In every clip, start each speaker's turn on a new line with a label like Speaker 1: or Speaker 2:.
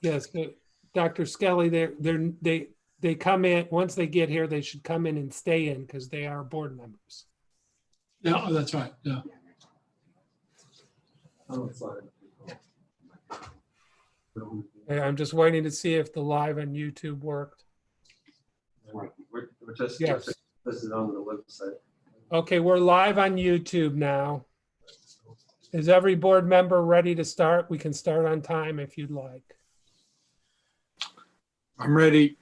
Speaker 1: Yes, but Dr. Skelly, they come in, once they get here, they should come in and stay in because they are board members.
Speaker 2: Yeah, oh, that's right. Yeah.
Speaker 1: I'm just waiting to see if the live on YouTube worked.
Speaker 3: We're just
Speaker 1: Yes.
Speaker 3: this is on the website.
Speaker 1: Okay, we're live on YouTube now. Is every board member ready to start? We can start on time if you'd like.
Speaker 2: I'm ready.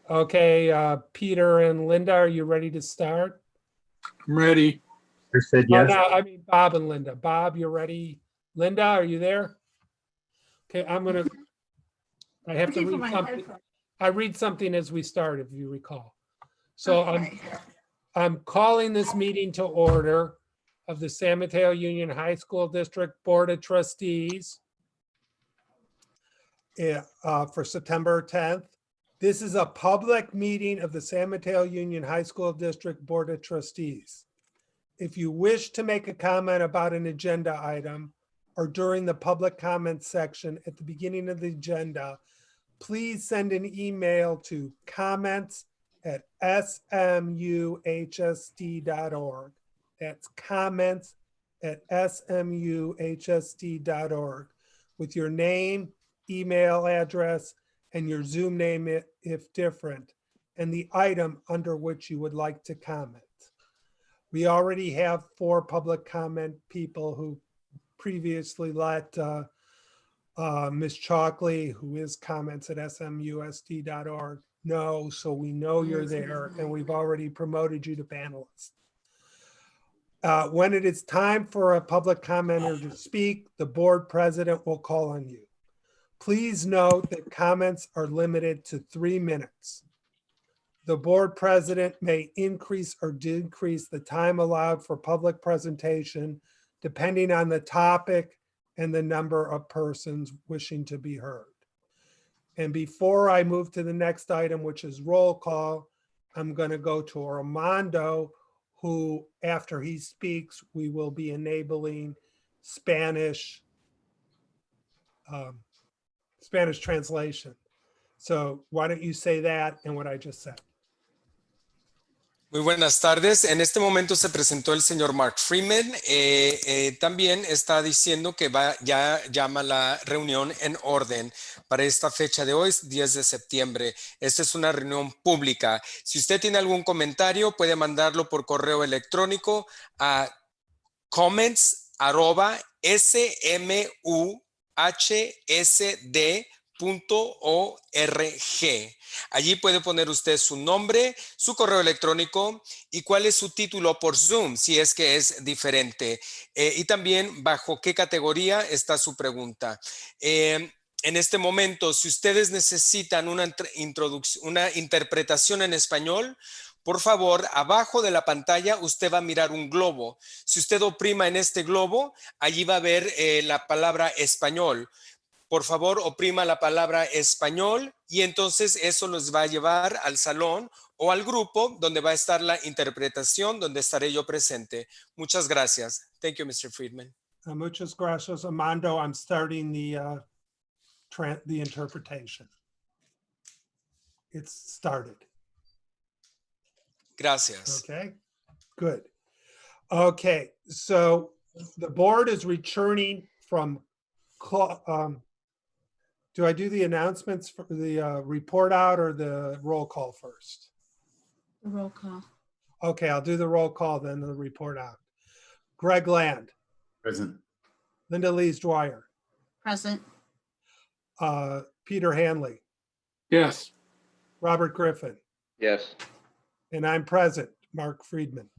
Speaker 1: Okay, Peter and Linda, are you ready to start?
Speaker 2: I'm ready.
Speaker 4: Peter said
Speaker 1: Oh,
Speaker 4: yes.
Speaker 1: no, I mean Bob and Linda. Bob, you ready? Linda, are you there? Okay, I have to read something. I read something as we start, if you recall. So I'm calling this meeting to order of the San Mateo Union High School District Board of Trustees for September 10th. This is a public meeting of the San Mateo Union High School District Board of Trustees. If you wish to make a comment about an agenda item or during the public comment section at the beginning of the agenda, please send an email to comments@smuhsd.org. That's comments@smuhsd.org with your name, email address, and your Zoom name if different, and the item under which you would like to comment. We already have 4 public comment people who previously let Ms. Chalkley, who is comments@smuhsd.org, know, so we know you're there, and we've already promoted you to panelist. When it is time for a public commenter to speak, the board president will call on you. Please note that comments are limited to 3 minutes. The board president may increase or decrease the time allowed for public presentation depending on the topic and the number of persons wishing to be heard. And before I move to the next item, which is roll call, I'm going to go to Armando, who, after he speaks, we will be enabling Spanish translation. So why don't you say that and what I just said?
Speaker 5: Muy buenas tardes. En este momento se presentó el señor Mark Freeman. También está diciendo que ya llama la reunión en orden para esta fecha de hoy, 10 de septiembre. Esta es una reunión pública. Si usted tiene algún comentario, puede mandarlo por correo electrónico a comments@smuhsd.org. Allí puede poner usted su nombre, su correo electrónico y cuál es su título por Zoom, si es que es diferente. Y también bajo qué categoría está su pregunta. En este momento, si ustedes necesitan una interpretación en español, por favor, abajo de la pantalla usted va a mirar un globo. Si usted oprima en este globo, allí va a ver la palabra español. Por favor, oprima la palabra español y entonces eso los va a llevar al salón o al grupo donde va a estar la interpretación, donde estaré yo presente. Muchas gracias. Thank you, Mr. Friedman.
Speaker 1: Muchas gracias, Armando. I'm starting the interpretation. It's started.
Speaker 5: Gracias.
Speaker 1: Okay, good. Okay, so the board is returning from, do I do the announcements for the report out or the roll call first?
Speaker 6: The roll call.
Speaker 1: Okay, I'll do the roll call, then the report out. Greg Land.
Speaker 4: Present.
Speaker 1: Linda Lees Dwyer.
Speaker 6: Present.
Speaker 1: Peter Hanley.
Speaker 2: Yes.
Speaker 1: Robert Griffin.
Speaker 3: Yes.
Speaker 1: And I'm present, Mark Friedman.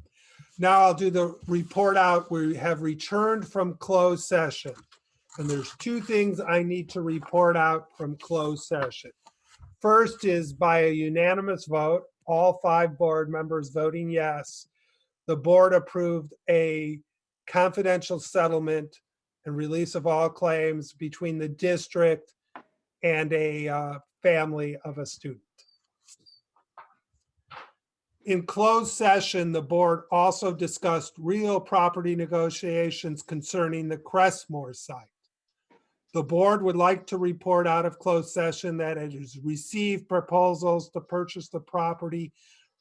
Speaker 1: Now I'll do the report out. We have returned from closed session. And there's 2 things I need to report out from closed session. First is by a unanimous vote, all 5 board members voting yes, the board approved a confidential settlement and release of all claims between the district and a family of a student. In closed session, the board also discussed real property negotiations concerning the Crestmore site. The board would like to report out of closed session that it has received proposals to purchase the property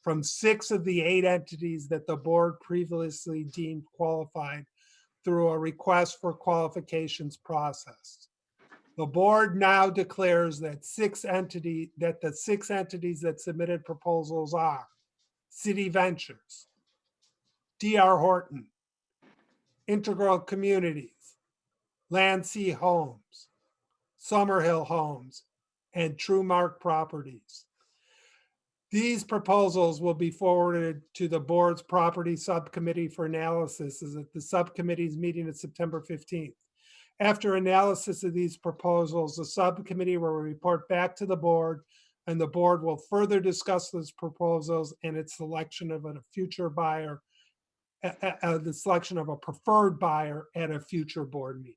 Speaker 1: from 6 of the 8 entities that the board previously deemed qualified through a request for qualifications process. The board now declares that the 6 entities that submitted proposals are City Ventures, D.R. Horton, Integral Communities, Land Sea Homes, Summerhill Homes, and Truemark Properties. These proposals will be forwarded to the board's property subcommittee for analysis as at the subcommittee's meeting at September 15th. After analysis of these proposals, the subcommittee will report back to the board, and the board will further discuss those proposals and its selection of a future buyer, the selection of a preferred buyer at a future board meeting.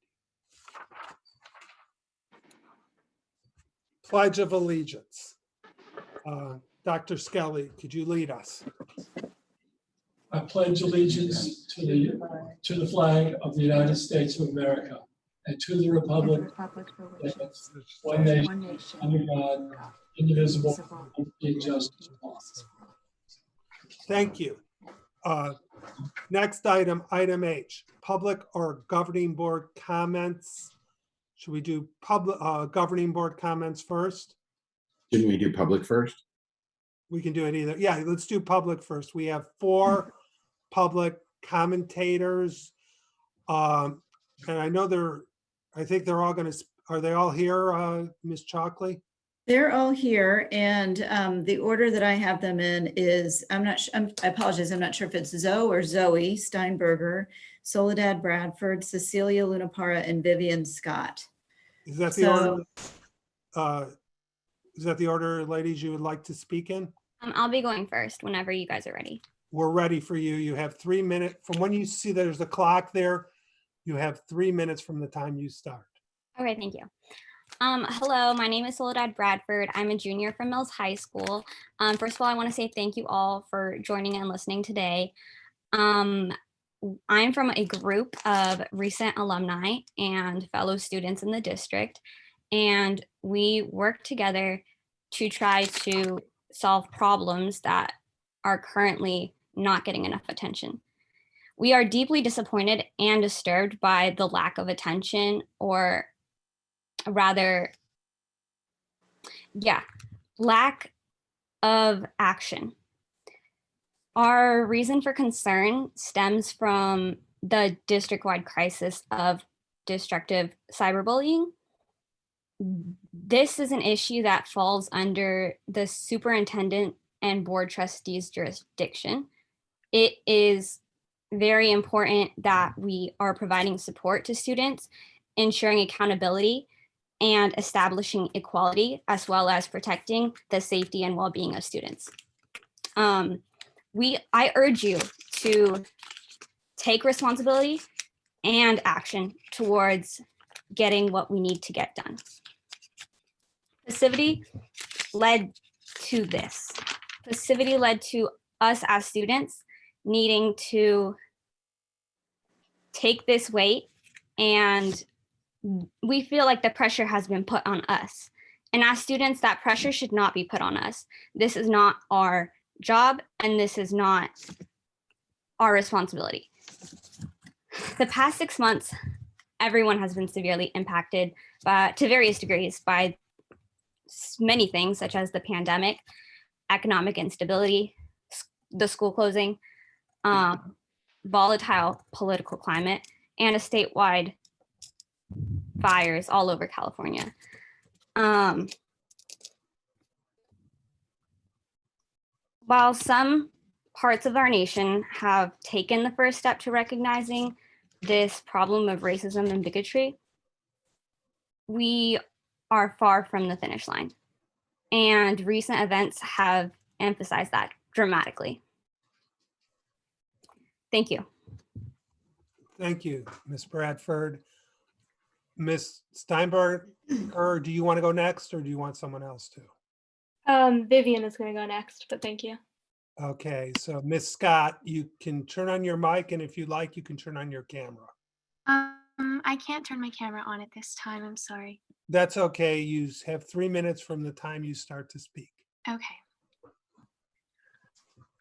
Speaker 1: Pledge of Allegiance. Dr. Skelly, could you lead us?
Speaker 2: I pledge allegiance to the flag of the United States of America and to the republic
Speaker 6: for which
Speaker 2: one nation,
Speaker 6: one nation,
Speaker 2: under God, indivisible, with justice for all.
Speaker 1: Thank you. Next item, item H, public or governing board comments. Should we do public governing board comments first?
Speaker 4: Didn't we do public first?
Speaker 1: We can do it either. Yeah, let's do public first. We have 4 public commentators. And I know I think they're all going to, are they all here, Ms. Chalkley?
Speaker 7: They're all here, and the order that I have them in is, I apologize, I'm not sure if it's Zoe or Zoe Steinberger, Soledad Bradford, Cecilia Lunapara, and Vivian Scott.
Speaker 1: Is that the order? Is that the order, ladies, you would like to speak in?
Speaker 8: I'll be going first whenever you guys are ready.
Speaker 1: We're ready for you. You have 3 minutes. From when you see there's a clock there, you have 3 minutes from the time you start.
Speaker 8: Okay, thank you. Hello, my name is Soledad Bradford. I'm a junior from Mills High School. First of all, I want to say thank you all for joining and listening today. I'm from a group of recent alumni and fellow students in the district, and we work together to try to solve problems that are currently not getting enough attention. We are deeply disappointed and disturbed by the lack of attention, or rather, lack of action. Our reason for concern stems from the district-wide crisis of destructive cyberbullying. This is an issue that falls under the superintendent and board trustees' jurisdiction. It is very important that we are providing support to students, ensuring accountability, and establishing equality, as well as protecting the safety and well-being of students. I urge you to take responsibility and action towards getting what we need to get done. Passivity led to this. Passivity led to us as students needing to take this weight, and we feel like the pressure has been put on us. And as students, that pressure should not be put on us. This is not our job, and this is not our responsibility. The past 6 months, everyone has been severely impacted to various degrees by many things, such as the pandemic, economic instability, the school closing, volatile political climate, and a statewide fires all over California. While some parts of our nation have taken the first step to recognizing this problem of racism and bigotry, we are far from the finish line. And recent events have emphasized that dramatically. Thank you.
Speaker 1: Thank you, Ms. Bradford. Ms. Steinberg, do you want to go next, or do you want someone else to?
Speaker 9: Vivian is going to go next, but thank you.
Speaker 1: Okay, so Ms. Scott, you can turn on your mic, and if you like, you can turn on your camera.
Speaker 10: I can't turn my camera on at this time. I'm sorry.
Speaker 1: That's okay. You have 3 minutes from the time you start to speak.
Speaker 10: Okay.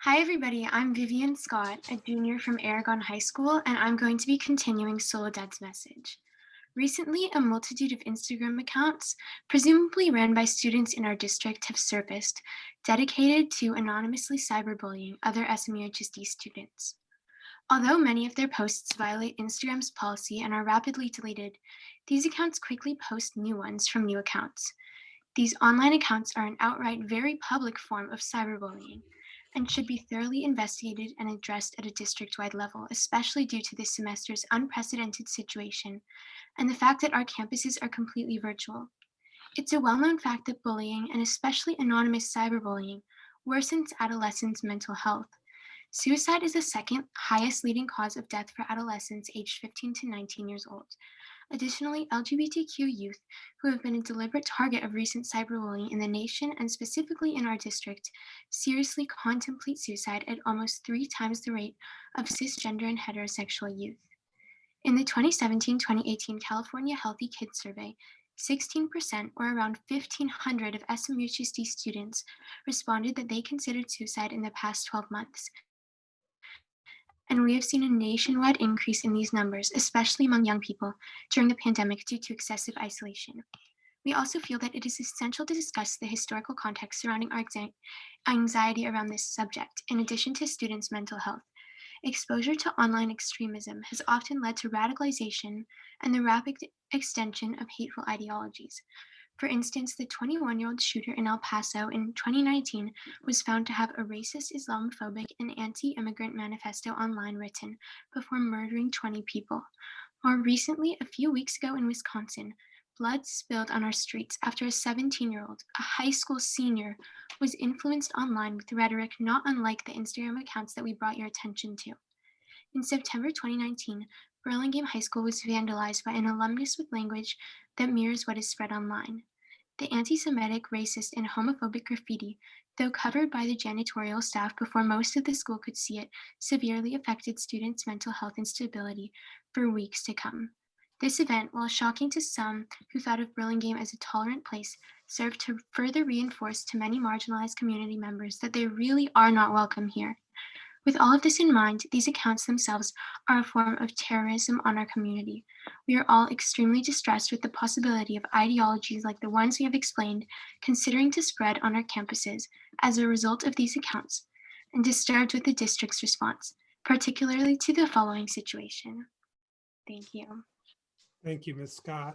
Speaker 10: Hi, everybody. I'm Vivian Scott, a junior from Aragon High School, and I'm going to be continuing Soledad's message. Recently, a multitude of Instagram accounts, presumably ran by students in our district, have surfaced, dedicated to anonymously cyberbullying other SMUHSD students. Although many of their posts violate Instagram's policy and are rapidly deleted, these accounts quickly post new ones from new accounts. These online accounts are an outright very public form of cyberbullying and should be thoroughly investigated and addressed at a district-wide level, especially due to this semester's unprecedented situation and the fact that our campuses are completely virtual. It's a well-known fact that bullying, and especially anonymous cyberbullying, worsens adolescents' mental health. Suicide is the second highest leading cause of death for adolescents aged 15 to 19 years old. Additionally, LGBTQ youth who have been a deliberate target of recent cyberbullying in the nation and specifically in our district seriously contemplate suicide at almost 3 times the rate of cisgender and heterosexual youth. In the 2017-2018 California Healthy Kids Survey, 16%, or around 1,500 of SMUHSD students, responded that they considered suicide in the past 12 months. And we have seen a nationwide increase in these numbers, especially among young people, during the pandemic due to excessive isolation. We also feel that it is essential to discuss the historical context surrounding our anxiety around this subject, in addition to students' mental health. Exposure to online extremism has often led to radicalization and the rapid extension of hateful ideologies. For instance, the 21-year-old shooter in El Paso in 2019 was found to have a racist, Islamophobic, and anti-immigrant manifesto online written before murdering 20 people. More recently, a few weeks ago in Wisconsin, blood spilled on our streets after a 17-year-old, a high school senior, was influenced online with rhetoric not unlike the Instagram accounts that we brought your attention to. In September 2019, Burlingame High School was vandalized by an alumnus with language that mirrors what is spread online. The anti-Semitic, racist, and homophobic graffiti, though covered by the janitorial staff before most of the school could see it, severely affected students' mental health and stability for weeks to come. This event, while shocking to some who thought of Burlingame as a tolerant place, served to further reinforce to many marginalized community members that they really are not welcome here. With all of this in mind, these accounts themselves are a form of terrorism on our community. We are all extremely distressed with the possibility of ideologies like the ones we have explained considering to spread on our campuses as a result of these accounts, and disturbed with the district's response, particularly to the following situation. Thank you.
Speaker 1: Thank you, Ms. Scott.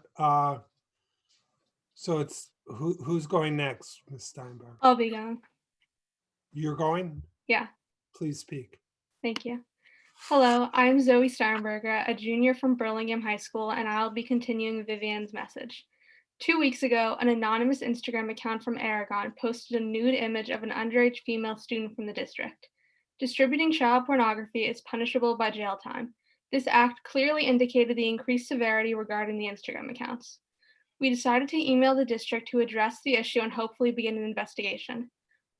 Speaker 1: So it's who's going next, Ms. Steinberg?
Speaker 9: I'll be going.
Speaker 1: You're going?
Speaker 9: Yeah,
Speaker 1: Please speak.
Speaker 9: thank you. Hello, I'm Zoe Steinberger, a junior from Burlingame High School, and I'll be continuing Vivian's message. 2 weeks ago, an anonymous Instagram account from Aragon posted a nude image of an underage female student from the district. Distributing child pornography is punishable by jail time. This act clearly indicated the increased severity regarding the Instagram accounts. We decided to email the district to address the issue and hopefully begin an investigation.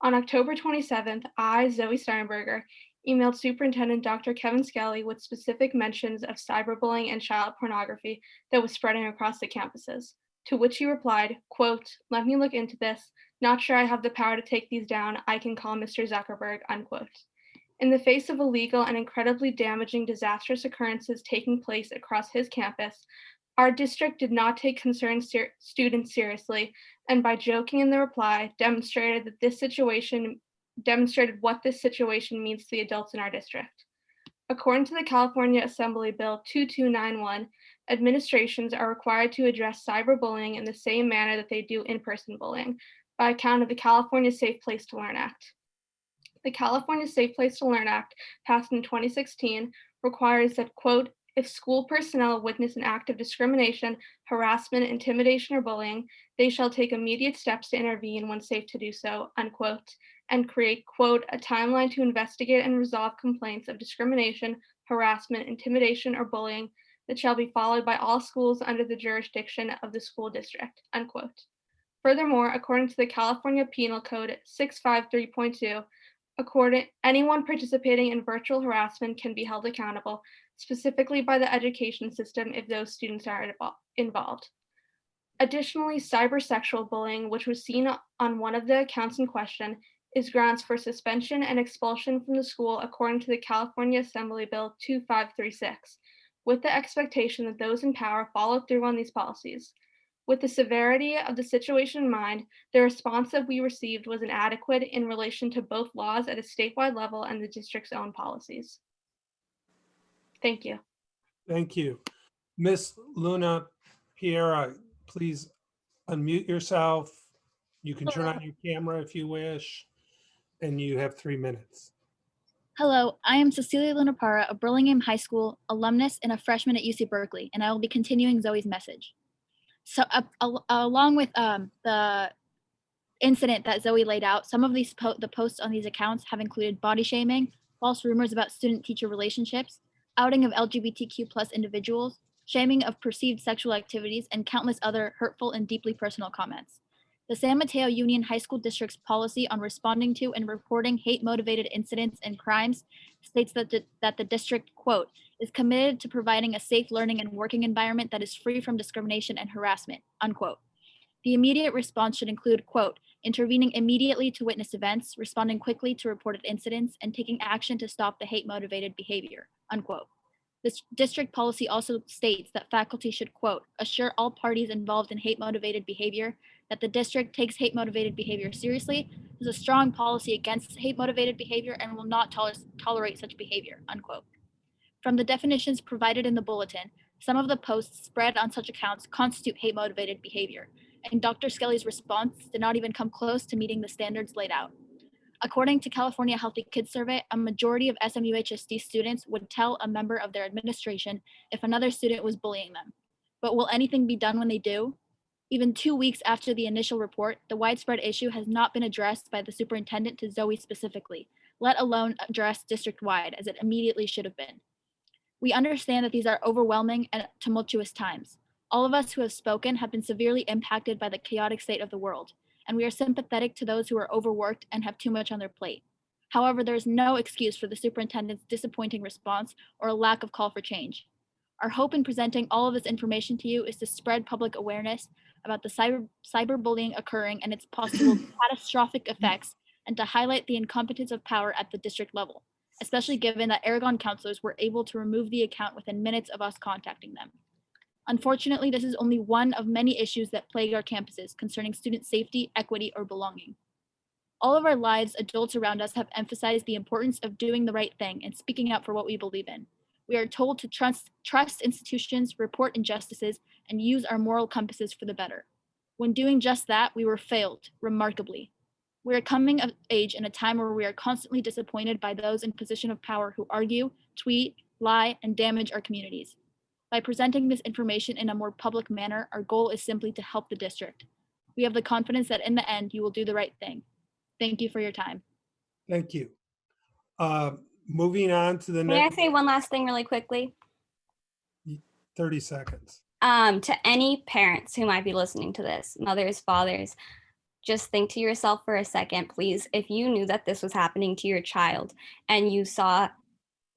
Speaker 9: On October 27th, I, Zoe Steinberger, emailed Superintendent Dr. Kevin Skelly with specific mentions of cyberbullying and child pornography that was spreading across the campuses, to which he replied, quote, "Let me look into this. Not sure I have the power to take these down. I can call Mr. Zuckerberg," unquote. In the face of illegal and incredibly damaging disastrous occurrences taking place across his campus, our district did not take concerned students seriously, and by joking in the reply, demonstrated what this situation means to the adults in our district. According to the California Assembly Bill 2291, administrations are required to address cyberbullying in the same manner that they do in-person bullying, by account of the California Safe Place to Learn Act. The California Safe Place to Learn Act, passed in 2016, requires that, quote, "If school personnel witness an act of discrimination, harassment, intimidation, or bullying, they shall take immediate steps to intervene when safe to do so," unquote, and create, quote, "a timeline to investigate and resolve complaints of discrimination, harassment, intimidation, or bullying that shall be followed by all schools under the jurisdiction of the school district," unquote. Furthermore, according to the California Penal Code 653.2, anyone participating in virtual harassment can be held accountable specifically by the education system if those students are involved. Additionally, cybersexual bullying, which was seen on one of the accounts in question, is grounds for suspension and expulsion from the school according to the California Assembly Bill 2536, with the expectation that those in power follow through on these policies. With the severity of the situation in mind, the response that we received was inadequate in relation to both laws at a statewide level and the district's own policies. Thank you.
Speaker 1: Thank you. Miss Luna Piera, please unmute yourself. You can turn on your camera if you wish, and you have 3 minutes.
Speaker 11: Hello, I am Cecilia Lunapara, a Burlingame High School alumnus and a freshman at UC Berkeley, and I will be continuing Zoe's message. So along with the incident that Zoe laid out, some of these the posts on these accounts have included body shaming, false rumors about student-teacher relationships, outing of LGBTQ+ individuals, shaming of perceived sexual activities, and countless other hurtful and deeply personal comments. The San Mateo Union High School District's policy on responding to and reporting hate-motivated incidents and crimes states that the district, quote, is committed to providing a safe learning and working environment that is free from discrimination and harassment, unquote. The immediate response should include, quote, intervening immediately to witness events, responding quickly to reported incidents, and taking action to stop the hate-motivated behavior, unquote. This district policy also states that faculty should, quote, assure all parties involved in hate-motivated behavior that the district takes hate-motivated behavior seriously, has a strong policy against hate-motivated behavior, and will not tolerate such behavior, unquote. From the definitions provided in the bulletin, some of the posts spread on such accounts constitute hate-motivated behavior, and Dr. Skelly's response did not even come close to meeting the standards laid out. According to California Healthy Kids Survey, a majority of SMUHSD students would tell a member of their administration if another student was bullying them. But will anything be done when they do? Even 2 weeks after the initial report, the widespread issue has not been addressed by the superintendent to Zoe specifically, let alone addressed district-wide, as it immediately should have been. We understand that these are overwhelming and tumultuous times. All of us who have spoken have been severely impacted by the chaotic state of the world, and we are sympathetic to those who are overworked and have too much on their plate. However, there is no excuse for the superintendent's disappointing response or a lack of call for change. Our hope in presenting all of this information to you is to spread public awareness about the cyberbullying occurring and its possible catastrophic effects, and to highlight the incompetence of power at the district level, especially given that Aragon counselors were able to remove the account within minutes of us contacting them. Unfortunately, this is only one of many issues that plague our campuses concerning student safety, equity, or belonging. All of our lives, adults around us have emphasized the importance of doing the right thing and speaking up for what we believe in. We are told to trust institutions, report injustices, and use our moral compasses for the better. When doing just that, we were failed remarkably. We are coming of age in a time where we are constantly disappointed by those in position of power who argue, tweet, lie, and damage our communities. By presenting this information in a more public manner, our goal is simply to help the district. We have the confidence that in the end, you will do the right thing. Thank you for your time.
Speaker 1: Thank you. Moving on to the
Speaker 8: May I
Speaker 1: next
Speaker 8: say one last thing really quickly?
Speaker 1: 30 seconds.
Speaker 8: To any parents who might be listening to this, mothers, fathers, just think to yourself for a second, please. If you knew that this was happening to your child and you saw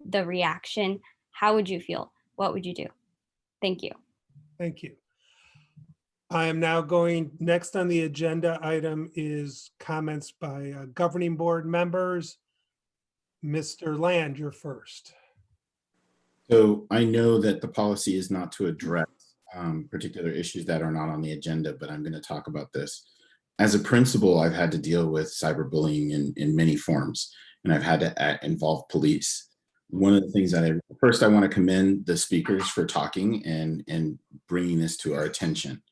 Speaker 8: the reaction, how would you feel? What would you do? Thank you.
Speaker 1: Thank you. I am now going, next on the agenda item is comments by governing board members. Mr. Land, you're first.
Speaker 4: So I know that the policy is not to address particular issues that are not on the agenda, but I'm going to talk about this. As a principal, I've had to deal with cyberbullying in many forms, and I've had to involve police. One of the things that first I want to commend the speakers for talking and bringing this to our attention.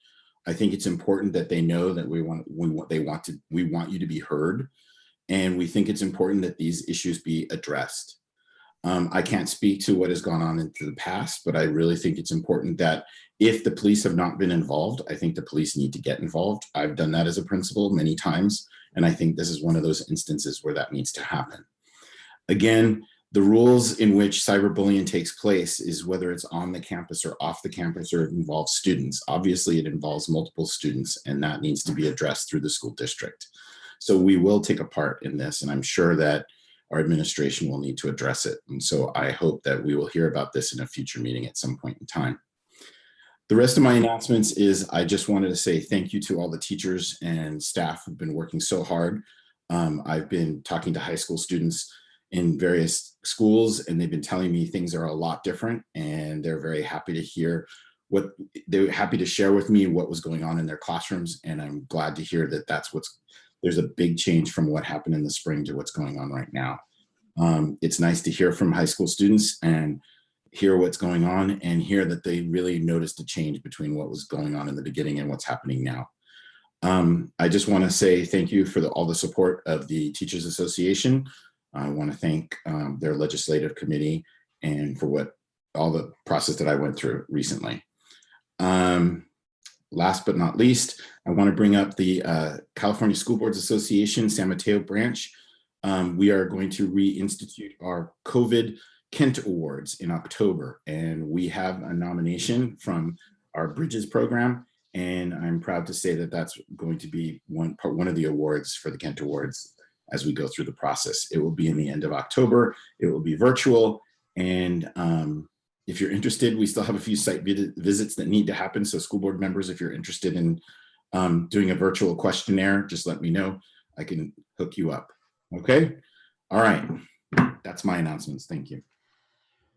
Speaker 4: I think it's important that they know that we want you to be heard, and we think it's important that these issues be addressed. I can't speak to what has gone on into the past, but I really think it's important that if the police have not been involved, I think the police need to get involved. I've done that as a principal many times, and I think this is one of those instances where that needs to happen. Again, the rules in which cyberbullying takes place is whether it's on the campus or off the campus, or it involves students. Obviously, it involves multiple students, and that needs to be addressed through the school district. So we will take a part in this, and I'm sure that our administration will need to address it. And so I hope that we will hear about this in a future meeting at some point in time. The rest of my announcements is I just wanted to say thank you to all the teachers and staff who've been working so hard. I've been talking to high school students in various schools, and they've been telling me things are a lot different, and they're very happy to hear what they're happy to share with me what was going on in their classrooms. And I'm glad to hear that there's a big change from what happened in the spring to what's going on right now. It's nice to hear from high school students and hear what's going on and hear that they really noticed a change between what was going on in the beginning and what's happening now. I just want to say thank you for all the support of the Teachers Association. I want to thank their legislative committee and for all the process that I went through recently. Last but not least, I want to bring up the California School Boards Association San Mateo branch. We are going to reinstitute our COVID Kent Awards in October, and we have a nomination from our Bridges program, and I'm proud to say that that's going to be one of the awards for the Kent Awards as we go through the process. It will be in the end of October. It will be virtual, and if you're interested, we still have a few site visits that need to happen. So school board members, if you're interested in doing a virtual questionnaire, just let me know. I can hook you up. Okay. All right. That's my announcements. Thank you.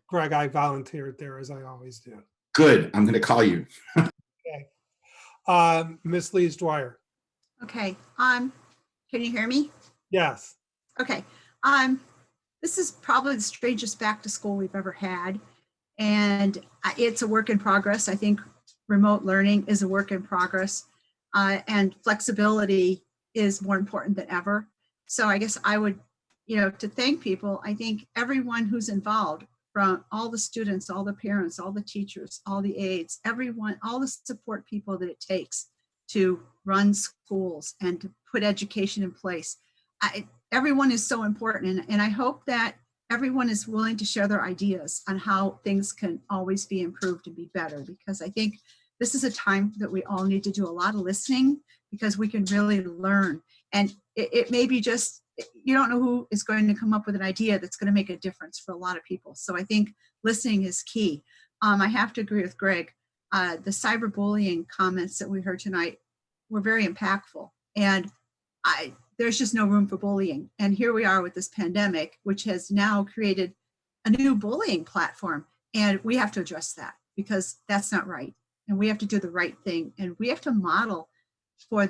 Speaker 1: Greg, I volunteered there as I always do.
Speaker 4: Good. I'm going to call you.
Speaker 1: Okay. Miss Lees Dwyer.
Speaker 6: Okay, can you hear me?
Speaker 1: Yes.
Speaker 6: Okay, this is probably the strangest back to school we've ever had. And it's a work in progress. I think remote learning is a work in progress, and flexibility is more important than ever. So I guess I would, to thank people, I think everyone who's involved, from all the students, all the parents, all the teachers, all the aides, everyone, all the support people that it takes to run schools and to put education in place. Everyone is so important. And I hope that everyone is willing to share their ideas on how things can always be improved and be better, because I think this is a time that we all need to do a lot of listening, because we can really learn. And it may be just, you don't know who is going to come up with an idea that's going to make a difference for a lot of people. So I think listening is key. I have to agree with Greg. The cyberbullying comments that we heard tonight were very impactful. And there's just no room for bullying. And here we are with this pandemic, which has now created a new bullying platform. And we have to address that, because that's not right. And we have to do the right thing. And we have to model for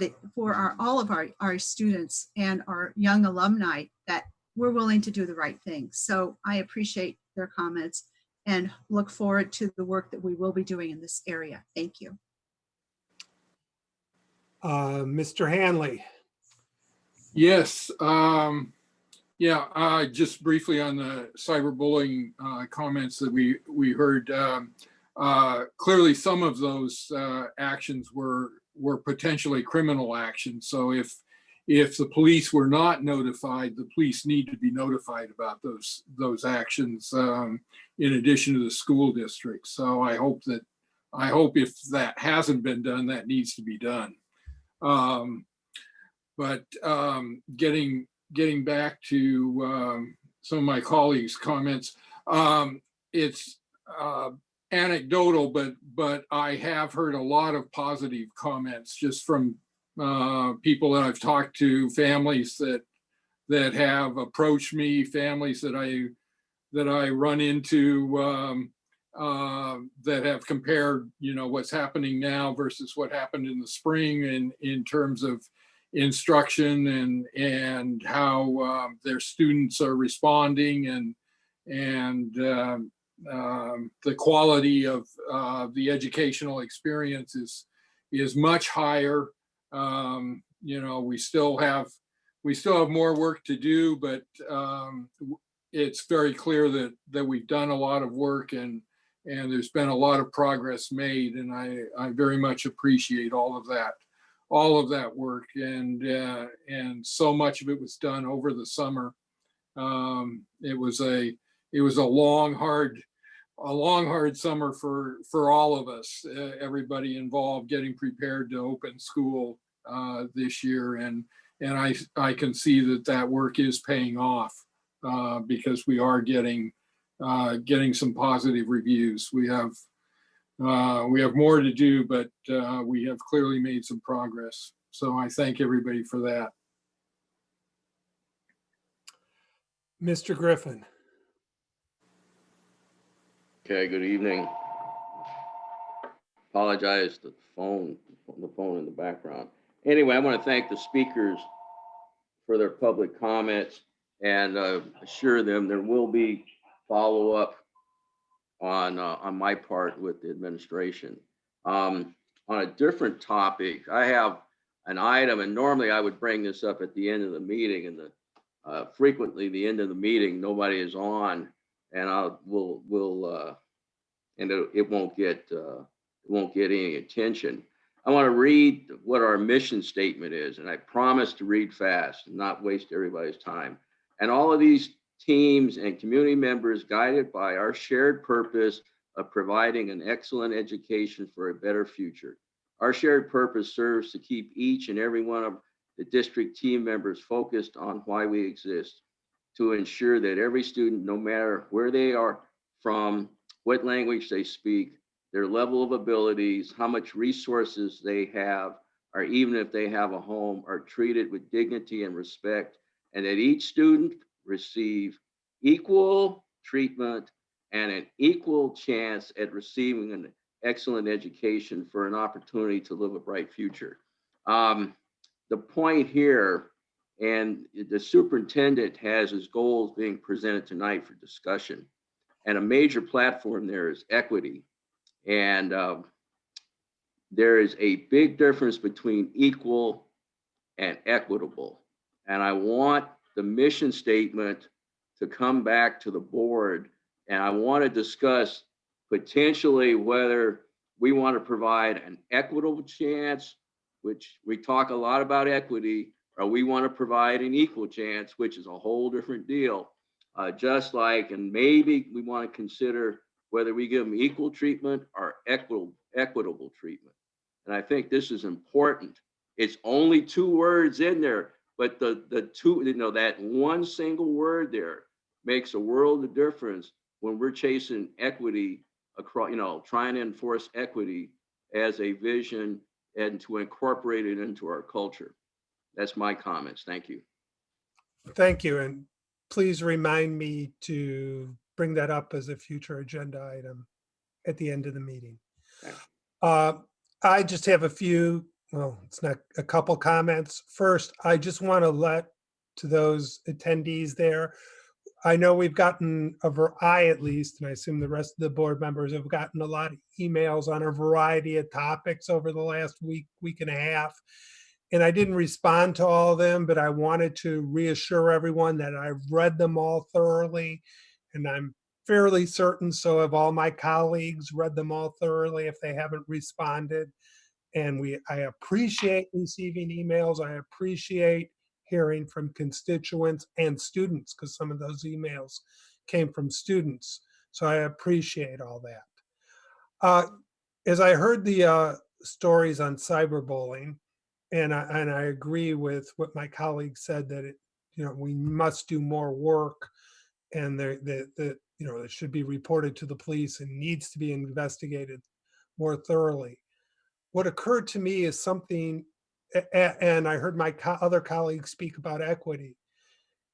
Speaker 6: all of our students and our young alumni that we're willing to do the right thing. So I appreciate their comments and look forward to the work that we will be doing in this area. Thank you.
Speaker 1: Mr. Hanley.
Speaker 12: Yes. Just briefly on the cyberbullying comments that we heard. Clearly, some of those actions were potentially criminal actions. So if the police were not notified, the police need to be notified about those actions in addition to the school district. So I hope if that hasn't been done, that needs to be done. But getting back to some of my colleagues' comments, it's anecdotal, but I have heard a lot of positive comments just from people that I've talked to, families that have approached me, families that I run into that have compared, what's happening now versus what happened in the spring in terms of instruction and how their students are responding and the quality of the educational experience is much higher. We still have more work to do, but it's very clear that we've done a lot of work and there's been a lot of progress made, and I very much appreciate all of that work, and so much of it was done over the summer. It was a long, hard summer for all of us, everybody involved, getting prepared to open school this year, and I can see that work is paying off. because we are getting some positive reviews. We have more to do, but we have clearly made some progress. So I thank everybody for that.
Speaker 1: Mr. Griffin.
Speaker 13: Okay, good evening. Apologize to the phone in the background. Anyway, I want to thank the speakers for their public comments and assure them there will be follow-up on my part with the administration. On a different topic, I have an item, and normally I would bring this up at the end of the meeting, and frequently the end of the meeting, nobody is on, and it won't get any attention. I want to read what our mission statement is, and I promise to read fast and not waste everybody's time. And all of these teams and community members, guided by our shared purpose of providing an excellent education for a better future. Our shared purpose serves to keep each and every one of the district team members focused on why we exist, to ensure that every student, no matter where they are from, what language they speak, their level of abilities, how much resources they have, or even if they have a home, are treated with dignity and respect, and that each student receive equal treatment and an equal chance at receiving an excellent education for an opportunity to live a bright future. The point here, and the superintendent has his goals being presented tonight for discussion, and a major platform there is equity. And there is a big difference between equal and equitable. And I want the mission statement to come back to the board, and I want to discuss potentially whether we want to provide an equitable chance, which we talk a lot about equity, or we want to provide an equal chance, which is a whole different deal. Just like, and maybe we want to consider whether we give them equal treatment or equitable treatment. And I think this is important. It's only 2 words in there, but the two, that one single word there makes a world of difference when we're chasing equity across, trying to enforce equity as a vision and to incorporate it into our culture. That's my comments. Thank you.
Speaker 1: Thank you. And please remind me to bring that up as a future agenda item at the end of the meeting. I just have a few, well, it's not a couple comments. First, I just want to let to those attendees there, I know we've gotten I at least, and I assume the rest of the board members have gotten a lot of emails on a variety of topics over the last week and a half. And I didn't respond to all of them, but I wanted to reassure everyone that I've read them all thoroughly, and I'm fairly certain so have all my colleagues read them all thoroughly if they haven't responded. And I appreciate receiving emails. I appreciate hearing from constituents and students, because some of those emails came from students. So I appreciate all that. As I heard the stories on cyberbullying, and I agree with what my colleague said, that we must do more work, and that it should be reported to the police and needs to be investigated more thoroughly. What occurred to me is something, and I heard my other colleagues speak about equity.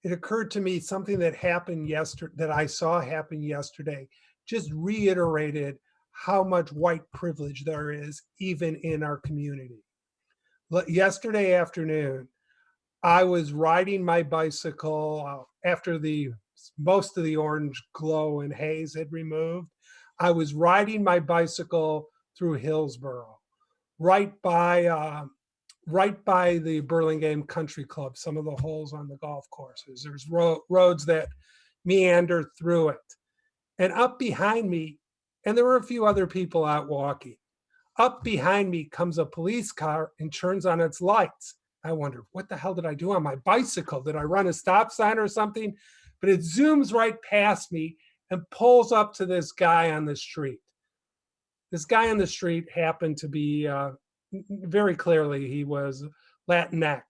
Speaker 1: It occurred to me something that happened yesterday, that I saw happen yesterday, just reiterated how much white privilege there is even in our community. Yesterday afternoon, I was riding my bicycle after most of the orange glow and haze had removed. I was riding my bicycle through Hillsborough, right by the Burlingame Country Club, some of the holes on the golf courses. There's roads that meander through it. And up behind me, and there were a few other people out walking, up behind me comes a police car and turns on its lights. I wondered, what the hell did I do on my bicycle? Did I run a stop sign or something? But it zooms right past me and pulls up to this guy on the street. This guy on the street happened to be, very clearly, he was Latinx.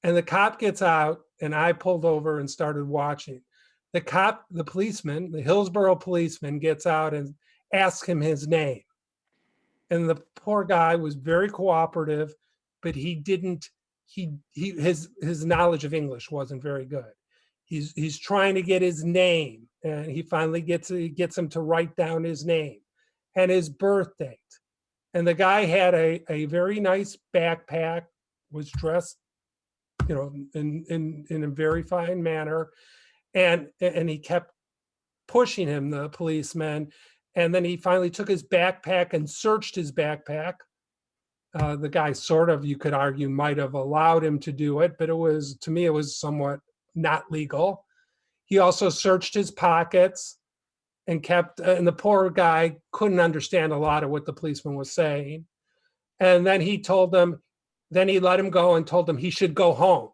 Speaker 1: And the cop gets out and I pulled over and started watching. The policeman, the Hillsborough policeman gets out and asks him his name. And the poor guy was very cooperative, but his knowledge of English wasn't very good. He's trying to get his name, and he finally gets him to write down his name and his birth date. And the guy had a very nice backpack, was dressed, in a very fine manner. And he kept pushing him, the policeman. And then he finally took his backpack and searched his backpack. The guy sort of, you could argue, might have allowed him to do it, but to me, it was somewhat not legal. He also searched his pockets and the poor guy couldn't understand a lot of what the policeman was saying. And then he let him go and told him he should go home,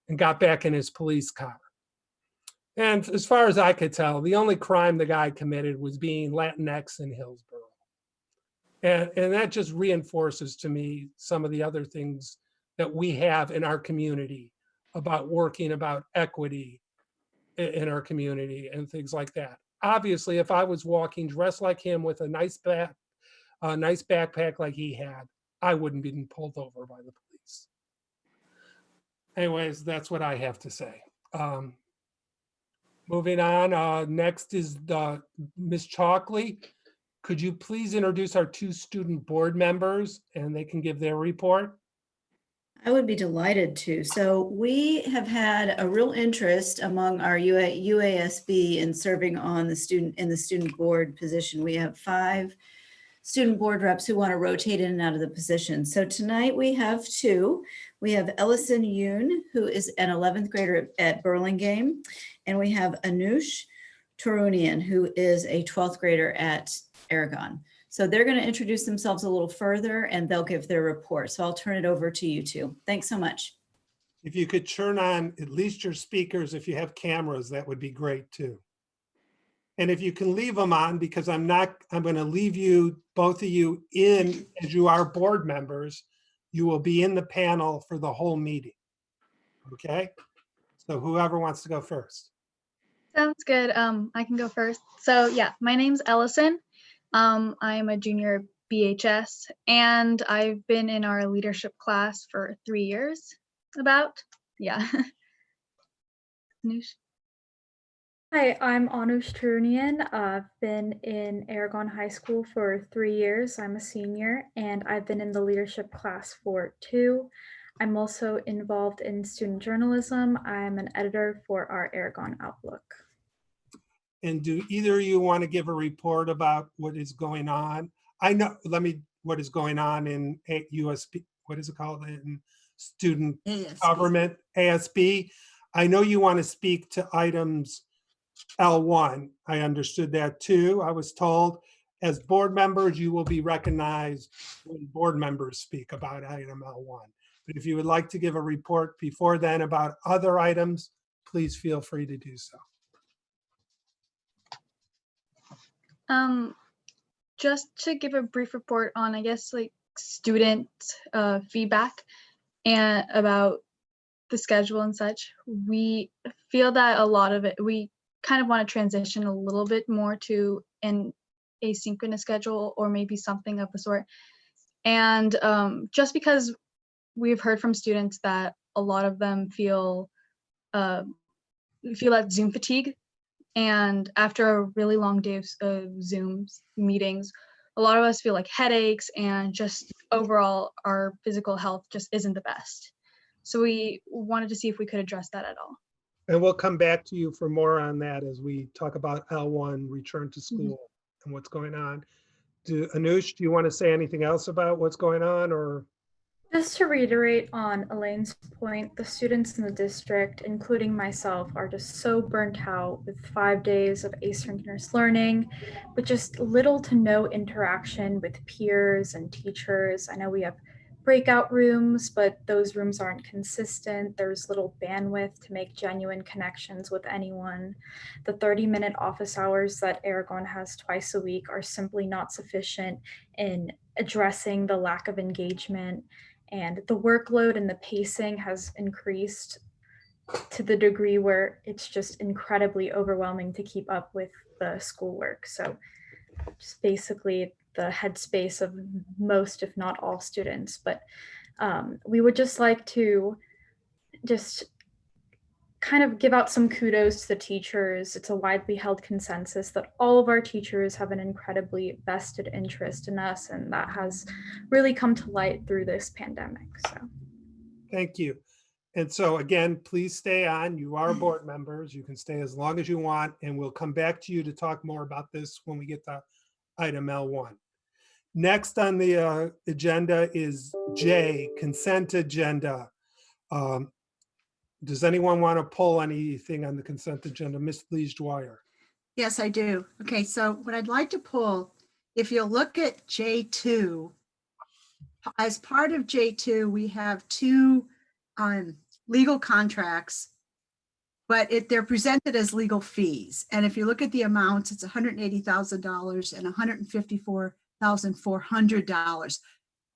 Speaker 1: and got back in his police car. And as far as I could tell, the only crime the guy committed was being Latinx in Hillsborough. And that just reinforces to me some of the other things that we have in our community about working about equity in our community and things like that. Obviously, if I was walking dressed like him with a nice backpack like he had, I wouldn't be pulled over by the police. Anyways, that's what I have to say. Moving on, next is Ms. Chalkley. Could you please introduce our two student board members and they can give their report?
Speaker 7: I would be delighted to. So we have had a real interest among our UASB in serving on the student board position. We have 5 student board reps who want to rotate in and out of the position. So tonight we have 2. We have Ellison Yoon, who is an 11th grader at Burlingame, and we have Anush Tarunian, who is a 12th grader at Aragon. So they're going to introduce themselves a little further and they'll give their report. So I'll turn it over to you two. Thanks so much.
Speaker 1: If you could turn on at least your speakers, if you have cameras, that would be great too. And if you can leave them on, because I'm going to leave you, both of you, in as you are board members, you will be in the panel for the whole meeting. Okay? So whoever wants to go first.
Speaker 11: Sounds good. I can go first. So yeah, my name's Ellison. I'm a junior BHS, and I've been in our leadership class for 3 years, about. Yeah. Anush?
Speaker 9: Hi, I'm Anush Tarunian. I've been in Aragon High School for 3 years. I'm a senior, and I've been in the leadership class for 2. I'm also involved in student journalism. I'm an editor for our Aragon Outlook.
Speaker 1: And do either of you want to give a report about what is going on? What is going on in USB, what is it called, in student government, ASB? I know you want to speak to items L1. I understood that too. I was told as board members, you will be recognized when board members speak about item L1. But if you would like to give a report before then about other items, please feel free to do so.
Speaker 11: Just to give a brief report on, I guess, like student feedback and about the schedule and such. We feel that a lot of it, we kind of want to transition a little bit more to an asynchronous schedule or maybe something of the sort. And just because we've heard from students that a lot of them feel that Zoom fatigue. And after a really long day of Zoom meetings, a lot of us feel like headaches and just overall our physical health just isn't the best. So we wanted to see if we could address that at all.
Speaker 1: And we'll come back to you for more on that as we talk about L1, return to school, and what's going on. Anush, do you want to say anything else about what's going on, or?
Speaker 9: Just to reiterate on Elaine's point, the students in the district, including myself, are just so burnt out with 5 days of asynchronous learning, with just little to no interaction with peers and teachers. I know we have breakout rooms, but those rooms aren't consistent. There's little bandwidth to make genuine connections with anyone. The 30-minute office hours that Aragon has twice a week are simply not sufficient in addressing the lack of engagement. And the workload and the pacing has increased
Speaker 14: to the degree where it's just incredibly overwhelming to keep up with the schoolwork. So just basically the headspace of most, if not all students. But we would just like to just kind of give out some kudos to the teachers. It's a widely held consensus that all of our teachers have an incredibly vested interest in us, and that has really come to light through this pandemic. So
Speaker 1: Thank you. And so again, please stay on. You are board members. You can stay as long as you want, and we'll come back to you to talk more about this when we get to item L1. Next on the agenda is J, consent agenda. Does anyone want to pull anything on the consent agenda? Ms. Lees Dwyer.
Speaker 6: Yes, I do. Okay, so what I'd like to pull, if you look at J2, as part of J2, we have two legal contracts, but they're presented as legal fees. And if you look at the amounts, it's $180,000 and $154,400.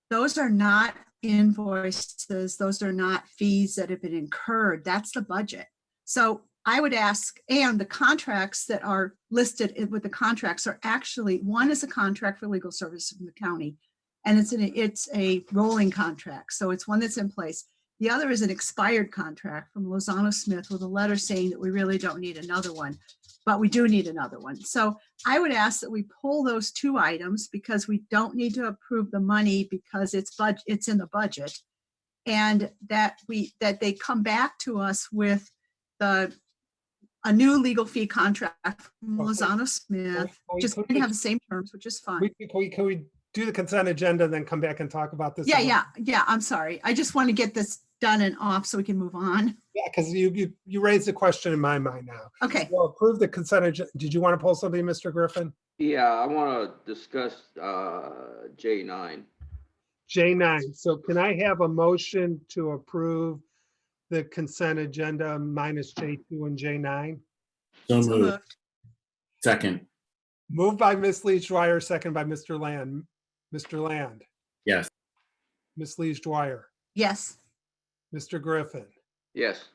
Speaker 6: Those are not invoices. Those are not fees that have been incurred. That's the budget. So I would ask, and the contracts that are listed with the contracts are actually, one is a contract for legal services from the county, and it's a rolling contract. So it's one that's in place. The other is an expired contract from Lozano Smith with a letter saying that we really don't need another one, but we do need another one. So I would ask that we pull those two items because we don't need to approve the money because it's in the budget, and that they come back to us with a new legal fee contract from Lozano Smith, just going to have the same terms, which is fine.
Speaker 1: Can we do the consent agenda, then come back and talk about this?
Speaker 6: Yeah. I'm sorry. I just want to get this done and off so we can move on.
Speaker 1: Yeah, because you raised a question in my mind now.
Speaker 6: Okay.
Speaker 1: Well, approve the consent agenda. Did you want to pull something, Mr. Griffin?
Speaker 13: Yeah, I want to discuss J9.
Speaker 1: J9. So can I have a motion to approve the consent agenda minus J2 and J9?
Speaker 4: So moved. Second.
Speaker 1: Moved by Ms. Lees Dwyer, second by Mr. Land. Mr. Land.
Speaker 4: Yes.
Speaker 1: Ms. Lees Dwyer.
Speaker 6: Yes.
Speaker 1: Mr. Griffin.
Speaker 13: Yes.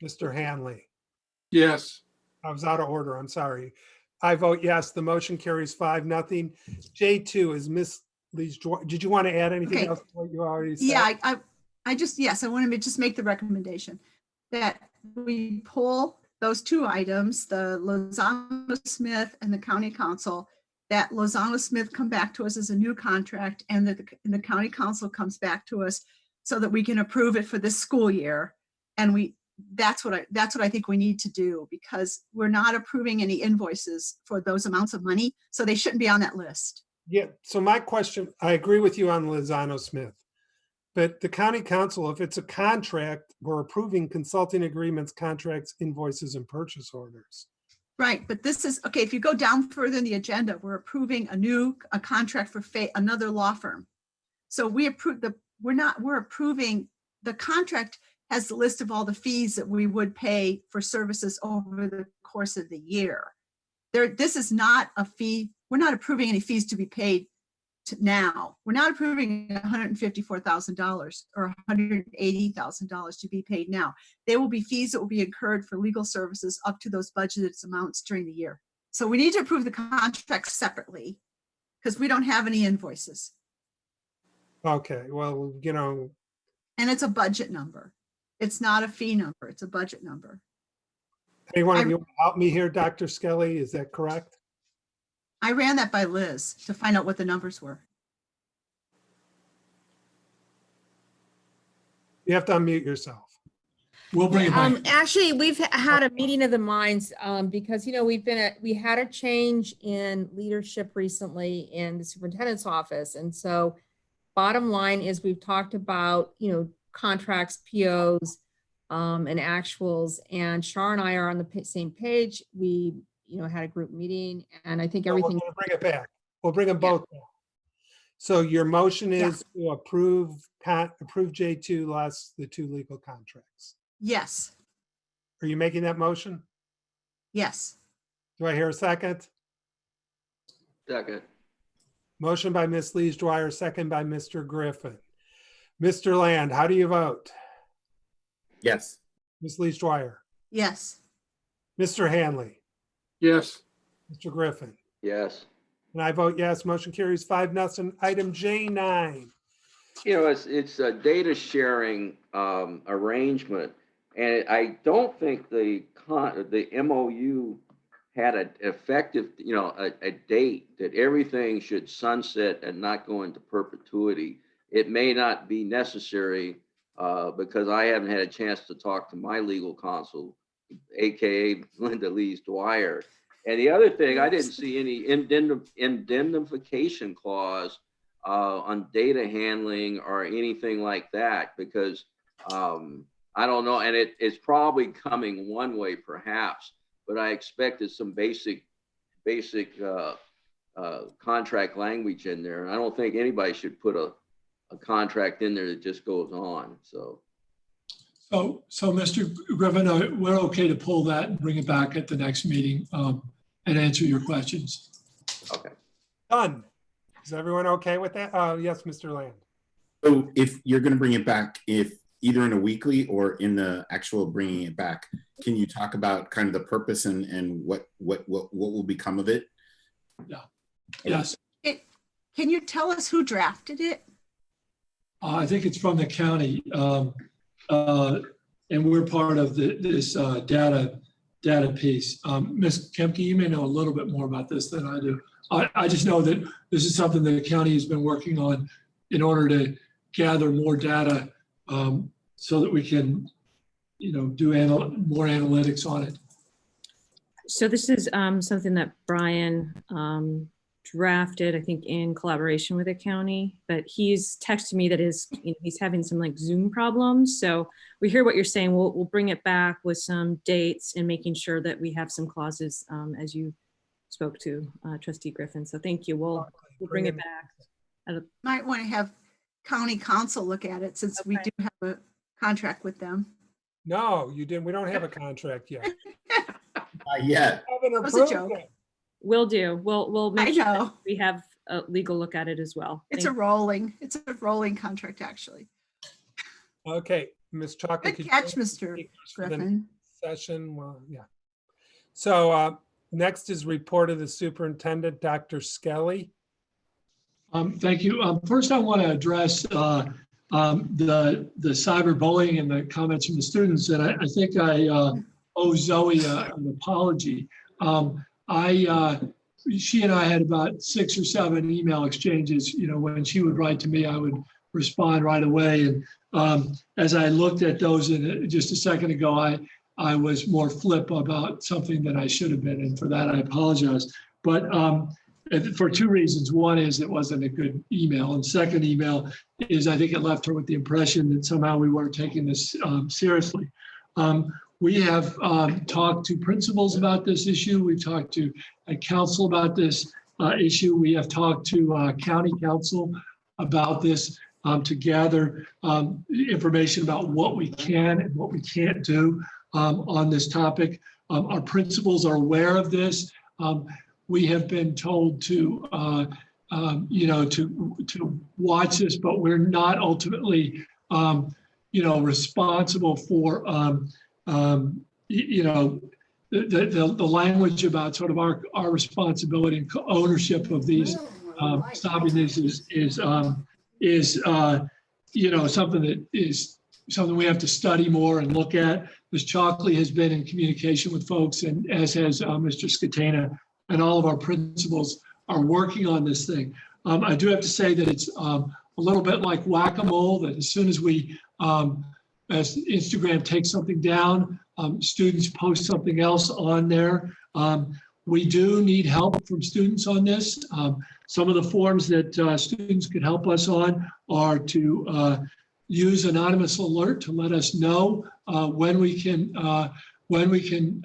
Speaker 1: Mr. Hanley.
Speaker 12: Yes.
Speaker 1: I was out of order. I'm sorry. I vote yes. The motion carries 5-0. J2 is Ms. Lees Dwyer. Did you want to add anything else to what you already said?
Speaker 6: Yeah, I want to just make the recommendation that we pull those two items, the Lozano Smith and the county council, that Lozano Smith come back to us as a new contract, and that the county council comes back to us so that we can approve it for this school year. And that's what I think we need to do, because we're not approving any invoices for those amounts of money, so they shouldn't be on that list.
Speaker 1: Yeah, so my question, I agree with you on Lozano Smith, but the county council, if it's a contract, we're approving consulting agreements, contracts, invoices, and purchase orders.
Speaker 6: Right, but this is, okay, if you go down further in the agenda, we're approving a contract for another law firm. So we're approving, the contract has the list of all the fees that we would pay for services over the course of the year. This is not a fee. We're not approving any fees to be paid now. We're not approving $154,000 or $180,000 to be paid now. There will be fees that will be incurred for legal services up to those budgeted amounts during the year. So we need to approve the contract separately because we don't have any invoices.
Speaker 1: Okay, well,
Speaker 6: And it's a budget number. It's not a fee number. It's a budget number.
Speaker 1: anyone of you want to help me here, Dr. Skelly? Is that correct?
Speaker 6: I ran that by Liz to find out what the numbers were.
Speaker 1: You have to unmute yourself.
Speaker 2: We'll bring it back.
Speaker 15: Actually, we've had a meeting of the minds because, we had a change in leadership recently in the superintendent's office. And so bottom line is we've talked about, contracts, POs, and actuals, and Shar and I are on the same page. We, had a group meeting, and I think everything.
Speaker 1: We'll bring it back. We'll bring them both back. So your motion is to approve J2 less the two legal contracts.
Speaker 6: Yes.
Speaker 1: Are you making that motion?
Speaker 6: Yes.
Speaker 1: Do I hear a second?
Speaker 13: Second.
Speaker 1: Motion by Ms. Lees Dwyer, second by Mr. Griffin. Mr. Land, how do you vote?
Speaker 4: Yes.
Speaker 1: Ms. Lees Dwyer,
Speaker 6: Yes.
Speaker 1: Mr. Hanley,
Speaker 12: Yes.
Speaker 1: Mr. Griffin.
Speaker 13: Yes.
Speaker 1: And I vote yes. Motion carries 5-0. Item J9.
Speaker 13: You know, it's a data sharing arrangement, and I don't think the MOU had an effective, a date that everything should sunset and not go into perpetuity. It may not be necessary because I haven't had a chance to talk to my legal counsel, AKA Linda Lees Dwyer. And the other thing, I didn't see any indemnification clause on data handling or anything like that, because I don't know, and it's probably coming one way perhaps, but I expected some basic contract language in there. And I don't think anybody should put a contract in there that just goes on. So
Speaker 2: Mr. Griffin, we're okay to pull that and bring it back at the next meeting and answer your questions.
Speaker 13: Okay.
Speaker 1: Done. Is everyone okay with that? Yes, Mr. Land.
Speaker 4: So if you're going to bring it back, if either in a weekly or in the actual bringing it back, can you talk about kind of the purpose and what will become of it?
Speaker 2: Yeah. Yes.
Speaker 6: Can you tell us who drafted it?
Speaker 2: I think it's from the county, and we're part of this data piece. Ms. Kemke, you may know a little bit more about this than I do. I just know that this is something that the county has been working on in order to gather more data so that we can, do more analytics on it.
Speaker 16: So this is something that Brian drafted, I think, in collaboration with the county, but he's texted me that he's having some like Zoom problems. So we hear what you're saying. We'll bring it back with some dates and making sure that we have some clauses as you spoke to Trustee Griffin. So thank you. We'll bring it back.
Speaker 6: Might want to have county council look at it since we do have a contract with them.
Speaker 1: No, you didn't. We don't have a contract yet.
Speaker 4: Not yet.
Speaker 1: Haven't
Speaker 6: was a
Speaker 1: approved
Speaker 6: joke.
Speaker 1: it.
Speaker 16: We'll do. We'll make
Speaker 6: I
Speaker 16: sure
Speaker 6: know.
Speaker 16: that we have a legal look at it as well.
Speaker 6: It's
Speaker 16: Thank
Speaker 6: a rolling contract, actually.
Speaker 1: Okay, Ms. Chocolate.
Speaker 6: Good catch, Mr. Griffin.
Speaker 1: Session, well, yeah. So next is report of the superintendent, Dr. Skelly.
Speaker 2: Thank you. First, I want to address the cyberbullying and the comments from the students. And I think I owe Zoe an apology. She and I had about 6 or 7 email exchanges. When she would write to me, I would respond right away. And as I looked at those just a second ago, I was more flip about something than I should have been. And for that, I apologize. But for 2 reasons. One is it wasn't a good email. And second email is I think it left her with the impression that somehow we weren't taking this seriously. We have talked to principals about this issue. We've talked to council about this issue. We have talked to county council about this to gather information about what we can and what we can't do on this topic. Our principals are aware of this. We have been told to watch this, but we're not ultimately responsible for the language about sort of our responsibility and ownership of these stopping this is something that is something we have to study more and look at. Ms. Chalkley has been in communication with folks, and as has Mr. Scatena, and all of our principals are working on this thing. I do have to say that it's a little bit like whack-a-mole, that as soon as as Instagram takes something down, students post something else on there. We do need help from students on this. Some of the forms that students could help us on are to use anonymous alert to let us know when we can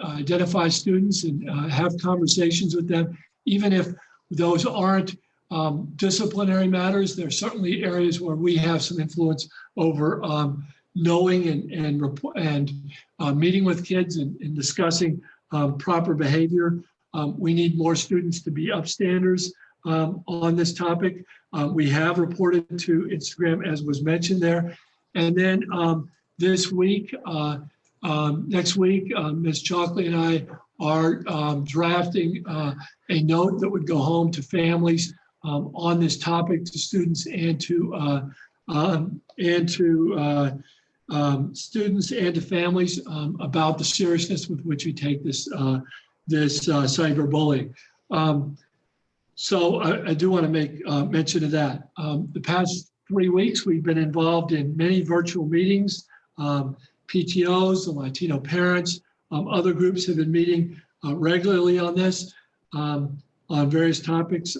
Speaker 2: identify students and have conversations with them. Even if those aren't disciplinary matters, there are certainly areas where we have some influence over knowing and meeting with kids and discussing proper behavior. We need more students to be upstanders on this topic. We have reported to Instagram, as was mentioned there. And then this week, Next week, Ms. Chalkley and I are drafting a note that would go home to families on this topic, to students and to students and to families about the seriousness with which we take this cyberbullying. So I do want to make mention of that. The past 3 weeks, we've been involved in many virtual meetings. PTOs, the Latino parents, other groups have been meeting regularly on this, on various topics.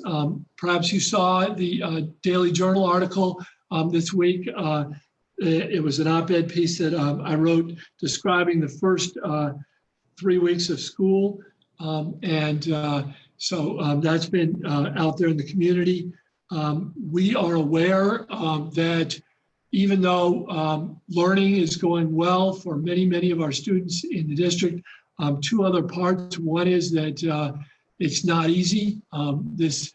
Speaker 2: Perhaps you saw the Daily Journal article this week. It was an op-ed piece that I wrote describing the first 3 weeks of school. So that's been out there in the community. We are aware that even though learning is going well for many, many of our students in the district, 2 other parts. One is that it's not easy. It's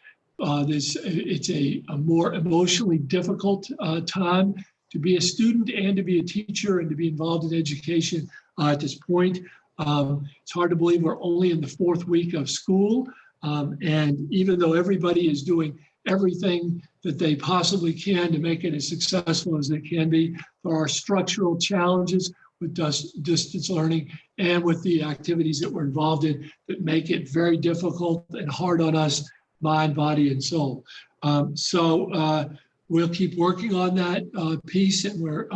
Speaker 2: a more emotionally difficult time to be a student and to be a teacher and to be involved in education at this point. It's hard to believe we're only in the 4th week of school. And even though everybody is doing everything that they possibly can to make it as successful as they can be, there are structural challenges with distance learning and with the activities that we're involved in that make it very difficult and hard on us, mind, body, and soul. So we'll keep working on that piece, and we're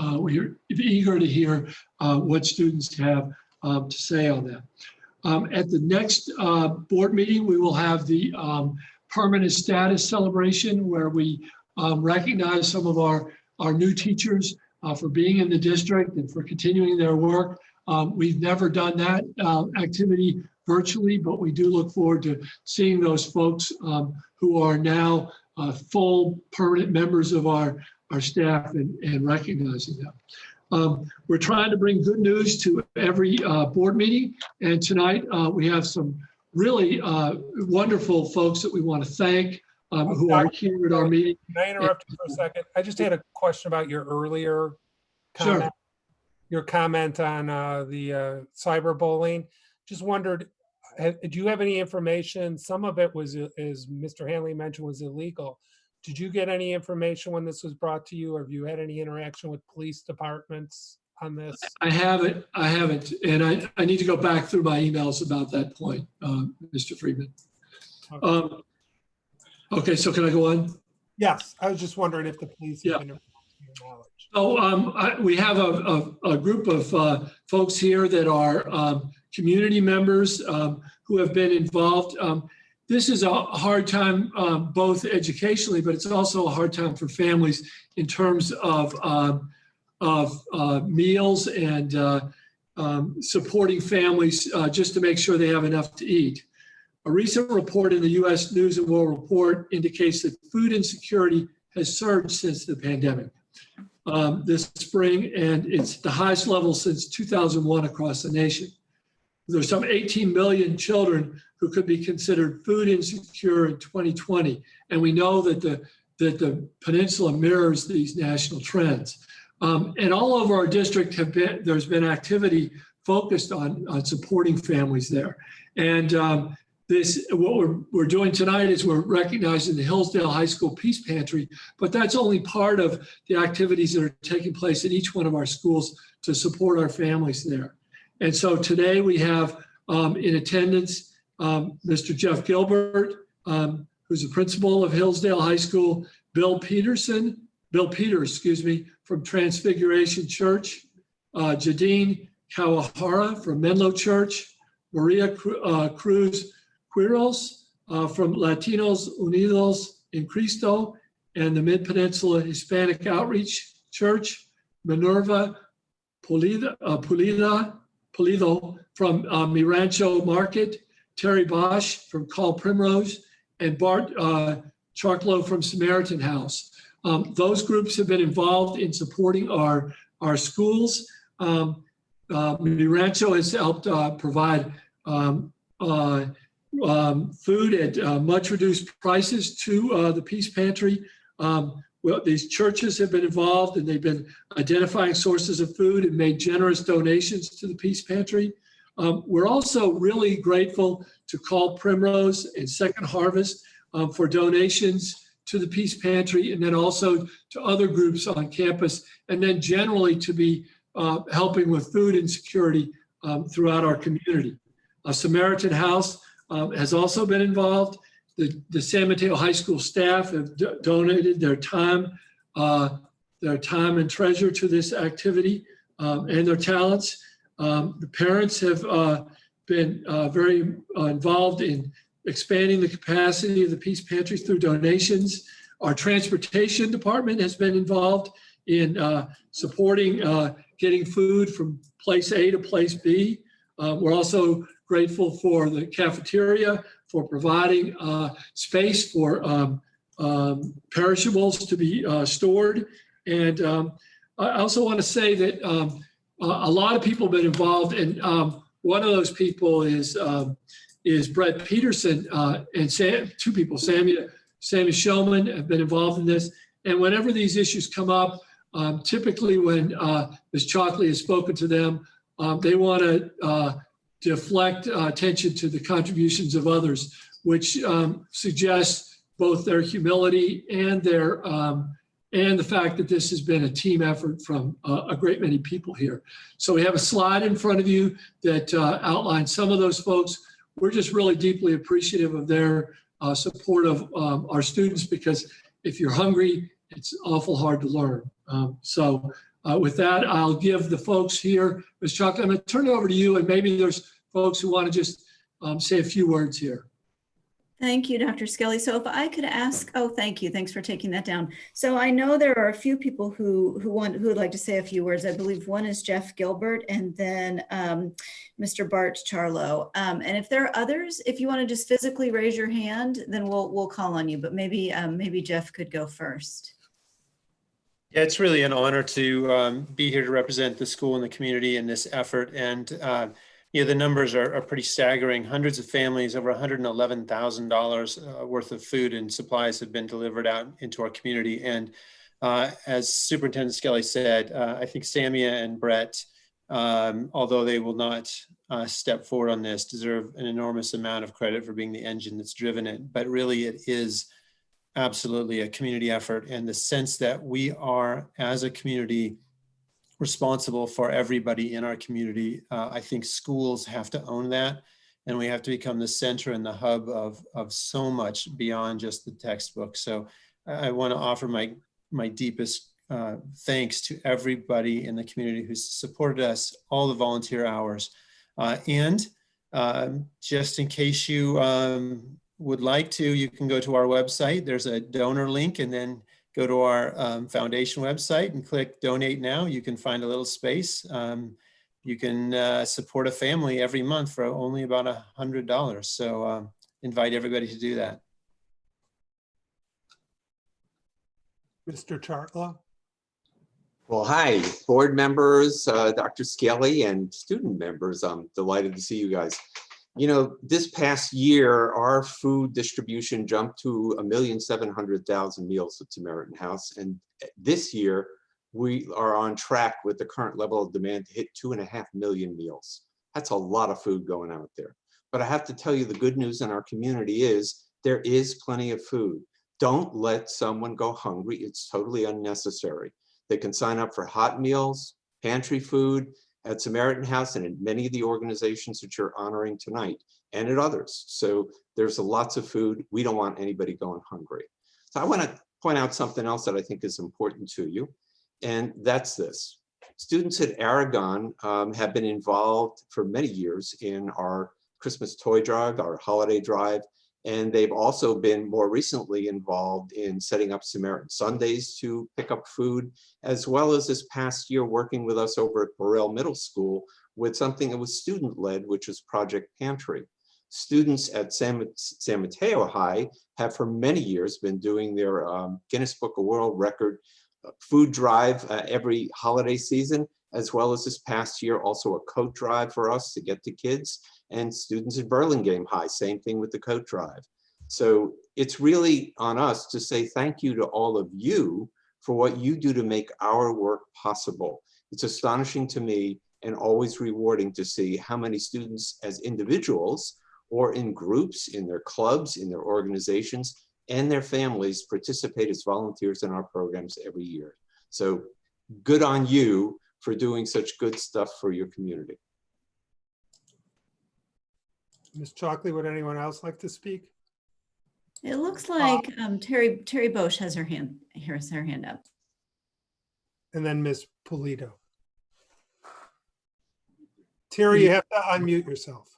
Speaker 2: eager to hear what students have to say on that. At the next board meeting, we will have the permanent status celebration where we recognize some of our new teachers for being in the district and for continuing their work. We've never done that activity virtually, but we do look forward to seeing those folks who are now full permanent members of our staff and recognizing them. We're trying to bring good news to every board meeting, and tonight we have some really wonderful folks that we want to thank who are here at our meeting.
Speaker 1: Can I interrupt you for a second? I just had a question about your earlier comment.
Speaker 2: Sure.
Speaker 1: Your comment on the cyberbullying. Just wondered, do you have any information? Some of it was, as Mr. Hanley mentioned, was illegal. Did you get any information when this was brought to you, or have you had any interaction with police departments on this?
Speaker 2: I haven't, and I need to go back through my emails about that point, Mr. Friedman. Okay, so can I go on?
Speaker 1: Yes, I was just wondering if the police have been involved in your knowledge.
Speaker 2: So we have a group of folks here that are community members who have been involved. This is a hard time, both educationally, but it's also a hard time for families in terms of meals and supporting families just to make sure they have enough to eat. A recent report in the U.S. News and World Report indicates that food insecurity has surged since the pandemic this spring, and it's the highest level since 2001 across the nation. There's some 18 million children who could be considered food insecure in 2020, and we know that the peninsula mirrors these national trends. And all over our district there's been activity focused on supporting families there. And what we're doing tonight is we're recognizing the Hillsdale High School Peace Pantry, but that's only part of the activities that are taking place at each one of our schools to support our families there. And so today we have in attendance Mr. Jeff Gilbert, who's the principal of Hillsdale High School, Bill Peters, from Transfiguration Church, Jadine Kawahara from Menlo Church, Maria Cruz Quiros from Latinos Unidos en Cristo and the Mid-Peninsula Hispanic Outreach Church, Minerva Pulido from Mi Rancho Market, Terry Bosch from Call Primrose, and Bart Charklo from Samaritan House. Those groups have been involved in supporting our schools. Mi Rancho has helped provide food at much reduced prices to the Peace Pantry. Well, these churches have been involved, and they've been identifying sources of food and made generous donations to the Peace Pantry. We're also really grateful to Call Primrose and Second Harvest for donations to the Peace Pantry, and then also to other groups on campus, and then generally to be helping with food insecurity throughout our community. Samaritan House has also been involved. The San Mateo High School staff have donated their time and treasure to this activity and their talents. The parents have been very involved in expanding the capacity of the Peace Pantry through donations. Our transportation department has been involved in supporting getting food from place A to place B. We're also grateful for the cafeteria for providing space for perishables to be stored. And I also want to say that a lot of people have been involved, and one of those people is Brett Peterson and two people, Sammy Showman, have been involved in this. And whenever these issues come up, typically when Ms. Chalkley has spoken to them, they want to deflect attention to the contributions of others, which suggests both their humility and their and the fact that this has been a team effort from a great many people here. So we have a slide in front of you that outlines some of those folks. We're just really deeply appreciative of their support of our students, because if you're hungry, it's awful hard to learn. With that, I'll give the folks here, Ms. Chalkley, I'm going to turn it over to you, and maybe there's folks who want to just say a few words here.
Speaker 7: Thank you, Dr. Skelly. So if I could ask, oh, thank you. Thanks for taking that down. So I know there are a few people who would like to say a few words. I believe one is Jeff Gilbert, and then Mr. Bart Charlo. And if there are others, if you want to just physically raise your hand, then we'll call on you. But maybe Jeff could go first.
Speaker 17: Yeah, it's really an honor to be here to represent the school and the community in this effort. And the numbers are pretty staggering. Hundreds of families, over $111,000 worth of food and supplies have been delivered out into our community. And as Superintendent Skelly said, I think Samia and Brett, although they will not step forward on this, deserve an enormous amount of credit for being the engine that's driven it. But really, it is absolutely a community effort, and the sense that we are, as a community, responsible for everybody in our community. I think schools have to own that, and we have to become the center and the hub of so much beyond just the textbook. So I want to offer my deepest thanks to everybody in the community who's supported us, all the volunteer hours. And just in case you would like to, you can go to our website. There's a donor link, and then go to our foundation website and click Donate Now. You can find a little space. You can support a family every month for only about $100. So invite everybody to do that.
Speaker 1: Mr. Chartlaw.
Speaker 18: Well, hi, board members, Dr. Skelly, and student members. I'm delighted to see you guys. You know, this past year, our food distribution jumped to 1,700,000 meals at Samaritan House. And this year, we are on track with the current level of demand to hit 2.5 million meals. That's a lot of food going out there. But I have to tell you, the good news in our community is there is plenty of food. Don't let someone go hungry. It's totally unnecessary. They can sign up for hot meals, pantry food, at Samaritan House and in many of the organizations that you're honoring tonight, and at others. So there's lots of food. We don't want anybody going hungry. So I want to point out something else that I think is important to you, and that's this. Students at Aragon have been involved for many years in our Christmas toy drive, our holiday drive, and they've also been more recently involved in setting up Samaritan Sundays to pick up food, as well as this past year working with us over at Burrell Middle School with something that was student-led, which was Project Pantry. Students at San Mateo High have for many years been doing their Guinness Book of World Record food drive every holiday season, as well as this past year also a coat drive for us to get to kids. And students at Burlingame High, same thing with the coat drive. So it's really on us to say thank you to all of you for what you do to make our work possible. It's astonishing to me and always rewarding to see how many students as individuals or in groups, in their clubs, in their organizations, and their families participate as volunteers in our programs every year. So good on you for doing such good stuff for your community.
Speaker 1: Ms. Chalkley, would anyone else like to speak?
Speaker 7: It looks like Terry Bosch has her hand up.
Speaker 1: And then Ms. Polito. Terry, you have to unmute yourself.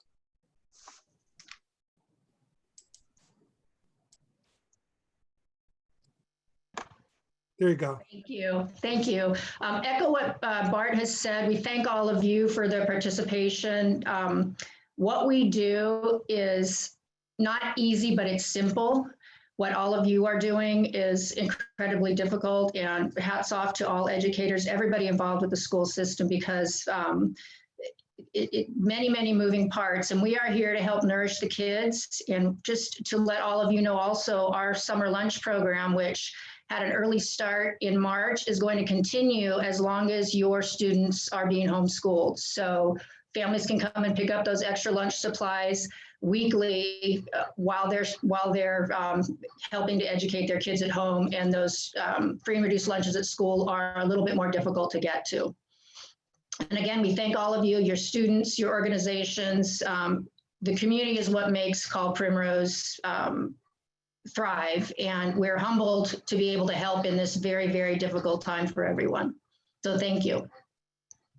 Speaker 1: There you go.
Speaker 19: Thank you. Thank you. Echo what Bart has said. We thank all of you for the participation. What we do is not easy, but it's simple. What all of you are doing is incredibly difficult, and hats off to all educators, everybody involved with the school system, because many moving parts, and we are here to help nourish the kids. And just to let all of you know, also our summer lunch program, which had an early start in March, is going to continue as long as your students are being homeschooled. So families can come and pick up those extra lunch supplies weekly while they're helping to educate their kids at home. And those free and reduced lunches at school are a little bit more difficult to get to. And again, we thank all of you, your students, your organizations. The community is what makes Call Primrose thrive, and we're humbled to be able to help in this very difficult time for everyone. So thank you.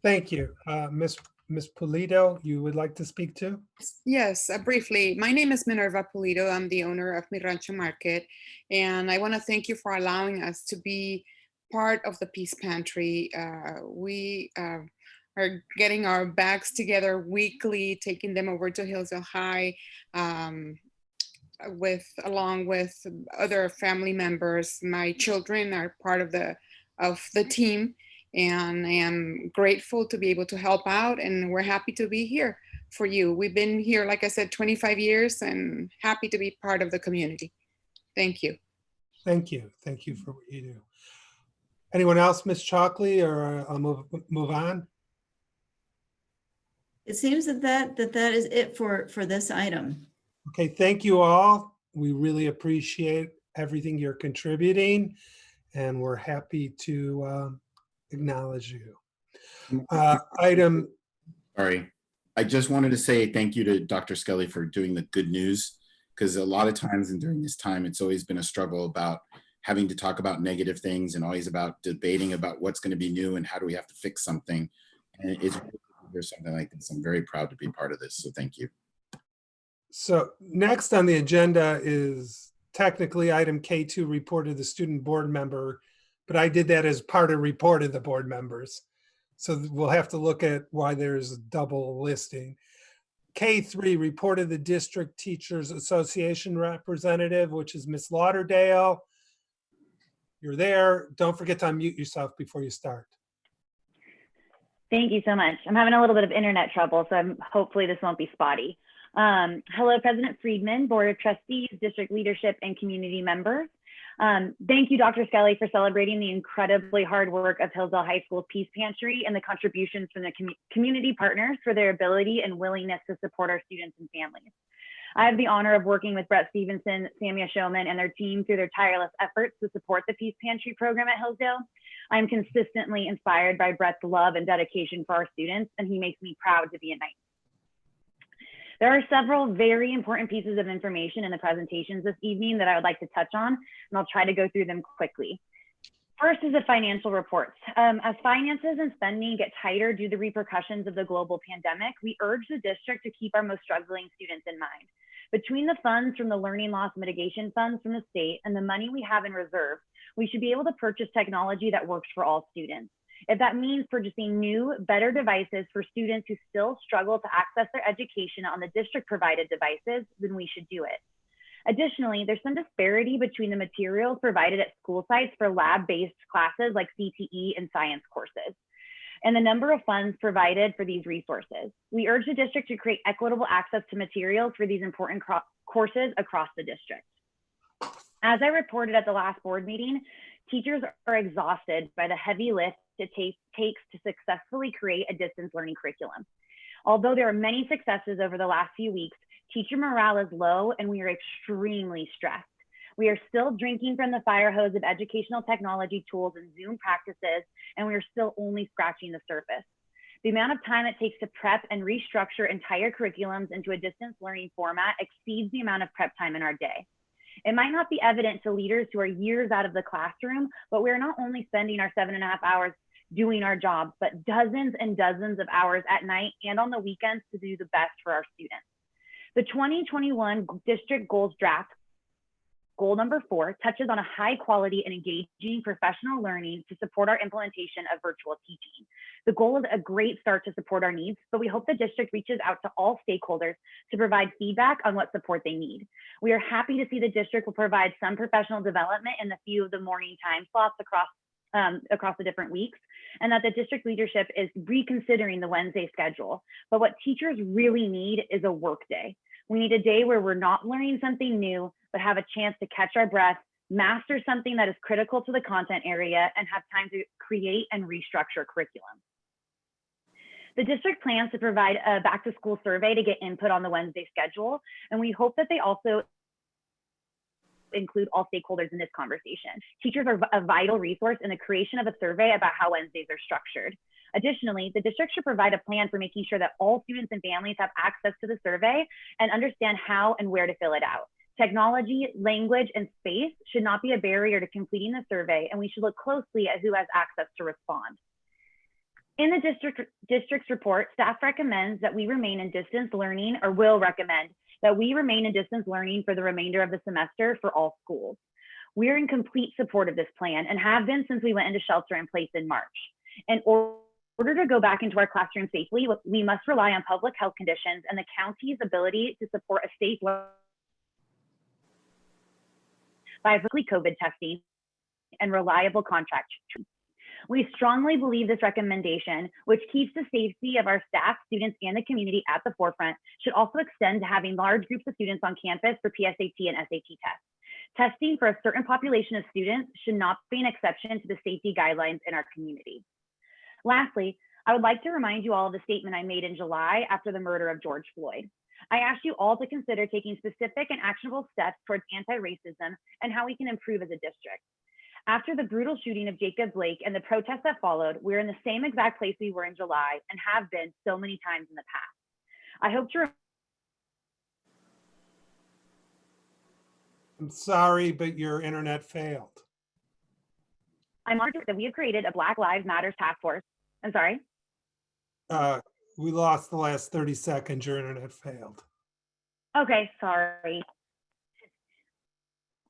Speaker 1: Thank you. Ms. Polito, you would like to speak too?
Speaker 20: Yes, briefly. My name is Minerva Polito. I'm the owner of Mi Rancho Market, and I want to thank you for allowing us to be part of the Peace Pantry. We are getting our bags together weekly, taking them over to Hillsdale High, along with other family members. My children are part of the team, and I am grateful to be able to help out, and we're happy to be here for you. We've been here, like I said, 25 years, and happy to be part of the community. Thank you.
Speaker 1: Thank you. Thank you for what you do. Anyone else, Ms. Chalkley, or I'll move on?
Speaker 7: It seems that is it for this item.
Speaker 1: Okay, thank you all. We really appreciate everything you're contributing, and we're happy to acknowledge you.
Speaker 4: Sorry, I just wanted to say thank you to Dr. Scully for doing the good news, because a lot of times and during this time, it's always been a struggle about having to talk about negative things and always about debating about what's going to be new and how do we have to fix something. And it's really good to hear something like this. I'm very proud to be part of this, so thank you.
Speaker 1: So next on the agenda is technically item K2, report of the student board member, but I did that as part of report of the board members. So we'll have to look at why there's a double listing. K3, report of the District Teachers Association representative, which is Ms. Lauderdale. You're there. Don't forget to unmute yourself before you start.
Speaker 21: Thank you so much. I'm having a little bit of internet trouble, so hopefully this won't be spotty. Hello, President Friedman, Board of Trustees, District Leadership, and community members. Thank you, Dr. Scully, for celebrating the incredibly hard work of Hillsdale High School Peace Pantry and the contributions from the community partners for their ability and willingness to support our students and families. I have the honor of working with Brett Stevenson, Samia Showman, and their team through their tireless efforts to support the Peace Pantry program at Hillsdale. I'm consistently inspired by Brett's love and dedication for our students, and he makes me proud to be a Knight. There are several very important pieces of information in the presentations this evening that I would like to touch on, and I'll try to go through them quickly. First is the financial reports. As finances and spending get tighter due to the repercussions of the global pandemic, we urge the district to keep our most struggling students in mind. Between the funds from the Learning Loss Mitigation Funds from the state and the money we have in reserve, we should be able to purchase technology that works for all students. If that means purchasing new, better devices for students who still struggle to access their education on the district-provided devices, then we should do it. Additionally, there's some disparity between the materials provided at school sites for lab-based classes like CTE and science courses. and the number of funds provided for these resources. We urge the district to create equitable access to materials for these important courses across the district. As I reported at the last board meeting, teachers are exhausted by the heavy lift it takes to successfully create a distance learning curriculum. Although there are many successes over the last few weeks, teacher morale is low and we are extremely stressed. We are still drinking from the fire hose of educational technology tools and Zoom practices, and we are still only scratching the surface. The amount of time it takes to prep and restructure entire curriculums into a distance learning format exceeds the amount of prep time in our day. It might not be evident to leaders who are years out of the classroom, but we are not only spending our 7.5 hours doing our jobs, but dozens and dozens of hours at night and on the weekends to do the best for our students. The 2021 district goals draft, goal number 4, touches on a high quality and engaging professional learning to support our implementation of virtual teaching. The goal is a great start to support our needs, but we hope the district reaches out to all stakeholders to provide feedback on what support they need. We are happy to see the district will provide some professional development in the few of the morning time slots across the different weeks, and that the district leadership is reconsidering the Wednesday schedule. But what teachers really need is a work day. We need a day where we're not learning something new, but have a chance to catch our breath, master something that is critical to the content area, and have time to create and restructure curriculum. The district plans to provide a back to school survey to get input on the Wednesday schedule, and we hope that they also include all stakeholders in this conversation. Teachers are a vital resource in the creation of a survey about how Wednesdays are structured. Additionally, the district should provide a plan for making sure that all students and families have access to the survey and understand how and where to fill it out. Technology, language, and space should not be a barrier to completing the survey, and we should look closely at who has access to respond. In the district's report, staff recommends that we remain in distance learning, or will recommend that we remain in distance learning for the remainder of the semester for all schools. We're in complete support of this plan and have been since we went into shelter in place in March. In order to go back into our classroom safely, we must rely on public health conditions and the county's ability to support a safe learning by weekly COVID testing and reliable contact tracing. We strongly believe this recommendation, which keeps the safety of our staff, students, and the community at the forefront, should also extend to having large groups of students on campus for PSAT and SAT tests. Testing for a certain population of students should not be an exception to the safety guidelines in our community. Lastly, I would like to remind you all of the statement I made in July after the murder of George Floyd. I asked you all to consider taking specific and actionable steps towards anti-racism and how we can improve as a district. After the brutal shooting of Jacob Blake and the protests that followed, we're in the same exact place we were in July and have been so many times in the past. I hope to.
Speaker 1: I'm sorry, but your internet failed.
Speaker 21: I'm honored that we have created a Black Lives Matter task force. I'm sorry.
Speaker 1: We lost the last 30 seconds. Your internet failed.
Speaker 21: Okay, sorry.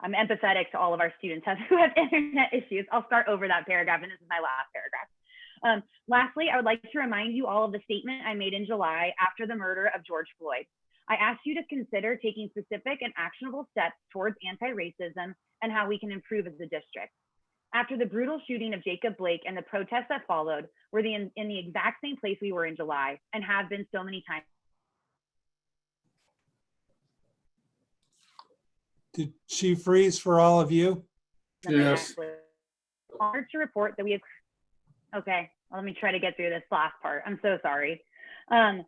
Speaker 21: I'm empathetic to all of our students who have internet issues. I'll start over that paragraph, and this is my last paragraph. Lastly, I would like to remind you all of the statement I made in July after the murder of George Floyd. I asked you to consider taking specific and actionable steps towards anti-racism and how we can improve as a district. After the brutal shooting of Jacob Blake and the protests that followed, we're in the exact same place we were in July and have been so many times.
Speaker 1: Did she freeze for all of you?
Speaker 12: Yes.
Speaker 21: Honored to report that we have, okay, let me try to get through this last part. I'm so sorry. I'm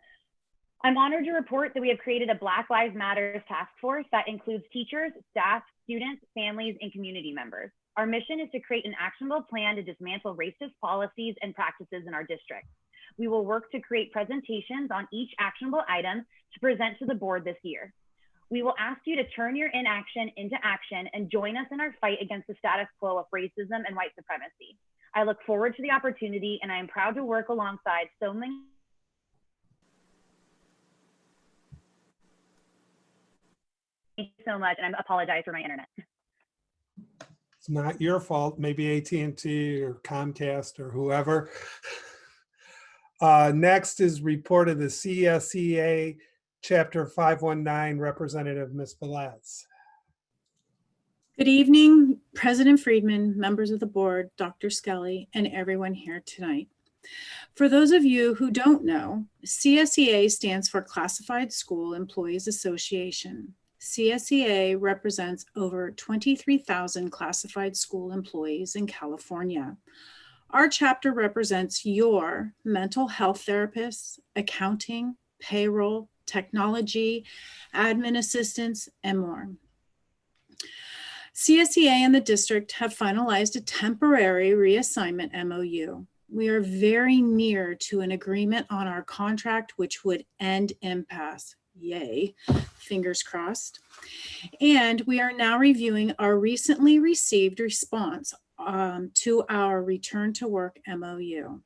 Speaker 21: honored to report that we have created a Black Lives Matter task force that includes teachers, staff, students, families, and community members. Our mission is to create an actionable plan to dismantle racist policies and practices in our district. We will work to create presentations on each actionable item to present to the board this year. We will ask you to turn your inaction into action and join us in our fight against the status quo of racism and white supremacy. I look forward to the opportunity, and I am proud to work alongside so many. Thank you so much, and I apologize for my internet.
Speaker 1: It's not your fault. Maybe AT&T or Comcast or whoever. Next is report of the CSEA Chapter 519, Representative Ms. Velez.
Speaker 5: Good evening, President Friedman, members of the board, Dr. Skelly, and everyone here tonight.
Speaker 3: For those of you who don't know, CSEA stands for Classified School Employees Association. CSEA represents over 23,000 classified school employees in California. Our chapter represents your mental health therapists, accounting, payroll, technology, admin assistants, and more. CSEA and the district have finalized a temporary reassignment MOU. We are very near to an agreement on our contract, which would end impasse. Yay, fingers crossed. And we are now reviewing our recently received response to our return to work MOU.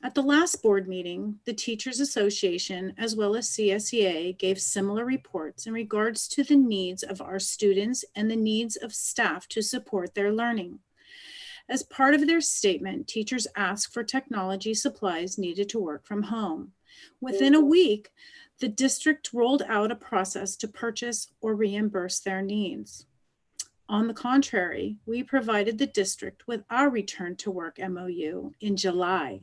Speaker 3: At the last board meeting, the Teachers Association, as well as CSEA, gave similar reports in regards to the needs of our students and the needs of staff to support their learning. As part of their statement, teachers asked for technology supplies needed to work from home. Within a week, the district rolled out a process to purchase or reimburse their needs. On the contrary, we provided the district with our return to work MOU in July,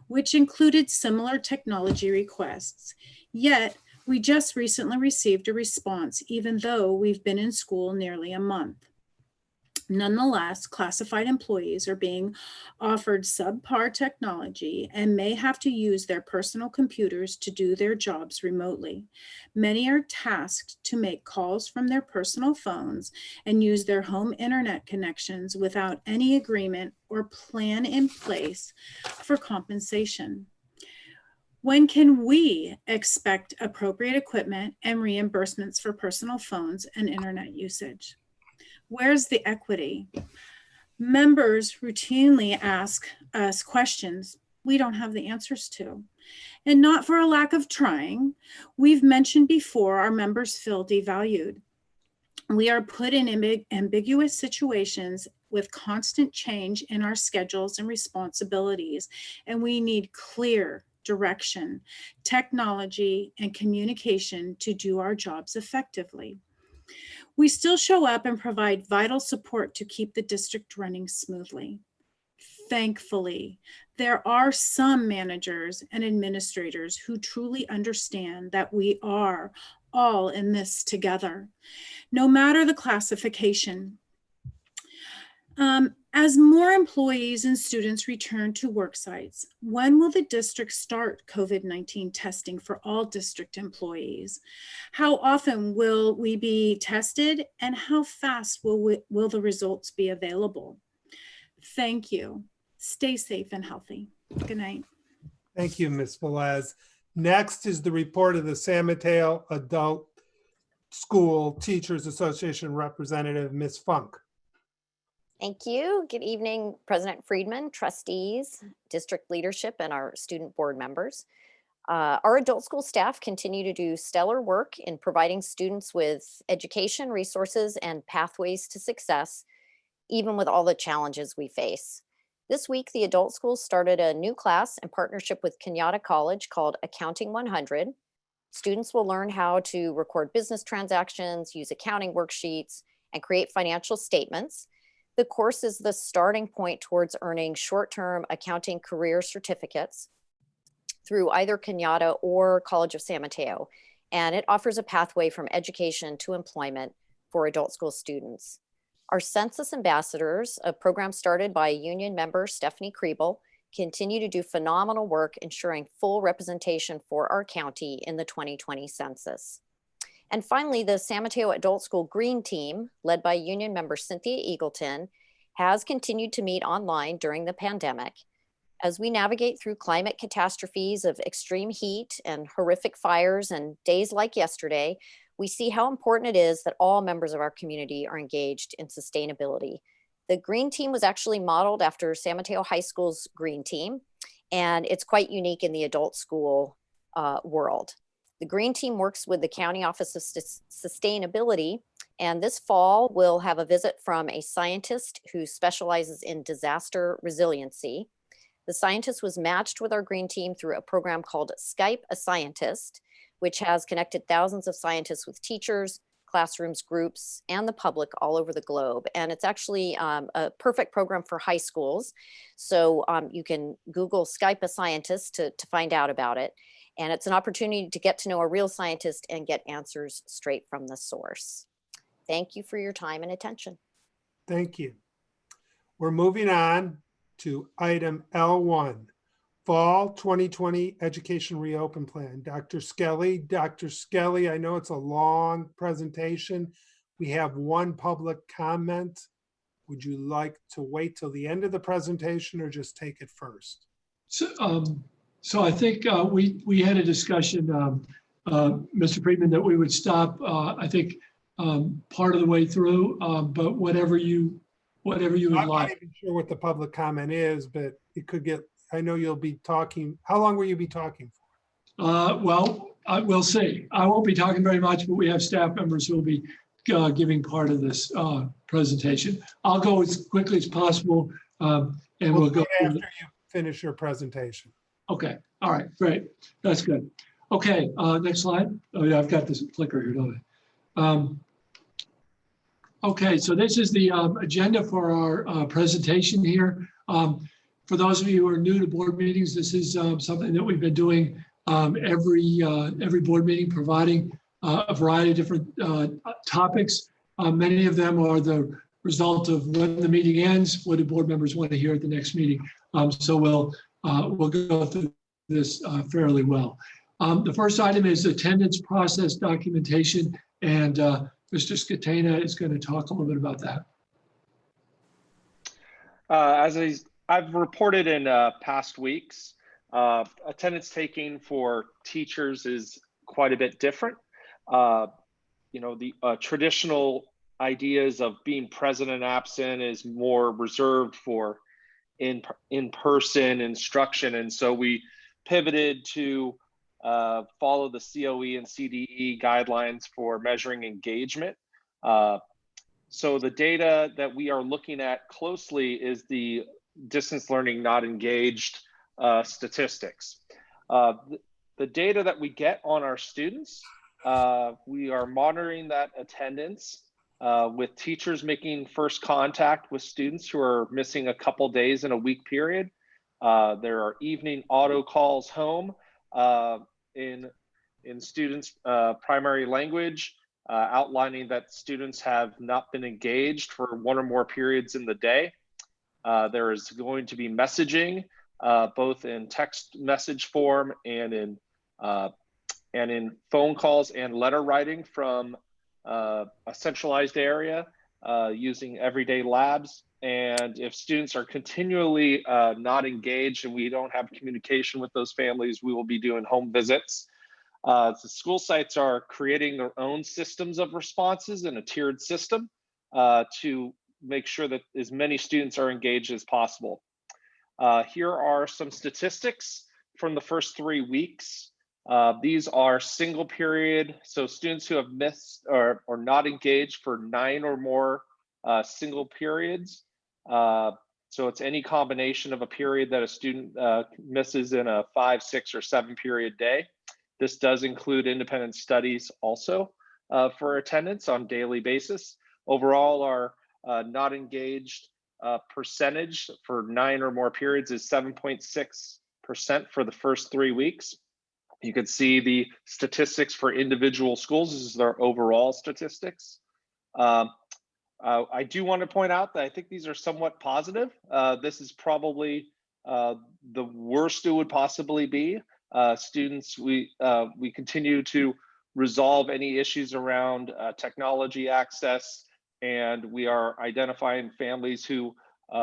Speaker 3: which included similar technology requests. Yet, we just recently received a response, even though we've been in school nearly a month. Nonetheless, classified employees are being offered subpar technology and may have to use their personal computers to do their jobs remotely. Many are tasked to make calls from their personal phones and use their home internet connections without any agreement or plan in place for compensation. When can we expect appropriate equipment and reimbursements for personal phones and internet usage? Where's the equity? Members routinely ask us questions we don't have the answers to, and not for a lack of trying. We've mentioned before our members feel devalued. We are put in ambiguous situations with constant change in our schedules and responsibilities, and we need clear direction, technology, and communication to do our jobs effectively. We still show up and provide vital support to keep the district running smoothly. Thankfully, there are some managers and administrators who truly understand that we are all in this together, no matter the classification. As more employees and students return to work sites, when will the district start COVID-19 testing for all district employees? How often will we be tested, and how fast will the results be available? Thank you. Stay safe and healthy. Good night.
Speaker 1: Thank you, Ms. Velez. Next is the report of the San Mateo Adult School Teachers Association representative, Ms. Funk.
Speaker 22: Thank you. Good evening, President Friedman, trustees, district leadership, and our student board members. Our adult school staff continue to do stellar work in providing students with education, resources, and pathways to success, even with all the challenges we face. This week, the adult schools started a new class in partnership with Kenyatta College called Accounting 100. Students will learn how to record business transactions, use accounting worksheets, and create financial statements. The course is the starting point towards earning short-term accounting career certificates through either Kenyatta or College of San Mateo, and it offers a pathway from education to employment for adult school students. Our Census Ambassadors, a program started by union member Stephanie Kriebel, continue to do phenomenal work ensuring full representation for our county in the 2020 census. And finally, the San Mateo Adult School Green Team, led by union member Cynthia Eagleton, has continued to meet online during the pandemic. As we navigate through climate catastrophes of extreme heat and horrific fires and days like yesterday, we see how important it is that all members of our community are engaged in sustainability. The Green Team was actually modeled after San Mateo High School's Green Team, and it's quite unique in the adult school world. The Green Team works with the County Office of Sustainability, and this fall we'll have a visit from a scientist who specializes in disaster resiliency. The scientist was matched with our Green Team through a program called Skype a Scientist, which has connected thousands of scientists with teachers, classrooms, groups, and the public all over the globe. And it's actually a perfect program for high schools. So you can Google Skype a scientist to find out about it. And it's an opportunity to get to know a real scientist and get answers straight from the source. Thank you for your time and attention.
Speaker 1: Thank you. We're moving on to item L1, Fall 2020 Education Reopen Plan. Dr. Skelly, I know it's a long presentation. We have one public comment. Would you like to wait till the end of the presentation or just take it first?
Speaker 2: So I think we had a discussion, Mr. Friedman, that we would stop, I think, part of the way through, but whatever you would like.
Speaker 1: I'm not even sure what the public comment is, but it could get, I know you'll be talking. How long will you be talking for?
Speaker 2: Well, we'll see. I won't be talking very much, but we have staff members who will be giving part of this presentation. I'll go as quickly as possible, and we'll go
Speaker 1: after you finish your presentation.
Speaker 2: Okay. All right. Great. That's good. Okay. Next slide. Oh yeah, I've got this clicker here, don't I? Okay. So this is the agenda for our presentation here. For those of you who are new to board meetings, this is something that we've been doing every board meeting, providing a variety of different topics. Many of them are the result of when the meeting ends, what do board members want to hear at the next meeting. So we'll go through this fairly well. The first item is attendance process documentation, and Mr. Scatena is going to talk a little bit about that.
Speaker 5: As I've reported in past weeks, attendance taking for teachers is quite a bit different. The traditional ideas of being present and absent is more reserved for in-person instruction. And so we pivoted to follow the COE and CDE guidelines for measuring engagement. So the data that we are looking at closely is the distance learning not engaged statistics. The data that we get on our students, we are monitoring that attendance with teachers making first contact with students who are missing a couple days in a week period. There are evening auto calls home in students' primary language, outlining that students have not been engaged for one or more periods in the day. There is going to be messaging, both in text message form and in phone calls and letter writing from a centralized area using everyday labs. And if students are continually not engaged and we don't have communication with those families, we will be doing home visits. The school sites are creating their own systems of responses in a tiered system to make sure that as many students are engaged as possible. Here are some statistics from the first 3 weeks. These are single period, so students who have missed or not engaged for 9 or more single periods. So it's any combination of a period that a student misses in a 5, 6, or 7 period day. This does include independent studies also for attendance on a daily basis. Overall, our not engaged percentage for 9 or more periods is 7.6% for the first 3 weeks. You can see the statistics for individual schools. This is their overall statistics. I do want to point out that I think these are somewhat positive. This is probably the worst it would possibly be. Students, we continue to resolve any issues around technology access, and we are identifying families who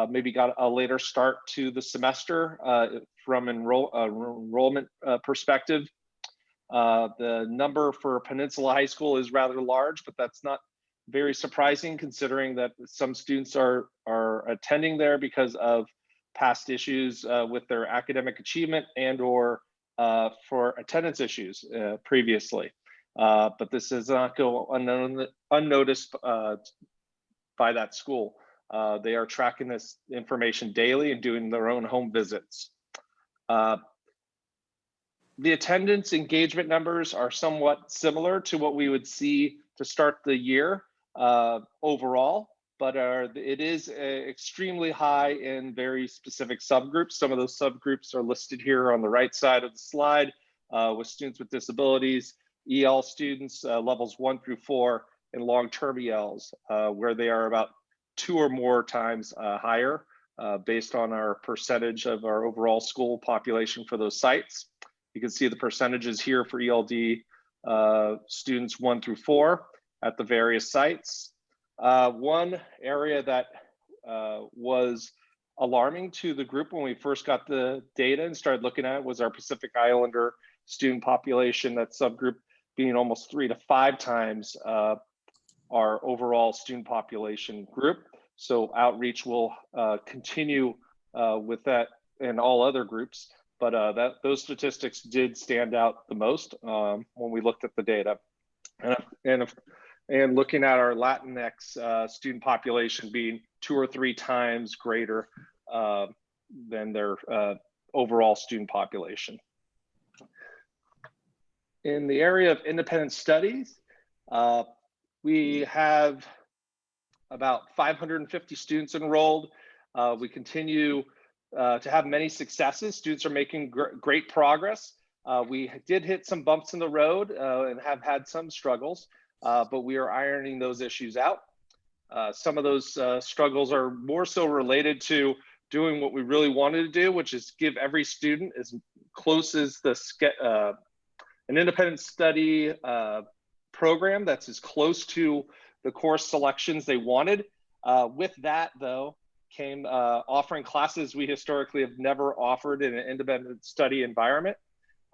Speaker 5: maybe got a later start to the semester from enrollment perspective. The number for Peninsula High School is rather large, but that's not very surprising considering that some students are attending there because of past issues with their academic achievement and or for attendance issues previously. But this does not go unnoticed by that school. They are tracking this information daily and doing their own home visits. The attendance engagement numbers are somewhat similar to what we would see to start the year overall, but it is extremely high in very specific subgroups. Some of those subgroups are listed here on the right side of the slide, with students with disabilities, EL students, levels 1 through 4, and long-term ELs, where they are about 2 or more times higher based on our percentage of our overall school population for those sites. You can see the percentages here for ELD students 1 through 4 at the various sites. One area that was alarming to the group when we first got the data and started looking at it was our Pacific Islander student population, that subgroup being almost 3 to 5 times our overall student population group. So outreach will continue with that and all other groups, but those statistics did stand out the most when we looked at the data. And looking at our Latinx student population being 2 or 3 times greater than their overall student population. In the area of independent studies, we have about 550 students enrolled. We continue to have many successes. Students are making great progress. We did hit some bumps in the road and have had some struggles, but we are ironing those issues out. Some of those struggles are more so related to doing what we really wanted to do, which is give every student as close as an independent study program that's as close to the course selections they wanted. With that, though, came offering classes we historically have never offered in an independent study environment.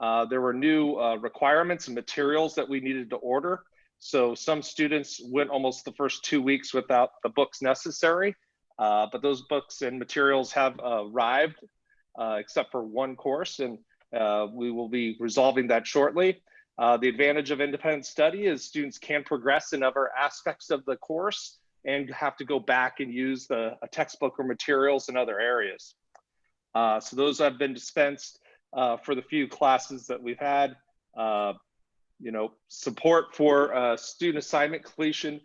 Speaker 5: There were new requirements and materials that we needed to order. So some students went almost the first 2 weeks without the books necessary, but those books and materials have arrived, except for one course, and we will be resolving that shortly. The advantage of independent study is students can progress in other aspects of the course and have to go back and use a textbook or materials in other areas. So those have been dispensed for the few classes that we've had. Support for student assignment completion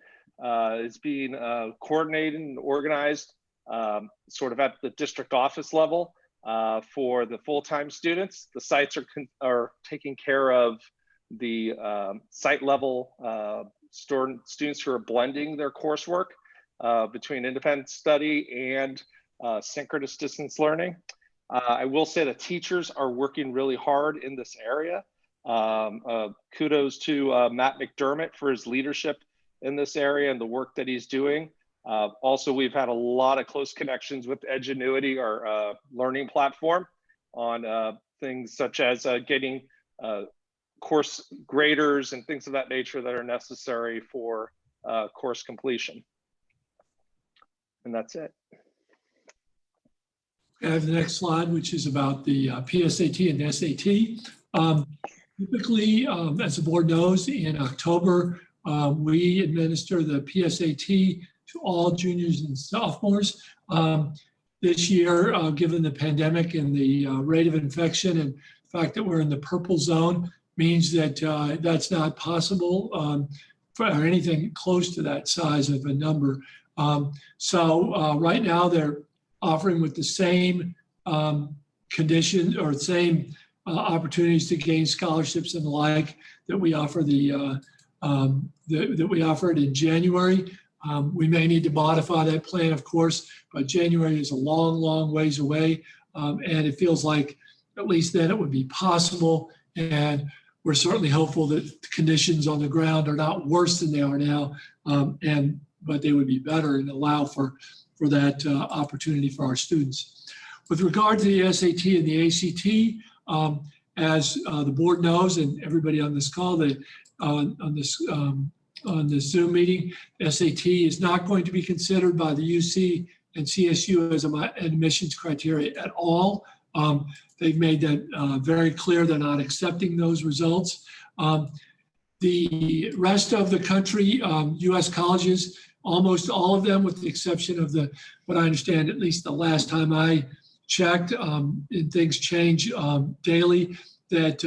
Speaker 5: is being coordinated and organized sort of at the district office level for the full-time students. The sites are taking care of the site level students who are blending their coursework between independent study and synchronous distance learning. I will say that teachers are working really hard in this area. Kudos to Matt McDermott for his leadership in this area and the work that he's doing. Also, we've had a lot of close connections with Edgenuity, our learning platform, on things such as getting course graders and things of that nature that are necessary for course completion. And that's it.
Speaker 2: I have the next slide, which is about the PSAT and SAT. Typically, as the board knows, in October, we administer the PSAT to all juniors and sophomores. This year, given the pandemic and the rate of infection and the fact that we're in the purple zone, means that that's not possible for anything close to that size of a number. So right now they're offering with the same conditions or same opportunities to gain scholarships and the like that we offer that we offered in January. We may need to modify that plan, of course, but January is a long, long ways away, and it feels like at least then it would be possible. And we're certainly hopeful that the conditions on the ground are not worse than they are now, but they would be better and allow for that opportunity for our students. With regard to the SAT and the ACT, as the board knows, and everybody on this call, on this Zoom meeting, SAT is not going to be considered by the UC and CSU as an admissions criteria at all. They've made that very clear. They're not accepting those results. The rest of the country, US colleges, almost all of them, with the exception of what I understand, at least the last time I checked, and things change daily, that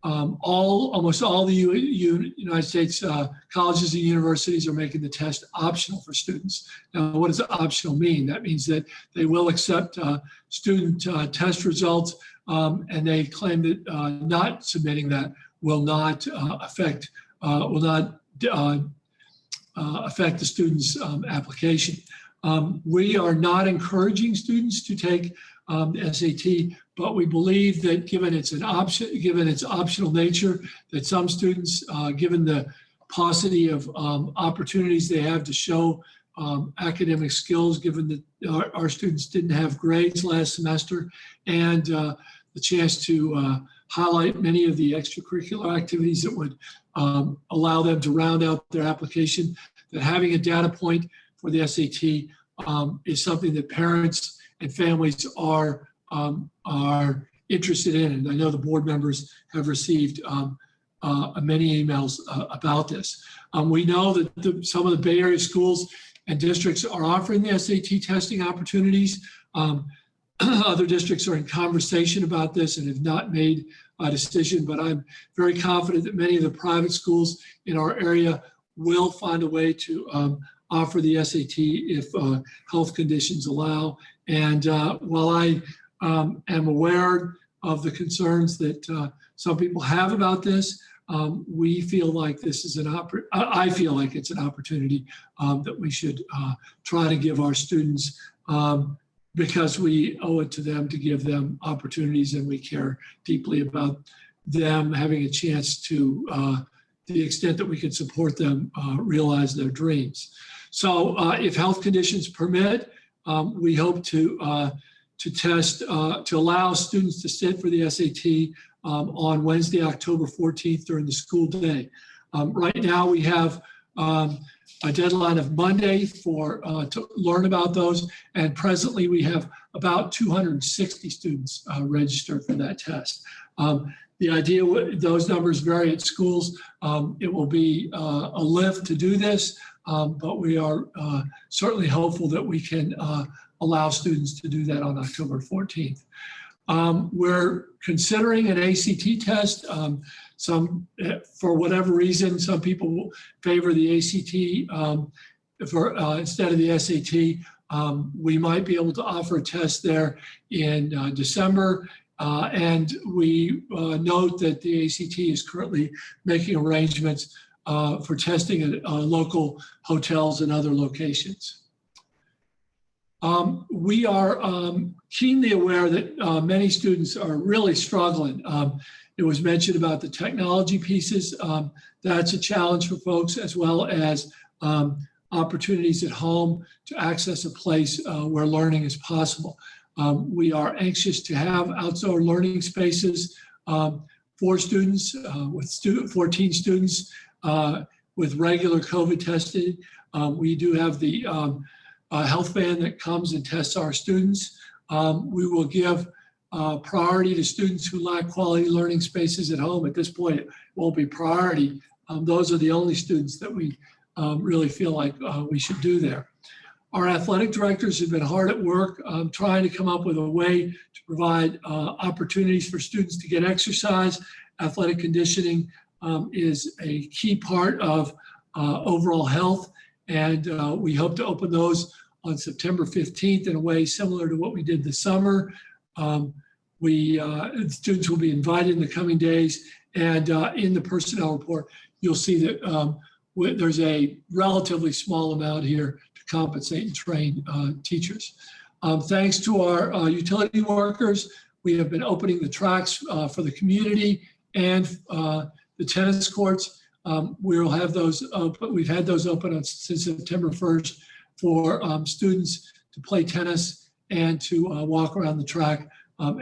Speaker 2: almost all the United States colleges and universities are making the test optional for students. Now, what does optional mean? That means that they will accept student test results, and they claim that not submitting that will not affect the student's application. We are not encouraging students to take the SAT, but we believe that given its optional nature, that some students, given the paucity of opportunities they have to show academic skills, given that our students didn't have grades last semester, and the chance to highlight many of the extracurricular activities that would allow them to round out their application, that having a data point for the SAT is something that parents and families are interested in. And I know the board members have received many emails about this. We know that some of the Bay Area schools and districts are offering the SAT testing opportunities. Other districts are in conversation about this and have not made a decision, but I'm very confident that many of the private schools in our area will find a way to offer the SAT if health conditions allow. And while I am aware of the concerns that some people have about this, we feel like this is I feel like it's an opportunity that we should try to give our students, because we owe it to them to give them opportunities, and we care deeply about them having a chance to the extent that we can support them realize their dreams. So if health conditions permit, we hope to test, to allow students to sit for the SAT on Wednesday, October 14th during the school day. Right now we have a deadline of Monday to learn about those, and presently we have about 260 students registered for that test. The idea, those numbers vary at schools. It will be a lift to do this, but we are certainly hopeful that we can allow students to do that on October 14th. We're considering an ACT test. For whatever reason, some people favor the ACT instead of the SAT. We might be able to offer a test there in December. And we note that the ACT is currently making arrangements for testing at local hotels and other locations. We are keenly aware that many students are really struggling. It was mentioned about the technology pieces. That's a challenge for folks, as well as opportunities at home to access a place where learning is possible. We are anxious to have outdoor learning spaces for students, with 14 students with regular COVID testing. We do have the health van that comes and tests our students. We will give priority to students who lack quality learning spaces at home. At this point, it won't be priority. Those are the only students that we really feel like we should do there. Our athletic directors have been hard at work trying to come up with a way to provide opportunities for students to get exercise. Athletic conditioning is a key part of overall health, and we hope to open those on September 15th in a way similar to what we did this summer. Students will be invited in the coming days, and in the personnel report, you'll see that there's a relatively small amount here to compensate and train teachers. Thanks to our utility workers, we have been opening the tracks for the community and the tennis courts. We'll have those open. We've had those open since September 1st for students to play tennis and to walk around the track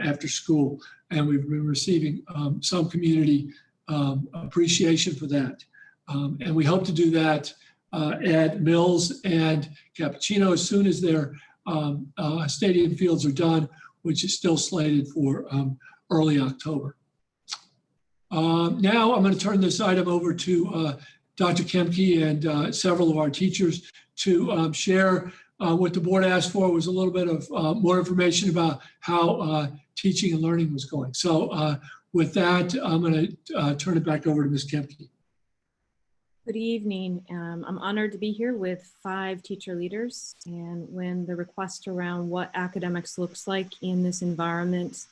Speaker 2: after school. And we've been receiving some community appreciation for that. And we hope to do that at Mills and Cappuccino as soon as their stadium fields are done, which is still slated for early October. Now I'm going to turn this item over to Dr. Kemke and several of our teachers to share what the board asked for was a little bit of more information about how teaching and learning was going. So With that, I'm going to turn it back over to Ms. Kemke.
Speaker 16: Good evening. I'm honored to be here with 5 teacher leaders. And when the request around what academics looks like in this environment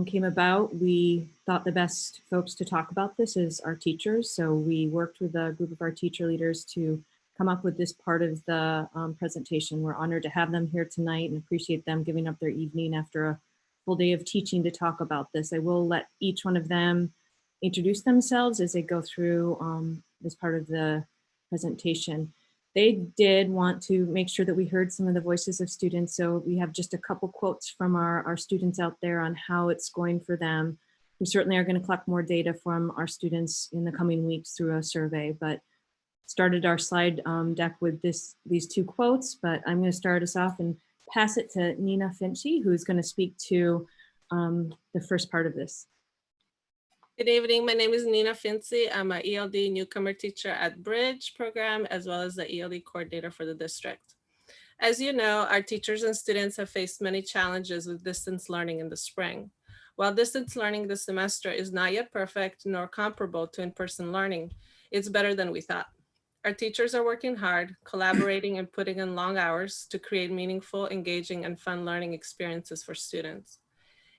Speaker 16: came about, we thought the best folks to talk about this is our teachers. So we worked with a group of our teacher leaders to come up with this part of the presentation. We're honored to have them here tonight and appreciate them giving up their evening after a full day of teaching to talk about this. I will let each one of them introduce themselves as they go through this part of the presentation. They did want to make sure that we heard some of the voices of students. So we have just a couple quotes from our students out there on how it's going for them. We certainly are going to collect more data from our students in the coming weeks through a survey, but started our slide deck with these 2 quotes, but I'm going to start us off and pass it to Nina Finchie, who's going to speak to the first part of this.
Speaker 8: Good evening. My name is Nina Finzi. I'm an ELD newcomer teacher at Bridge program, as well as the ELD coordinator for the district. As you know, our teachers and students have faced many challenges with distance learning in the spring. While distance learning this semester is not yet perfect nor comparable to in-person learning, it's better than we thought. Our teachers are working hard, collaborating and putting in long hours to create meaningful, engaging, and fun learning experiences for students.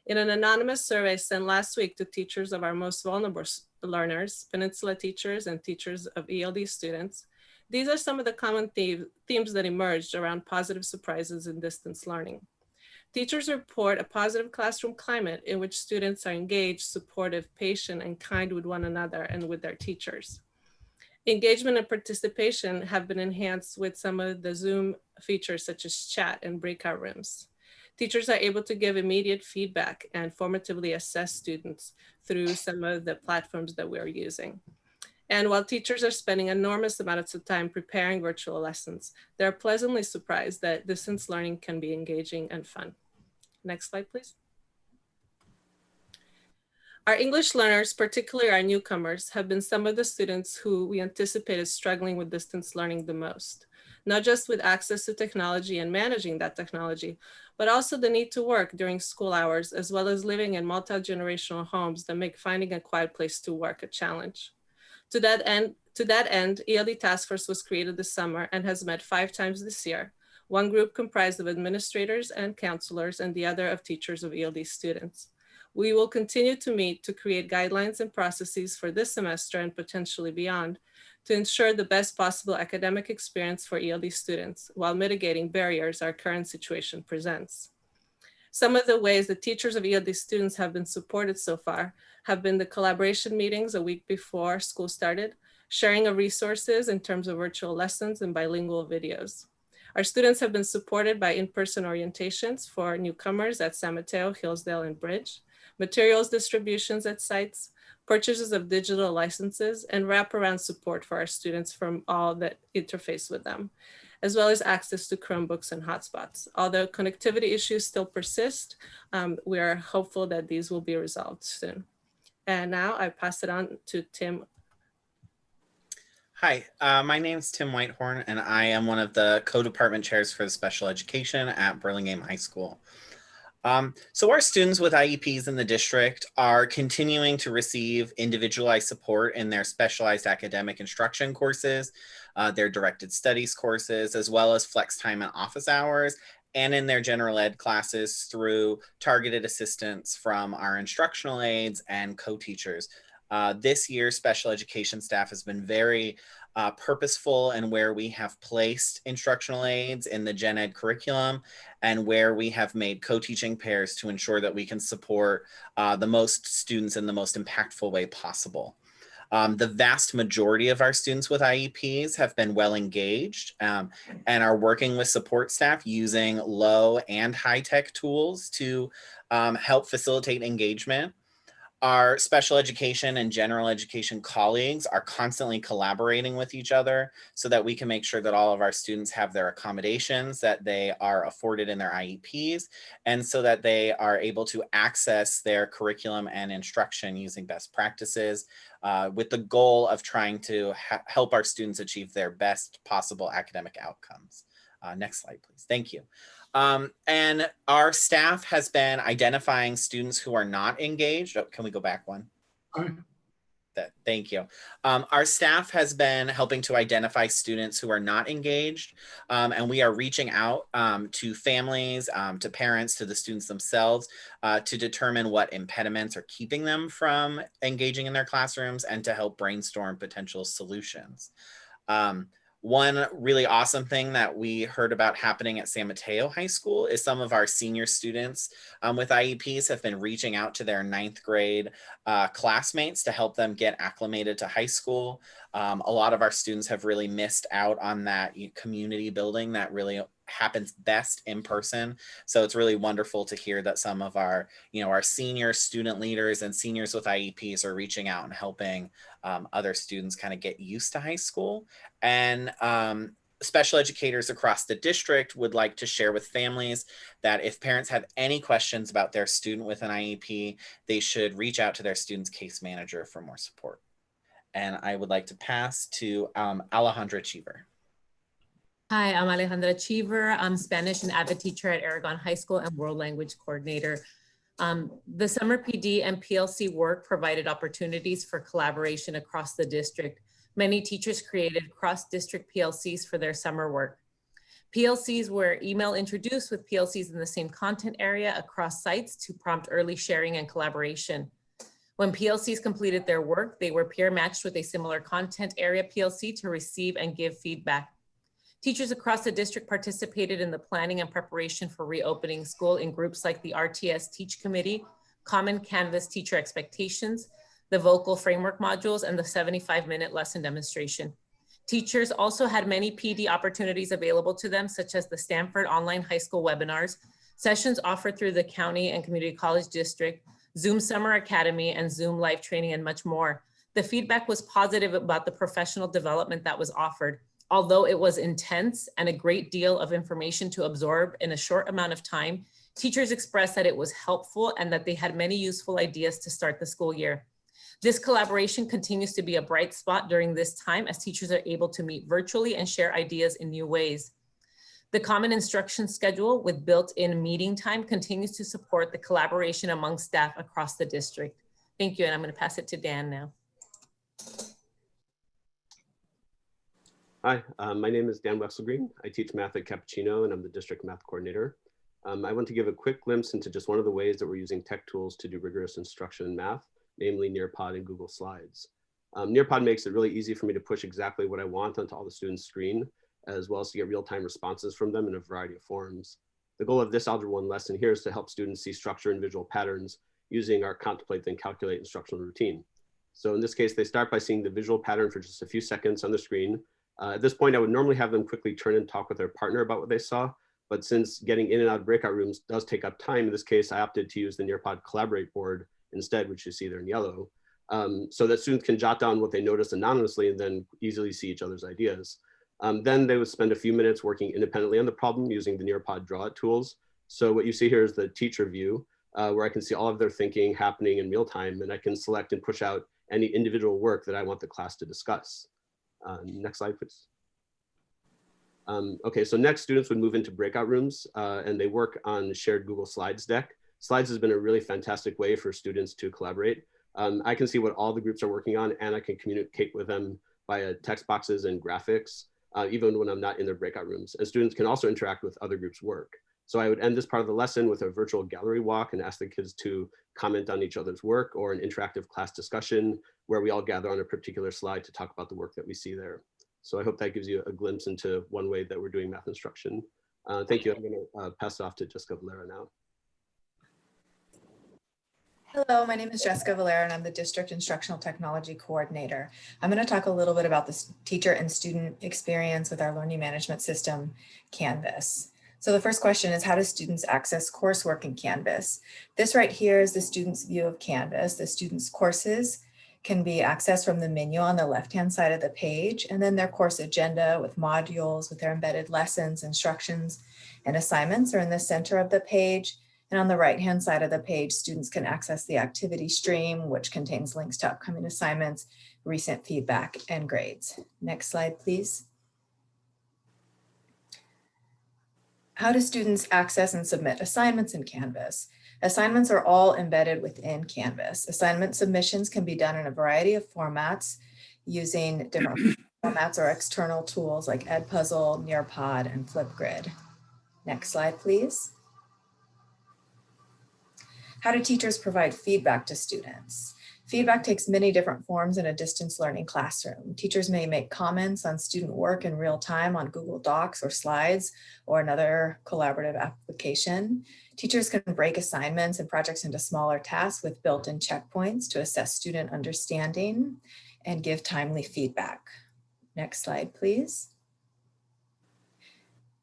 Speaker 8: In an anonymous survey sent last week to teachers of our most vulnerable learners, Peninsula teachers and teachers of ELD students, these are some of the common themes that emerged around positive surprises in distance learning. Teachers report a positive classroom climate in which students are engaged, supportive, patient, and kind with one another and with their teachers. Engagement and participation have been enhanced with some of the Zoom features such as chat and breakout rooms. Teachers are able to give immediate feedback and formatively assess students through some of the platforms that we are using. And while teachers are spending enormous amounts of time preparing virtual lessons, they're pleasantly surprised that distance learning can be engaging and fun. Next slide, please. Our English learners, particularly our newcomers, have been some of the students who we anticipated struggling with distance learning the most. Not just with access to technology and managing that technology, but also the need to work during school hours, as well as living in multi-generational homes that make finding a quiet place to work a challenge. To that end, ELD Task Force was created this summer and has met 5 times this year. One group comprised of administrators and counselors and the other of teachers of ELD students. We will continue to meet to create guidelines and processes for this semester and potentially beyond to ensure the best possible academic experience for ELD students while mitigating barriers our current situation presents. Some of the ways that teachers of ELD students have been supported so far have been the collaboration meetings a week before school started, sharing of resources in terms of virtual lessons and bilingual videos. Our students have been supported by in-person orientations for newcomers at San Mateo, Hillsdale, and Bridge, materials distributions at sites, purchases of digital licenses, and wraparound support for our students from all that interface with them, as well as access to Chromebooks and hotspots. Although connectivity issues still persist, we are hopeful that these will be resolved soon. And now I pass it on to Tim.
Speaker 10: Hi, my name is Tim Whitehorn, and I am one of the co-department chairs for special education at Burlingame High School. So our students with IEPs in the district are continuing to receive individualized support in their specialized academic instruction courses, their directed studies courses, as well as flex time and office hours, and in their general ed classes through targeted assistance from our instructional aides and co-teachers. This year, special education staff has been very purposeful in where we have placed instructional aides in the gen ed curriculum and where we have made co-teaching pairs to ensure that we can support the most students in the most impactful way possible. The vast majority of our students with IEPs have been well engaged and are working with support staff using low and high tech tools to help facilitate engagement. Our special education and general education colleagues are constantly collaborating with each other so that we can make sure that all of our students have their accommodations that they are afforded in their IEPs, and so that they are able to access their curriculum and instruction using best practices with the goal of trying to help our students achieve their best possible academic outcomes. Next slide, please. Thank you. And our staff has been identifying students who are not engaged. Oh, can we go back one? Thank you. Our staff has been helping to identify students who are not engaged, and we are reaching out to families, to parents, to the students themselves to determine what impediments are keeping them from engaging in their classrooms and to help brainstorm potential solutions. One really awesome thing that we heard about happening at San Mateo High School is some of our senior students with IEPs have been reaching out to their 9th grade classmates to help them get acclimated to high school. A lot of our students have really missed out on that community building that really happens best in person. So it's really wonderful to hear that some of our, our senior student leaders and seniors with IEPs are reaching out and helping other students kind of get used to high school. And special educators across the district would like to share with families that if parents have any questions about their student with an IEP, they should reach out to their student's case manager for more support. And I would like to pass to Alejandra Cheever.
Speaker 9: Hi, I'm Alejandra Cheever. I'm Spanish and AVID teacher at Aragon High School and World Language Coordinator. The summer PD and PLC work provided opportunities for collaboration across the district. Many teachers created cross-district PLCs for their summer work. PLCs were email introduced with PLCs in the same content area across sites to prompt early sharing and collaboration. When PLCs completed their work, they were peer matched with a similar content area PLC to receive and give feedback. Teachers across the district participated in the planning and preparation for reopening school in groups like the RTS Teach Committee, Common Canvas Teacher Expectations, the Vocal Framework modules, and the 75-minute lesson demonstration. Teachers also had many PD opportunities available to them, such as the Stanford Online High School webinars, sessions offered through the County and Community College District, Zoom Summer Academy, and Zoom live training, and much more. The feedback was positive about the professional development that was offered. Although it was intense and a great deal of information to absorb in a short amount of time, teachers expressed that it was helpful and that they had many useful ideas to start the school year. This collaboration continues to be a bright spot during this time as teachers are able to meet virtually and share ideas in new ways. The common instruction schedule with built-in meeting time continues to support the collaboration among staff across the district. Thank you, and I'm going to pass it to Dan now.
Speaker 11: Hi, my name is Dan Wexelgreen. I teach math at Cappuccino and I'm the district math coordinator. I want to give a quick glimpse into just one of the ways that we're using tech tools to do rigorous instruction in math, namely Nearpod and Google Slides. Nearpod makes it really easy for me to push exactly what I want onto all the students' screen, as well as to get real-time responses from them in a variety of forms. The goal of this Algebra 1 lesson here is to help students see structure and visual patterns using our contemplate then calculate instructional routine. So in this case, they start by seeing the visual pattern for just a few seconds on the screen. At this point, I would normally have them quickly turn and talk with their partner about what they saw, but since getting in and out of breakout rooms does take up time, in this case, I opted to use the Nearpod Collaborate board instead, which you see there in yellow, so that students can jot down what they noticed anonymously and then easily see each other's ideas. Then they would spend a few minutes working independently on the problem using the Nearpod Draw It tools. So what you see here is the teacher view, where I can see all of their thinking happening in real time, and I can select and push out any individual work that I want the class to discuss. Next slide, please. Okay, so next students would move into breakout rooms and they work on shared Google Slides deck. Slides has been a really fantastic way for students to collaborate. I can see what all the groups are working on and I can communicate with them via text boxes and graphics, even when I'm not in their breakout rooms. And students can also interact with other groups' work. So I would end this part of the lesson with a virtual gallery walk and ask the kids to comment on each other's work, or an interactive class discussion where we all gather on a particular slide to talk about the work that we see there. So I hope that gives you a glimpse into one way that we're doing math instruction. Thank you. I'm going to pass it off to Jessica Valera now.
Speaker 23: Hello, my name is Jessica Valera and I'm the District Instructional Technology Coordinator. I'm going to talk a little bit about the teacher and student experience with our learning management system, Canvas. So the first question is, how do students access coursework in Canvas? This right here is the student's view of Canvas. The student's courses can be accessed from the menu on the left-hand side of the page, and then their course agenda with modules, with their embedded lessons, instructions, and assignments are in the center of the page. And on the right-hand side of the page, students can access the activity stream, which contains links to upcoming assignments, recent feedback, and grades. Next slide, please. How do students access and submit assignments in Canvas? Assignments are all embedded within Canvas. Assignment submissions can be done in a variety of formats using different formats or external tools like Edpuzzle, Nearpod, and Flipgrid. Next slide, please. How do teachers provide feedback to students? Feedback takes many different forms in a distance learning classroom. Teachers may make comments on student work in real time on Google Docs or Slides or another collaborative application. Teachers can break assignments and projects into smaller tasks with built-in checkpoints to assess student understanding and give timely feedback. Next slide, please.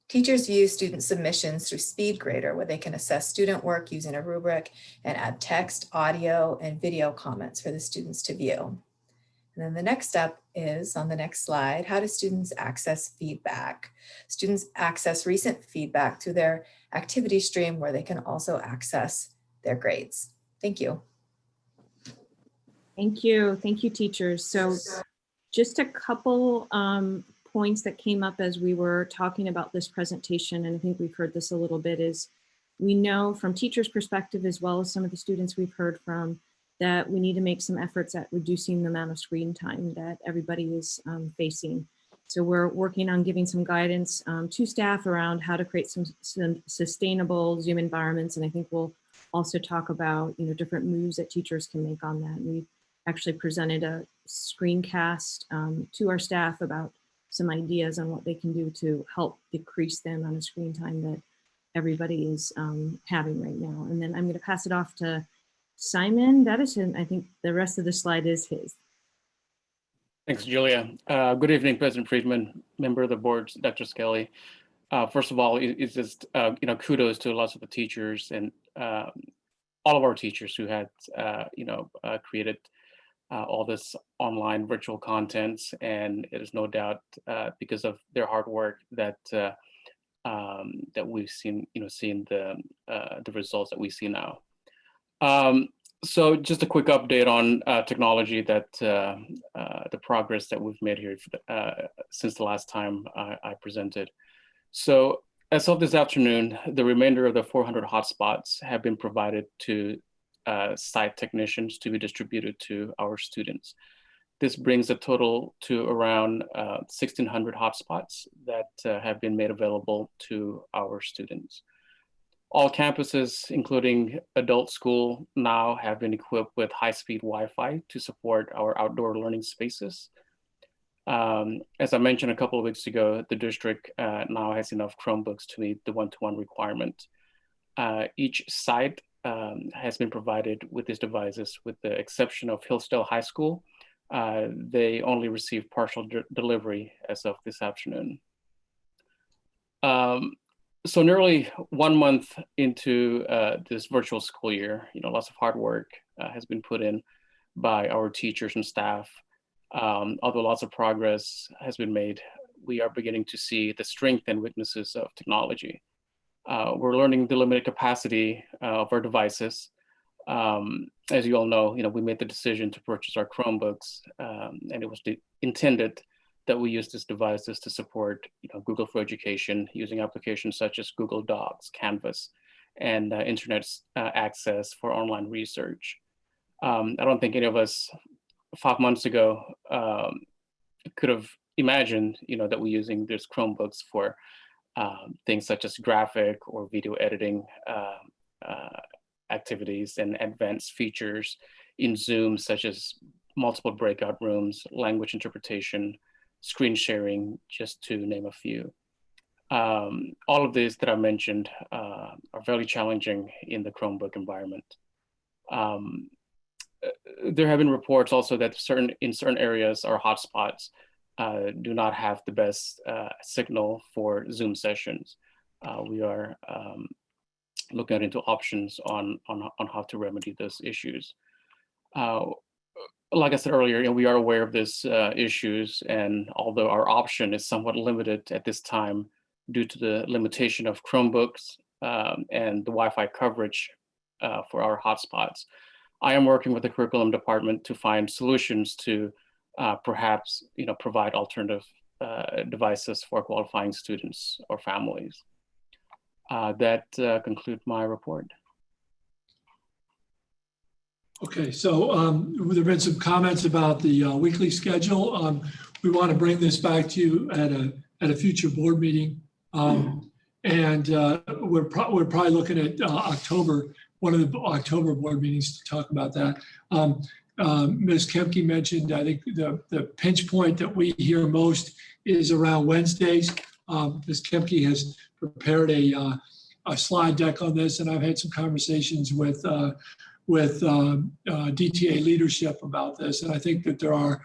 Speaker 23: Teachers view student submissions through SpeedGrader, where they can assess student work using a rubric and add text, audio, and video comments for the students to view. And then the next step is on the next slide, how do students access feedback? Students access recent feedback through their activity stream, where they can also access their grades. Thank you.
Speaker 16: Thank you. Thank you, teachers. So just a couple points that came up as we were talking about this presentation, and I think we've heard this a little bit, is we know from teachers' perspective, as well as some of the students we've heard from, that we need to make some efforts at reducing the amount of screen time that everybody is facing. So we're working on giving some guidance to staff around how to create some sustainable Zoom environments. And I think we'll also talk about, different moves that teachers can make on that. We actually presented a screencast to our staff about some ideas on what they can do to help decrease the amount of screen time that everybody is having right now. And then I'm going to pass it off to Simon Bettison. I think the rest of the slide is his.
Speaker 13: Thanks, Julia. Good evening, President Friedman, member of the board, Dr. Skelly. First of all, it's just, kudos to lots of the teachers and all of our teachers who had, created all this online virtual content, and it is no doubt because of their hard work that that we've seen, seeing the results that we see now. So just a quick update on technology, that the progress that we've made here since the last time I presented. So as of this afternoon, the remainder of the 400 hotspots have been provided to site technicians to be distributed to our students. This brings the total to around 1,600 hotspots that have been made available to our students. All campuses, including adult school, now have been equipped with high-speed Wi-Fi to support our outdoor learning spaces. As I mentioned a couple of weeks ago, the district now has enough Chromebooks to meet the one-to-one requirement. Each site has been provided with these devices, with the exception of Hillsdale High School. They only received partial delivery as of this afternoon. So nearly 1 month into this virtual school year, lots of hard work has been put in by our teachers and staff. Although lots of progress has been made, we are beginning to see the strength and weaknesses of technology. We're learning the limited capacity of our devices. As you all know, we made the decision to purchase our Chromebooks, and it was intended that we use these devices to support Google for Education, using applications such as Google Docs, Canvas, and internet access for online research. I don't think any of us 5 months ago could have imagined that we're using these Chromebooks for things such as graphic or video editing activities and advanced features in Zoom, such as multiple breakout rooms, language interpretation, screen sharing, just to name a few. All of these that I mentioned are very challenging in the Chromebook environment. There have been reports also that in certain areas or hotspots do not have the best signal for Zoom sessions. We are looking into options on how to remedy those issues. Like I said earlier, we are aware of these issues, and although our option is somewhat limited at this time due to the limitation of Chromebooks and the Wi-Fi coverage for our hotspots, I am working with the curriculum department to find solutions to perhaps provide alternative devices for qualifying students or families. That concludes my report.
Speaker 2: Okay, so there have been some comments about the weekly schedule. We want to bring this back to you at a future board meeting. And we're probably looking at October, one of the October board meetings to talk about that. Ms. Kemke mentioned, I think the pinch point that we hear most is around Wednesdays. Ms. Kemke has prepared a slide deck on this, and I've had some conversations with DTA leadership about this. And I think that there are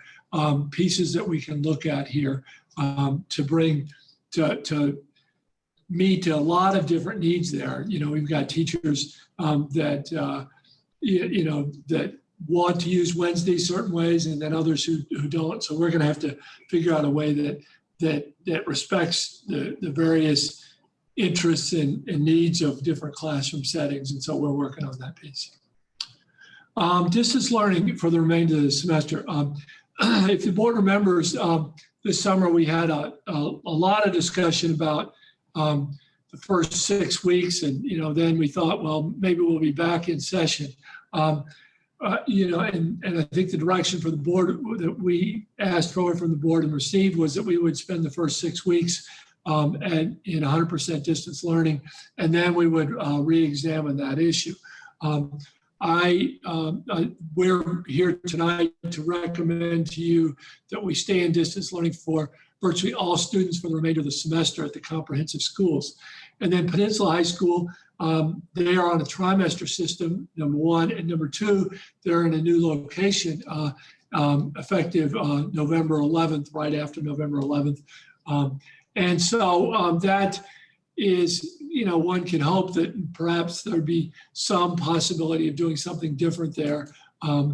Speaker 2: pieces that we can look at here to bring to meet a lot of different needs there. You know, we've got teachers that, you know, that want to use Wednesday certain ways, and then others who don't. So we're going to have to figure out a way that respects the various interests and needs of different classroom settings. And so we're working on that piece. Distance learning for the remainder of the semester. If the board remembers, this summer we had a lot of discussion about the first 6 weeks, and you know, then we thought, well, maybe we'll be back in session. You know, and I think the direction for the board that we asked for from the board and received was that we would spend the first 6 weeks in 100% distance learning, and then we would re-examine that issue. We're here tonight to recommend to you that we stay in distance learning for virtually all students for the remainder of the semester at the comprehensive schools. And then Peninsula High School, they are on a trimester system, number one, and number two, they're in a new location effective November 11th, right after November 11th. And so that is, you know, one can hope that perhaps there'd be some possibility of doing something different there,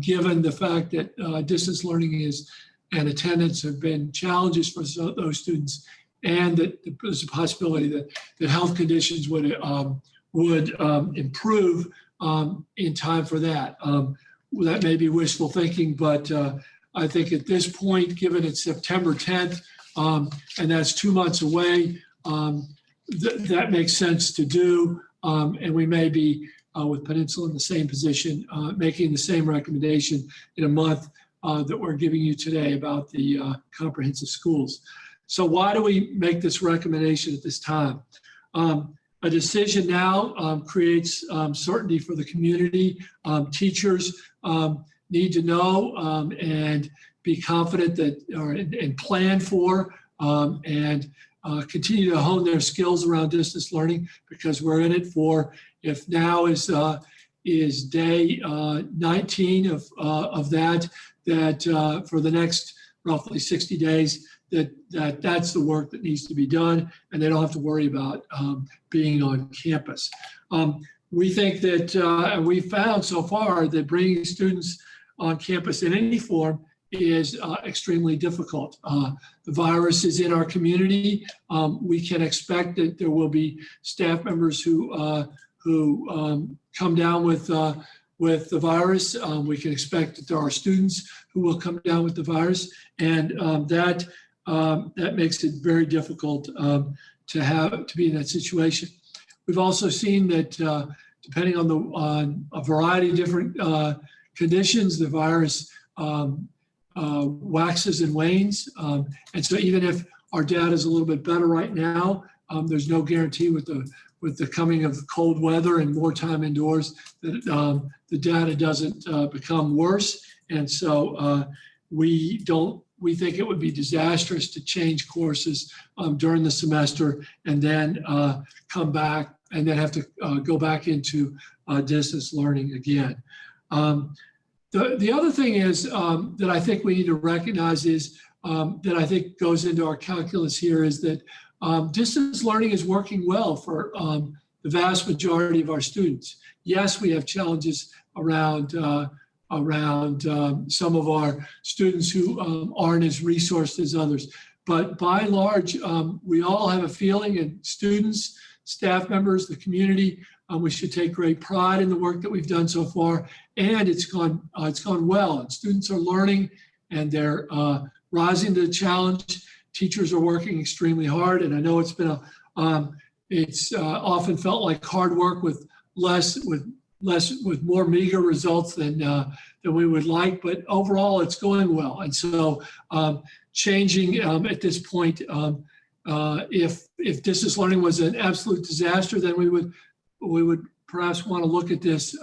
Speaker 2: given the fact that distance learning and attendance have been challenges for those students, and that there's a possibility that health conditions would improve in time for that. That may be wishful thinking, but I think at this point, given it's September 10th, and that's 2 months away, that makes sense to do. And we may be with Peninsula in the same position, making the same recommendation in a month that we're giving you today about the comprehensive schools. So why do we make this recommendation at this time? A decision now creates certainty for the community. Teachers need to know and be confident that, and plan for, and continue to hone their skills around distance learning, because we're in it for, if now is day 19 of that for the next roughly 60 days, that's the work that needs to be done, and they don't have to worry about being on campus. We think that, and we found so far that bringing students on campus in any form is extremely difficult. The virus is in our community. We can expect that there will be staff members who come down with the virus. We can expect that there are students who will come down with the virus, and that makes it very difficult to be in that situation. We've also seen that depending on a variety of different conditions, the virus waxes and wanes. And so even if our data is a little bit better right now, there's no guarantee with the coming of cold weather and more time indoors that the data doesn't become worse. And so we think it would be disastrous to change courses during the semester and then come back and then have to go back into distance learning again. The other thing is that I think we need to recognize is that I think goes into our calculus here is that distance learning is working well for the vast majority of our students. Yes, we have challenges around some of our students who aren't as resourced as others. But by and large, we all have a feeling, and students, staff members, the community, we should take great pride in the work that we've done so far, and it's gone well. And students are learning, and they're rising to the challenge. Teachers are working extremely hard, and I know it's been It's often felt like hard work with more meager results than we would like, but overall it's going well. And so changing at this point, if distance learning was an absolute disaster, then we would perhaps want to look at this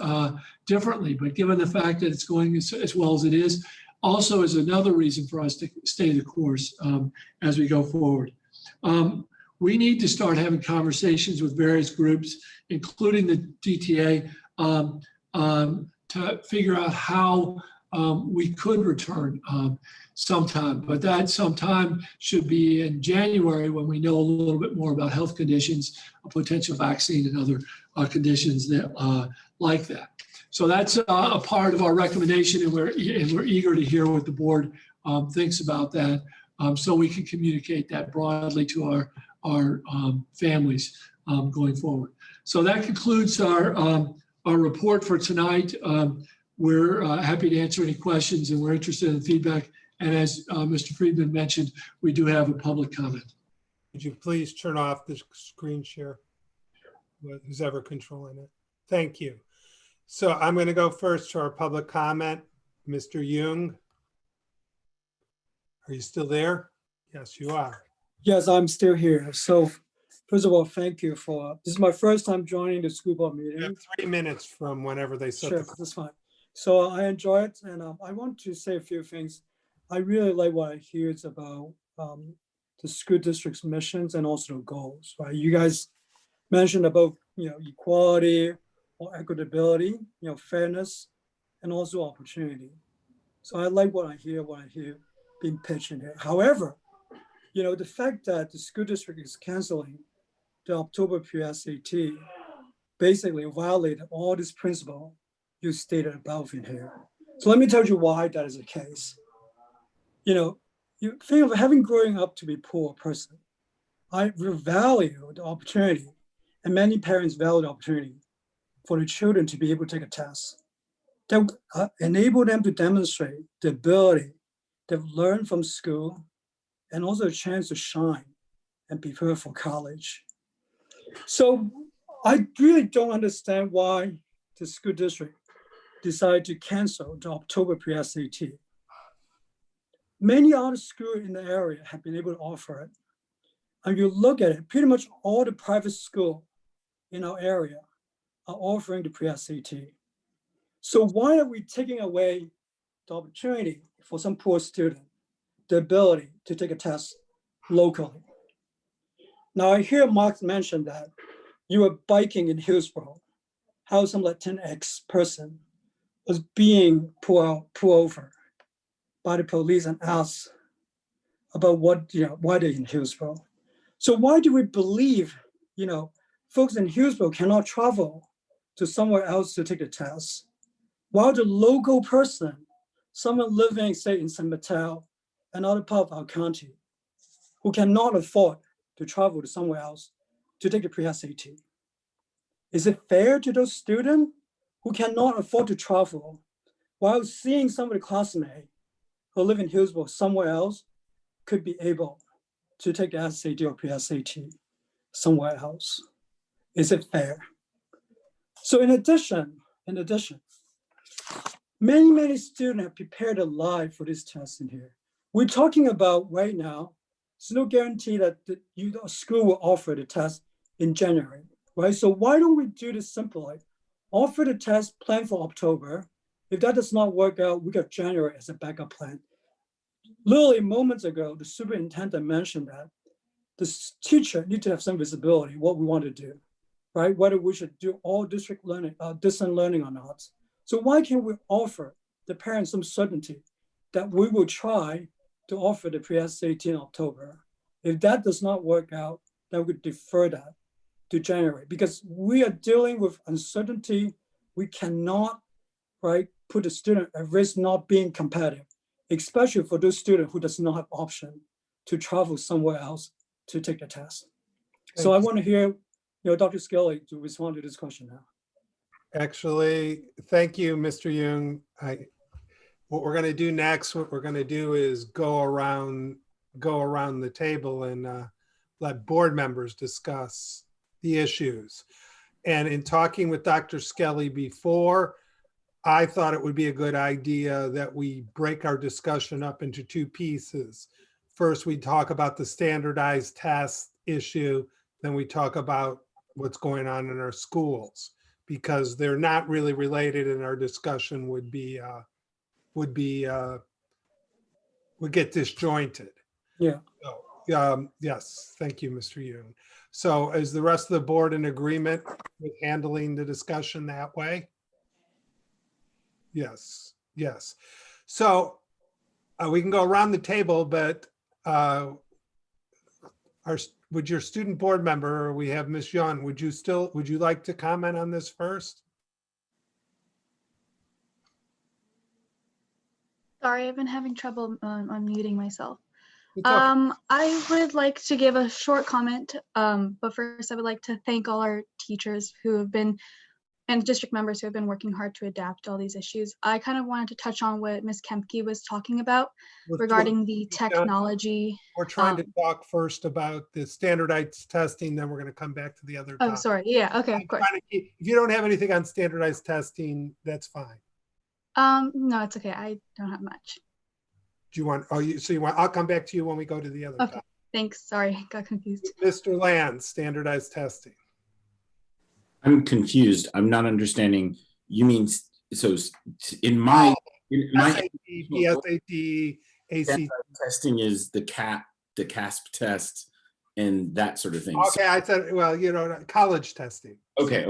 Speaker 2: differently. But given the fact that it's going as well as it is, also is another reason for us to stay the course as we go forward. We need to start having conversations with various groups, including the DTA, to figure out how we could return sometime. But that sometime should be in January, when we know a little bit more about health conditions, a potential vaccine, and other conditions that like that. So that's a part of our recommendation, and we're eager to hear what the board thinks about that, so we can communicate that broadly to our families going forward. So that concludes our report for tonight. We're happy to answer any questions, and we're interested in feedback. And as Mr. Friedman mentioned, we do have a public comment.
Speaker 1: Would you please turn off the screen share? Who's ever controlling it? Thank you. So I'm going to go first to our public comment. Mr. Jung, are you still there? Yes, you are.
Speaker 6: Yes, I'm still here. So first of all, thank you for, this is my first time joining the school board meeting.
Speaker 1: You have 3 minutes from whenever they set
Speaker 6: Sure,
Speaker 1: the
Speaker 6: that's fine. So I enjoy it, and I want to say a few things. I really like what I hear it's about the school district's missions and also the goals, right? You guys mentioned about, equality or equitability, fairness, and also opportunity. So I like what I hear being pitched in here. However, the fact that the school district is canceling the October PSAT basically violated all this principle you stated above in here. So let me tell you why that is the case. You think of having growing up to be a poor person. I value the opportunity, and many parents value the opportunity for the children to be able to take a test that enable them to demonstrate the ability they've learned from school, and also a chance to shine and prepare for college. So I really don't understand why the school district decided to cancel the October PSAT. Many other schools in the area have been able to offer it. And you look at it, pretty much all the private schools in our area are offering the PSAT. So why are we taking away the opportunity for some poor student, the ability to take a test locally? Now I hear Mark mention that you were biking in Hillsborough, how some Latinx person was being pulled over by the police and asked about why they're in Hillsborough. So why do we believe, folks in Hillsborough cannot travel to somewhere else to take the test, while the local person, someone living, say, in San Mateo, another part of our county, who cannot afford to travel to somewhere else to take the pre-SAT? Is it fair to those students who cannot afford to travel, while seeing some of the classmates who live in Hillsborough somewhere else could be able to take the SAT or pre-SAT somewhere else? Is it fair? So in addition, many students have prepared their life for this test in here. We're talking about right now, there's no guarantee that the school will offer the test in January, right? So why don't we do this simply? Offer the test, plan for October. If that does not work out, we got January as a backup plan. Literally moments ago, the superintendent mentioned that the teacher need to have some visibility what we want to do, right? Whether we should do all district learning, distant learning or not. So why can't we offer the parents some certainty that we will try to offer the pre-SAT in October? If that does not work out, then we could defer that to January, because we are dealing with uncertainty. We cannot, right, put the student at risk not being competitive, especially for those students who does not have option to travel somewhere else to take the test. So I want to hear, Dr. Skelly to respond to this question now.
Speaker 1: Actually, thank you, Mr. Jung. What we're going to do next, is go around the table and let board members discuss the issues. And in talking with Dr. Skelly before, I thought it would be a good idea that we break our discussion up into two pieces. First, we talk about the standardized test issue, then we talk about what's going on in our schools, because they're not really related, and our discussion would get disjointed.
Speaker 6: Yeah.
Speaker 1: So, yes, thank you, Mr. Yoon. So is the rest of the board in agreement with handling the discussion that way? Yes, yes. So we can go around the table, but would your student board member, we have Ms. Young, would you like to comment on this first?
Speaker 14: Sorry, I've been having trouble unmuting myself.
Speaker 1: It's okay.
Speaker 14: I would like to give a short comment, but first I would like to thank all our teachers who have been, and district members who have been working hard to adapt all these issues. I kind of wanted to touch on what Ms. Kempke was talking about regarding the technology.
Speaker 1: We're trying to talk first about the standardized testing, then we're going to come back to the other
Speaker 14: Oh,
Speaker 1: topic.
Speaker 14: sorry. Yeah, okay, of course.
Speaker 1: If you don't have anything on standardized testing, that's fine.
Speaker 14: No, it's okay. I don't have much.
Speaker 1: Do you want, I'll come back to you when we go to the other
Speaker 14: Okay,
Speaker 1: topic.
Speaker 14: thanks. Sorry, got confused.
Speaker 1: Mr. Land, standardized testing.
Speaker 4: I'm confused. I'm not understanding. You mean, so in my
Speaker 1: SAT, PSAT, ACT.
Speaker 4: testing is the CASP test and that sort of thing.
Speaker 1: Okay, I said, well, college testing.
Speaker 4: Okay.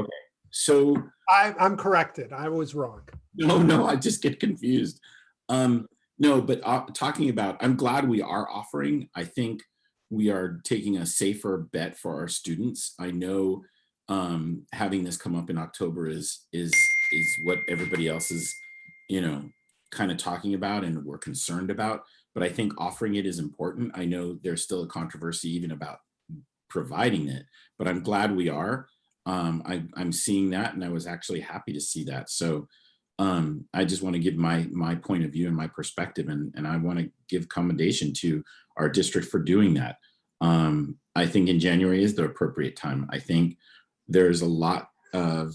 Speaker 4: So
Speaker 1: I'm corrected. I was wrong.
Speaker 4: No, I just get confused. No, but talking about, I'm glad we are offering. I think we are taking a safer bet for our students. I know having this come up in October is what everybody else is, kind of talking about and we're concerned about. But I think offering it is important. I know there's still a controversy even about providing it, but I'm glad we are. I'm seeing that, and I was actually happy to see that. So I just want to give my point of view and my perspective, and I want to give commendation to our district for doing that. I think in January is the appropriate time. I think there's a lot of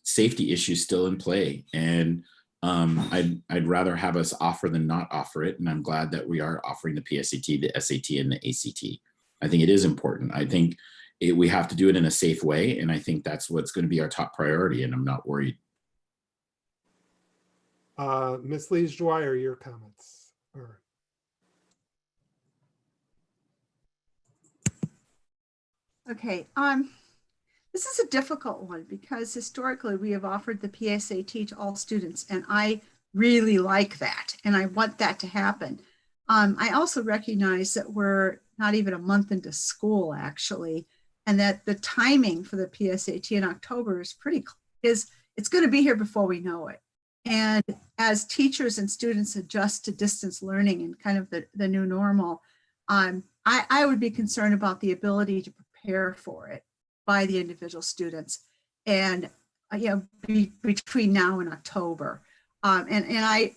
Speaker 4: safety issues still in play, and I'd rather have us offer than not offer it. And I'm glad that we are offering the PSAT, the SAT, and the ACT. I think it is important. I think we have to do it in a safe way, and I think that's what's going to be our top priority, and I'm not worried.
Speaker 1: Ms. Lees-Dwyer, your comments.
Speaker 15: Okay, this is a difficult one because historically we have offered the PSAT to all students, and I really like that, and I want that to happen. I also recognize that we're not even a month into school actually, and that the timing for the PSAT in October is it's going to be here before we know it. And as teachers and students adjust to distance learning and kind of the new normal, I would be concerned about the ability to prepare for it by the individual students, and between now and October. I'd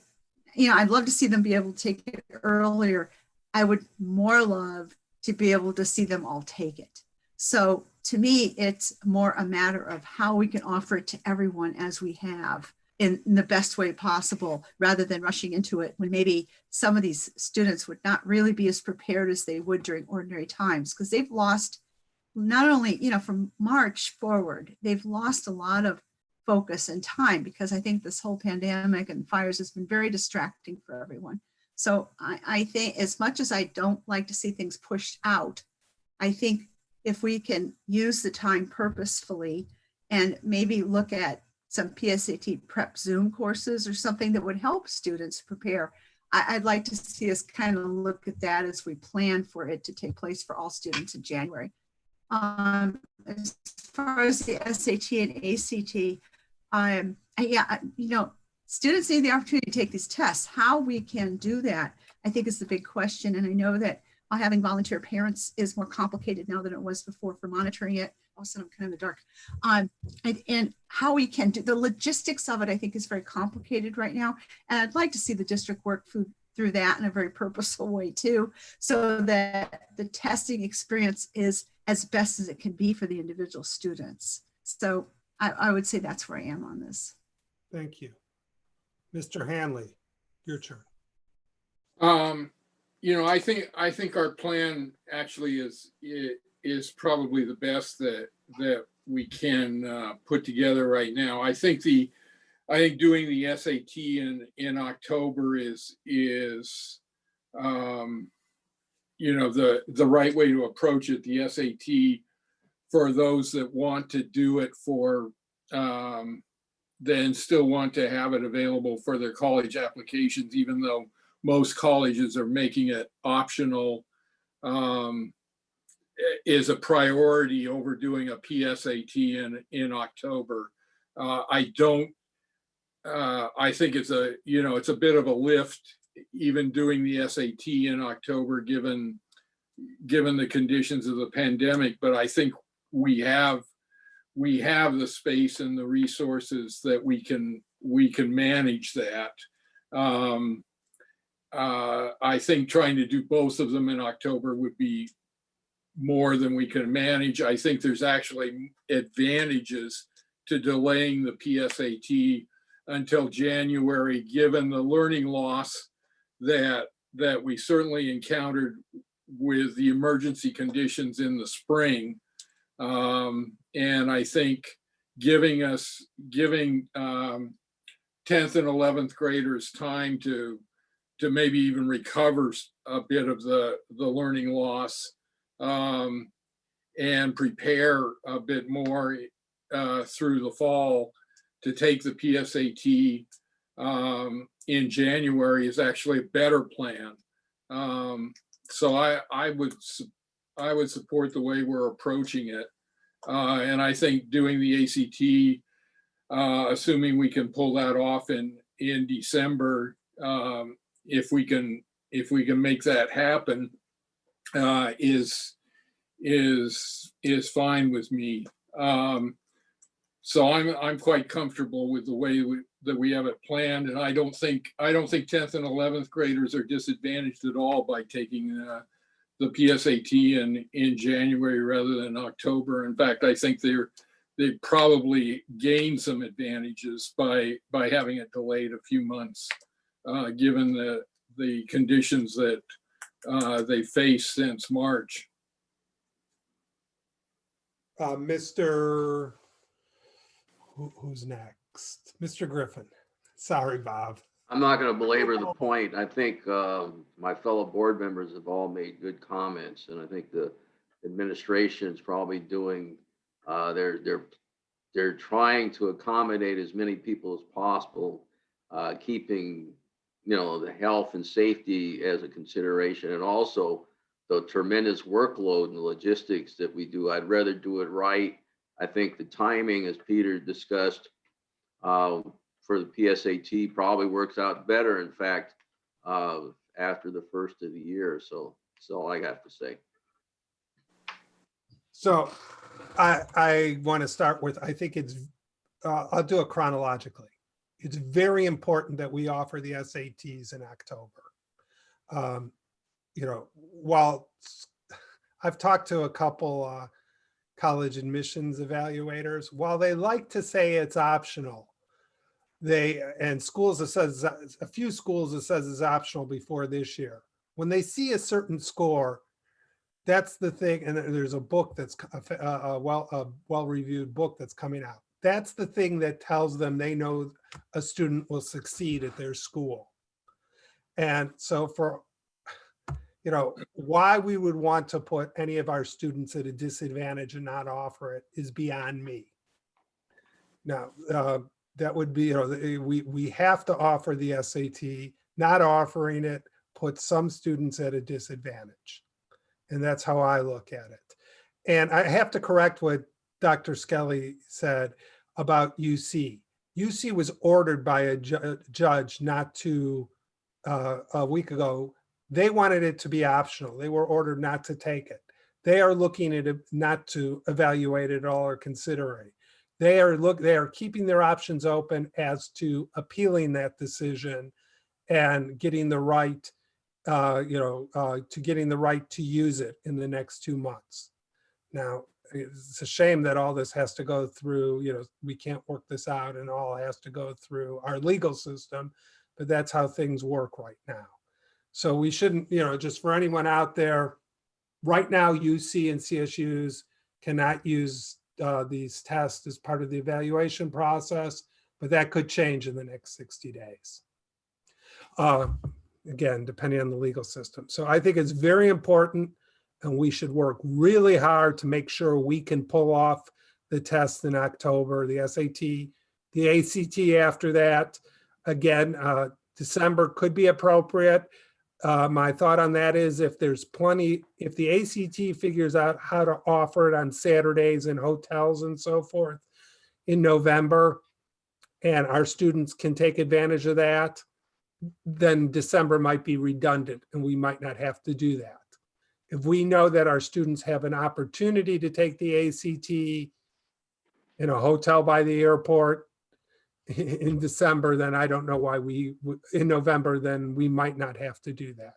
Speaker 15: love to see them be able to take it earlier. I would more love to be able to see them all take it. So to me, it's more a matter of how we can offer it to everyone as we have in the best way possible, rather than rushing into it when maybe some of these students would not really be as prepared as they would during ordinary times, because they've lost, not only, from March forward, they've lost a lot of focus and time, because I think this whole pandemic and fires has been very distracting for everyone. So I think, as much as I don't like to see things pushed out, I think if we can use the time purposefully and maybe look at some PSAT prep Zoom courses or something that would help students prepare, I'd like to see us kind of look at that as we plan for it to take place for all students in January. As far as the SAT and ACT, students need the opportunity to take these tests. How we can do that, I think, is the big question. And I know that having volunteer parents is more complicated now than it was before for monitoring it. Also, I'm kind of in the dark. And how we can do the logistics of it, I think, is very complicated right now. And I'd like to see the district work through that in a very purposeful way too, so that the testing experience is as best as it can be for the individual students. So I would say that's where I am on this.
Speaker 1: Thank you. Mr. Hanley, your turn.
Speaker 12: You know, I think our plan actually is probably the best that we can put together right now. I think doing the SAT in October is you know, the right way to approach it. The SAT, for those that want to do it for then still want to have it available for their college applications, even though most colleges are making it optional, is a priority over doing a PSAT in October. I think it's it's a bit of a lift even doing the SAT in October, given the conditions of the pandemic. But I think we have the space and the resources that we can manage that. I think trying to do both of them in October would be more than we can manage. I think there's actually advantages to delaying the PSAT until January, given the learning loss that we certainly encountered with the emergency conditions in the spring. And I think giving 10th and 11th graders time to maybe even recover a bit of the learning loss, and prepare a bit more through the fall to take the PSAT in January is actually a better plan. So I would support the way we're approaching it. And I think doing the ACT, assuming we can pull that off in December, if we can make that happen, is fine with me. So I'm quite comfortable with the way that we have it planned, and I don't think 10th and 11th graders are disadvantaged at all by taking the PSAT in January rather than October. In fact, I think they probably gain some advantages by having it delayed a few months, given the conditions that they faced since March.
Speaker 1: Who's next? Mr. Griffin. Sorry, Bob.
Speaker 17: I'm not going to belabor the point. I think my fellow board members have all made good comments, and I think the administration is probably doing. They're trying to accommodate as many people as possible, keeping the health and safety as a consideration, and also the tremendous workload and the logistics that we do. I'd rather do it right. I think the timing, as Peter discussed, for the PSAT probably works out better, in fact, after the first of the year. So that's all I have to say.
Speaker 1: So I want to start with, I think it's, I'll do it chronologically. It's very important that we offer the SATs in October. While I've talked to a couple college admissions evaluators, while they like to say it's optional, schools that says, a few schools that says it's optional before this year, when they see a certain score, that's the thing. And there's a book that's a well-reviewed book that's coming out. That's the thing that tells them they know a student will succeed at their school. And so for, why we would want to put any of our students at a disadvantage and not offer it is beyond me. Now, that would be, we have to offer the SAT. Not offering it puts some students at a disadvantage. And that's how I look at it. And I have to correct what Dr. Skelly said about UC. UC was ordered by a judge not to, a week ago. They wanted it to be optional. They were ordered not to take it. They are looking at it not to evaluate it at all or consider it. They are keeping their options open as to appealing that decision and getting the right, to getting the right to use it in the next 2 months. Now, it's a shame that all this has to go through, we can't work this out and all has to go through our legal system, but that's how things work right now. So we shouldn't, just for anyone out there, right now, UC and CSUs cannot use these tests as part of the evaluation process, but that could change in the next 60 days. Again, depending on the legal system. So I think it's very important, and we should work really hard to make sure we can pull off the test in October, the SAT, the ACT after that. Again, December could be appropriate. My thought on that is if the ACT figures out how to offer it on Saturdays in hotels and so forth in November, and our students can take advantage of that, then December might be redundant and we might not have to do that. If we know that our students have an opportunity to take the ACT in a hotel by the airport in December, then I don't know why in November, then we might not have to do that.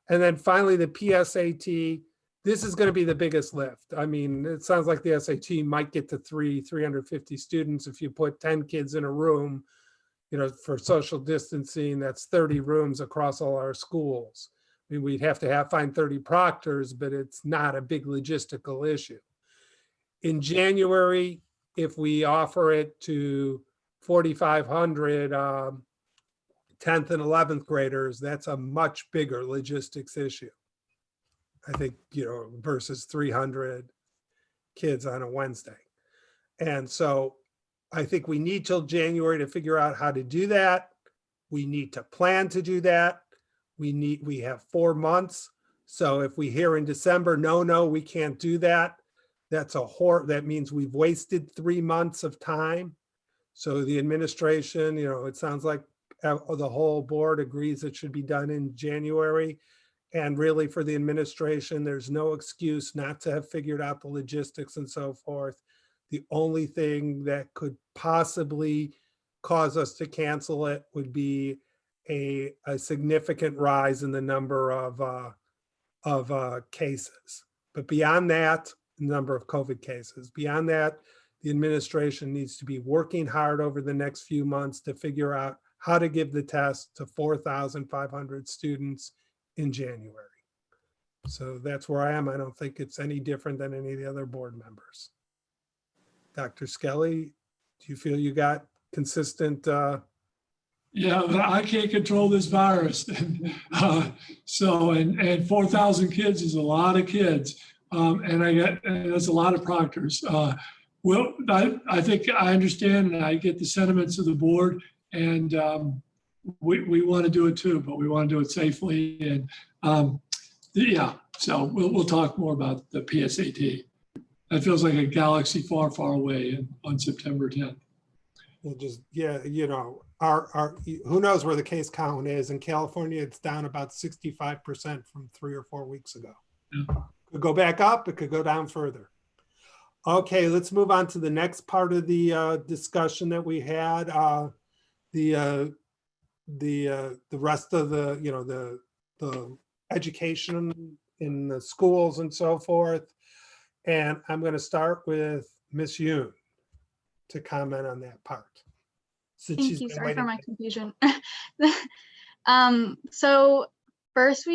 Speaker 1: And then finally, the PSAT, this is going to be the biggest lift. I mean, it sounds like the SAT might get to 350 students. If you put 10 kids in a room, for social distancing, that's 30 rooms across all our schools. I mean, we'd have to find 30 proctors, but it's not a big logistical issue. In January, if we offer it to 4,500 10th and 11th graders, that's a much bigger logistics issue. I think, versus 300 kids on a Wednesday. And so I think we need till January to figure out how to do that. We need to plan to do that. We have 4 months. So if we hear in December, no, we can't do that. That means we've wasted 3 months of time. So the administration, it sounds like the whole board agrees it should be done in January. And really for the administration, there's no excuse not to have figured out the logistics and so forth. The only thing that could possibly cause us to cancel it would be a significant rise in the number of cases. But beyond that, number of COVID cases, beyond that, the administration needs to be working hard over the next few months to figure out how to give the test to 4,500 students in January. So that's where I am. I don't think it's any different than any of the other board members. Dr. Skelly, do you feel you got consistent?
Speaker 2: Yeah, I can't control this virus. And 4,000 kids is a lot of kids. And that's a lot of proctors. Well, I think I understand and I get the sentiments of the board, and we want to do it too, but we want to do it safely. And so we'll talk more about the PSAT. That feels like a galaxy far, far away on September 10th.
Speaker 1: We'll just, who knows where the case count is. In California, it's down about 65% from 3 or 4 weeks ago.
Speaker 2: Yeah.
Speaker 1: Could go back up, it could go down further. Okay, let's move on to the next part of the discussion that we had. The rest of the education in the schools and so forth. And I'm going to start with Miss Yoon to comment on that part.
Speaker 14: Thank you. Sorry for my confusion. So first,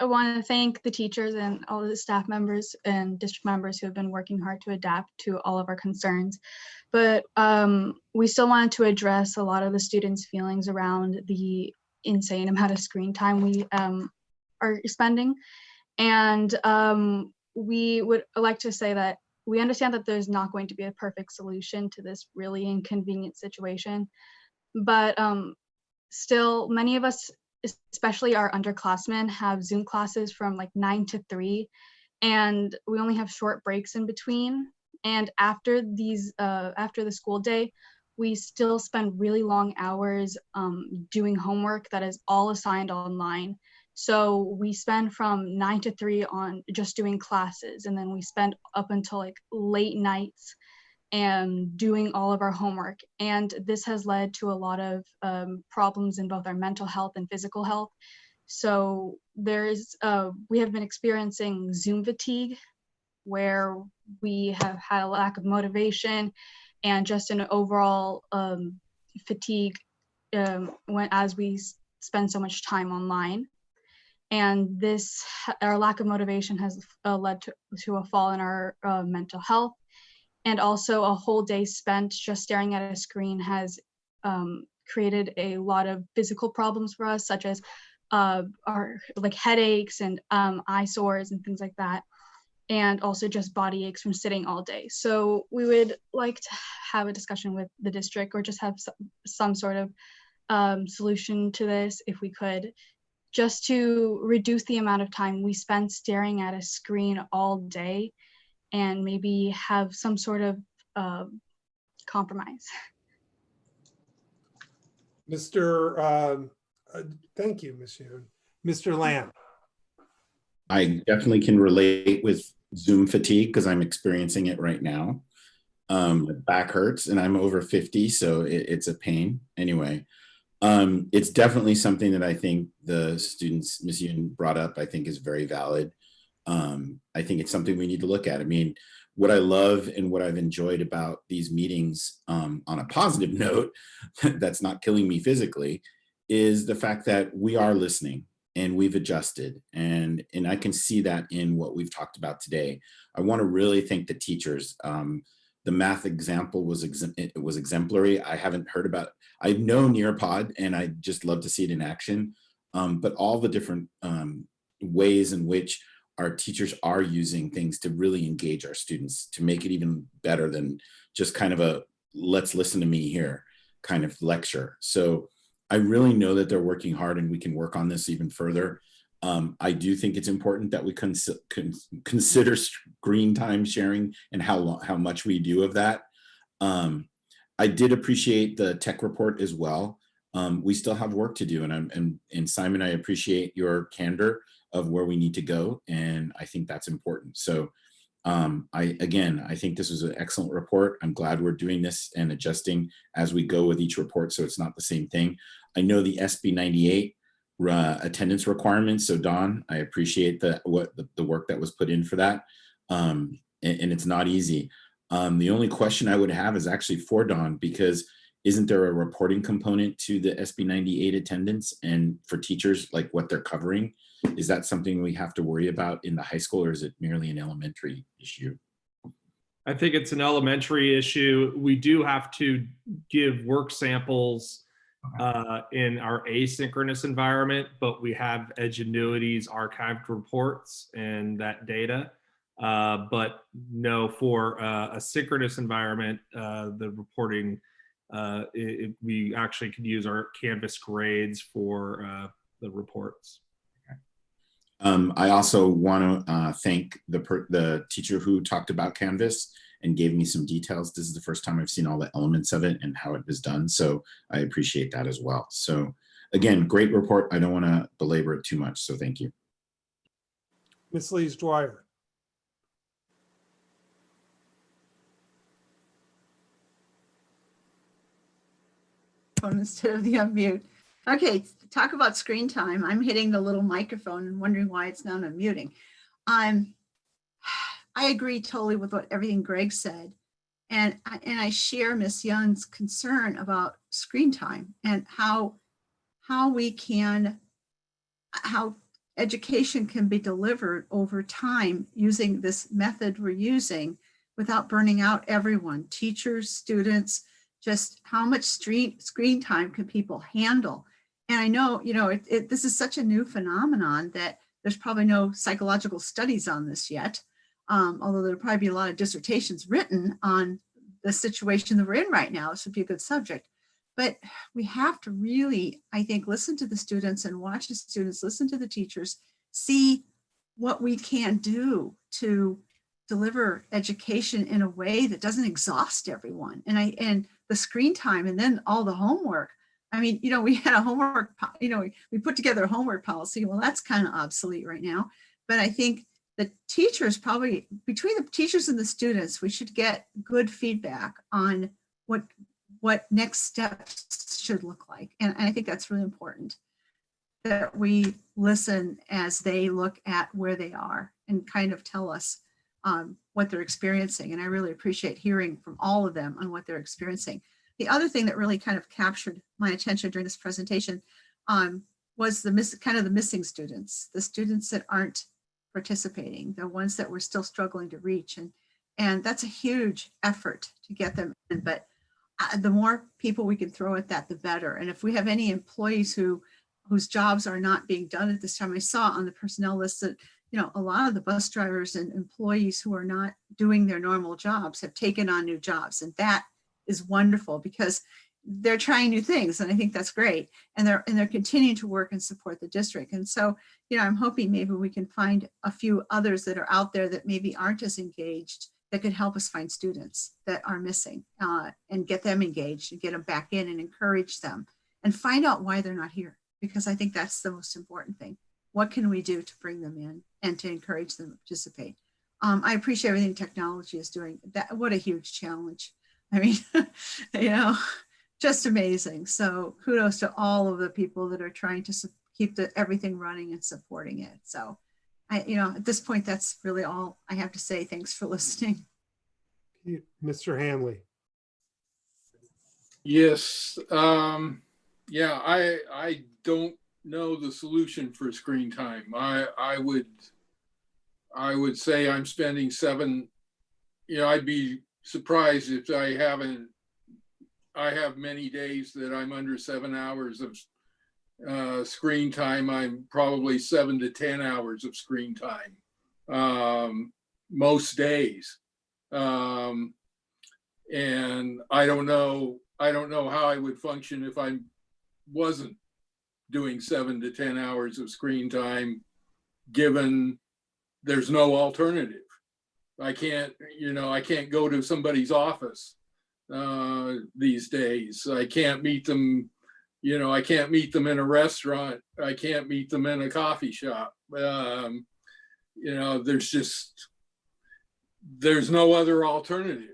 Speaker 14: I want to thank the teachers and all of the staff members and district members who have been working hard to adapt to all of our concerns. But we still wanted to address a lot of the students' feelings around the insane amount of screen time we are spending. And we would like to say that we understand that there's not going to be a perfect solution to this really inconvenient situation. But still, many of us, especially our underclassmen, have Zoom classes from like 9 to 3, and we only have short breaks in between. And after the school day, we still spend really long hours doing homework that is all assigned online. So we spend from 9 to 3 on just doing classes, and then we spend up until like late nights and doing all of our homework. And this has led to a lot of problems in both our mental health and physical health. So we have been experiencing Zoom fatigue, where we have had a lack of motivation and just an overall fatigue as we spend so much time online. And this, our lack of motivation has led to a fall in our mental health. And also a whole day spent just staring at a screen has created a lot of physical problems for us, such as our like headaches and eye sores and things like that. And also just body aches from sitting all day. So we would like to have a discussion with the district or just have some sort of solution to this if we could, just to reduce the amount of time we spend staring at a screen all day and maybe have some sort of compromise.
Speaker 1: Thank you, Ms. Yoon. Mr. Lamb.
Speaker 4: I definitely can relate with Zoom fatigue because I'm experiencing it right now. My back hurts and I'm over 50, so it's a pain. Anyway, it's definitely something that I think the students Ms. Yoon brought up, I think is very valid. I think it's something we need to look at. I mean, what I love and what I've enjoyed about these meetings on a positive note that's not killing me physically is the fact that we are listening and we've adjusted. And I can see that in what we've talked about today. I want to really thank the teachers. The math example was exemplary. I haven't heard about, I know Nearpod and I just love to see it in action, but all the different ways in which our teachers are using things to really engage our students to make it even better than just kind of a, let's listen to me here kind of lecture. So I really know that they're working hard and we can work on this even further. I do think it's important that we consider screen time sharing and how much we do of that. I did appreciate the tech report as well. We still have work to do, and Simon, I appreciate your candor of where we need to go, and I think that's important. So I think this was an excellent report. I'm glad we're doing this and adjusting as we go with each report so it's not the same thing. I know the SB 98 attendance requirements. So Dawn, I appreciate the work that was put in for that. And it's not easy. The only question I would have is actually for Dawn, because isn't there a reporting component to the SB 98 attendance and for teachers, like what they're covering? Is that something we have to worry about in the high school, or is it merely an elementary issue?
Speaker 18: I think it's an elementary issue. We do have to give work samples in our asynchronous environment, but we have Edgenuity's archived reports and that data. But no, for a synchronous environment, the reporting, we actually could use our Canvas grades for the reports.
Speaker 4: I also want to thank the teacher who talked about Canvas and gave me some details. This is the first time I've seen all the elements of it and how it was done. So I appreciate that as well. So again, great report. I don't want to belabor it too much. So thank you.
Speaker 1: Ms. Lees Dwyer.
Speaker 15: Instead of the unmute. Okay, talk about screen time. I'm hitting the little microphone and wondering why it's not unmuting. I agree totally with everything Greg said. And I share Ms. Young's concern about screen time and how education can be delivered over time using this method we're using without burning out everyone, teachers, students, just how much screen time can people handle? And I know, this is such a new phenomenon that there's probably no psychological studies on this yet. Although there'll probably be a lot of dissertations written on the situation that we're in right now. This would be a good subject. But we have to really, I think, listen to the students and watch the students, listen to the teachers, see what we can do to deliver education in a way that doesn't exhaust everyone. And the screen time and then all the homework. I mean, we had a homework, we put together a homework policy. Well, that's kind of obsolete right now. But I think the teachers probably, between the teachers and the students, we should get good feedback on what next steps should look like. And I think that's really important, that we listen as they look at where they are and kind of tell us what they're experiencing. And I really appreciate hearing from all of them on what they're experiencing. The other thing that really kind of captured my attention during this presentation was the missing students, the students that aren't participating, the ones that we're still struggling to reach. And that's a huge effort to get them in. But the more people we can throw at that, the better. And if we have any employees whose jobs are not being done at this time, I saw on the personnel list that, you know, a lot of the bus drivers and employees who are not doing their normal jobs have taken on new jobs. And that is wonderful because they're trying new things. And I think that's great. And they're continuing to work and support the district. And so, you know, I'm hoping maybe we can find a few others that are out there that maybe aren't as engaged that could help us find students that are missing and get them engaged and get them back in and encourage them and find out why they're not here. Because I think that's the most important thing. What can we do to bring them in and to encourage them to participate? I appreciate everything technology is doing. What a huge challenge. I mean, you know, just amazing. So kudos to all of the people that are trying to keep everything running and supporting it. So you know, at this point, that's really all I have to say. Thanks for listening.
Speaker 1: Mr. Hanley.
Speaker 12: Yes. Yeah, I don't know the solution for screen time. I would say I'm spending 7, you know, I'd be surprised if I have many days that I'm under 7 hours of screen time. I'm probably 7 to 10 hours of screen time most days. And I don't know how I would function if I wasn't doing 7 to 10 hours of screen time, given there's no alternative. I can't go to somebody's office these days. I can't meet them, you know, I can't meet them in a restaurant. I can't meet them in a coffee shop. You know, there's no other alternative.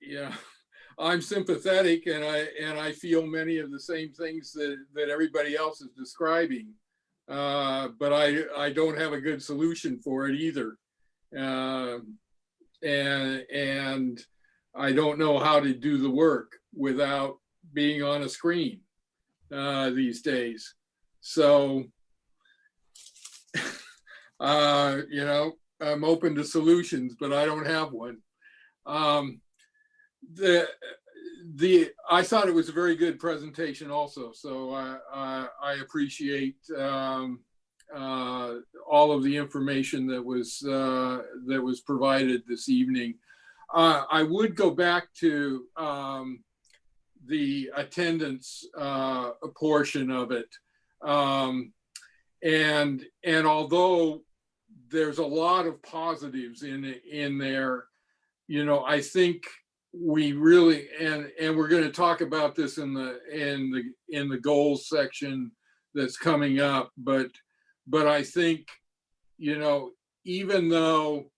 Speaker 12: Yeah, I'm sympathetic and I feel many of the same things that everybody else is describing. But I don't have a good solution for it either. And I don't know how to do the work without being on a screen these days. So, you know, I'm open to solutions, but I don't have one. I thought it was a very good presentation also. So I appreciate all of the information that was provided this evening. I would go back to the attendance portion of it. And although there's a lot of positives in there, you know, I think we really, and we're going to talk about this in the goals section that's coming up, but I think, you know, even though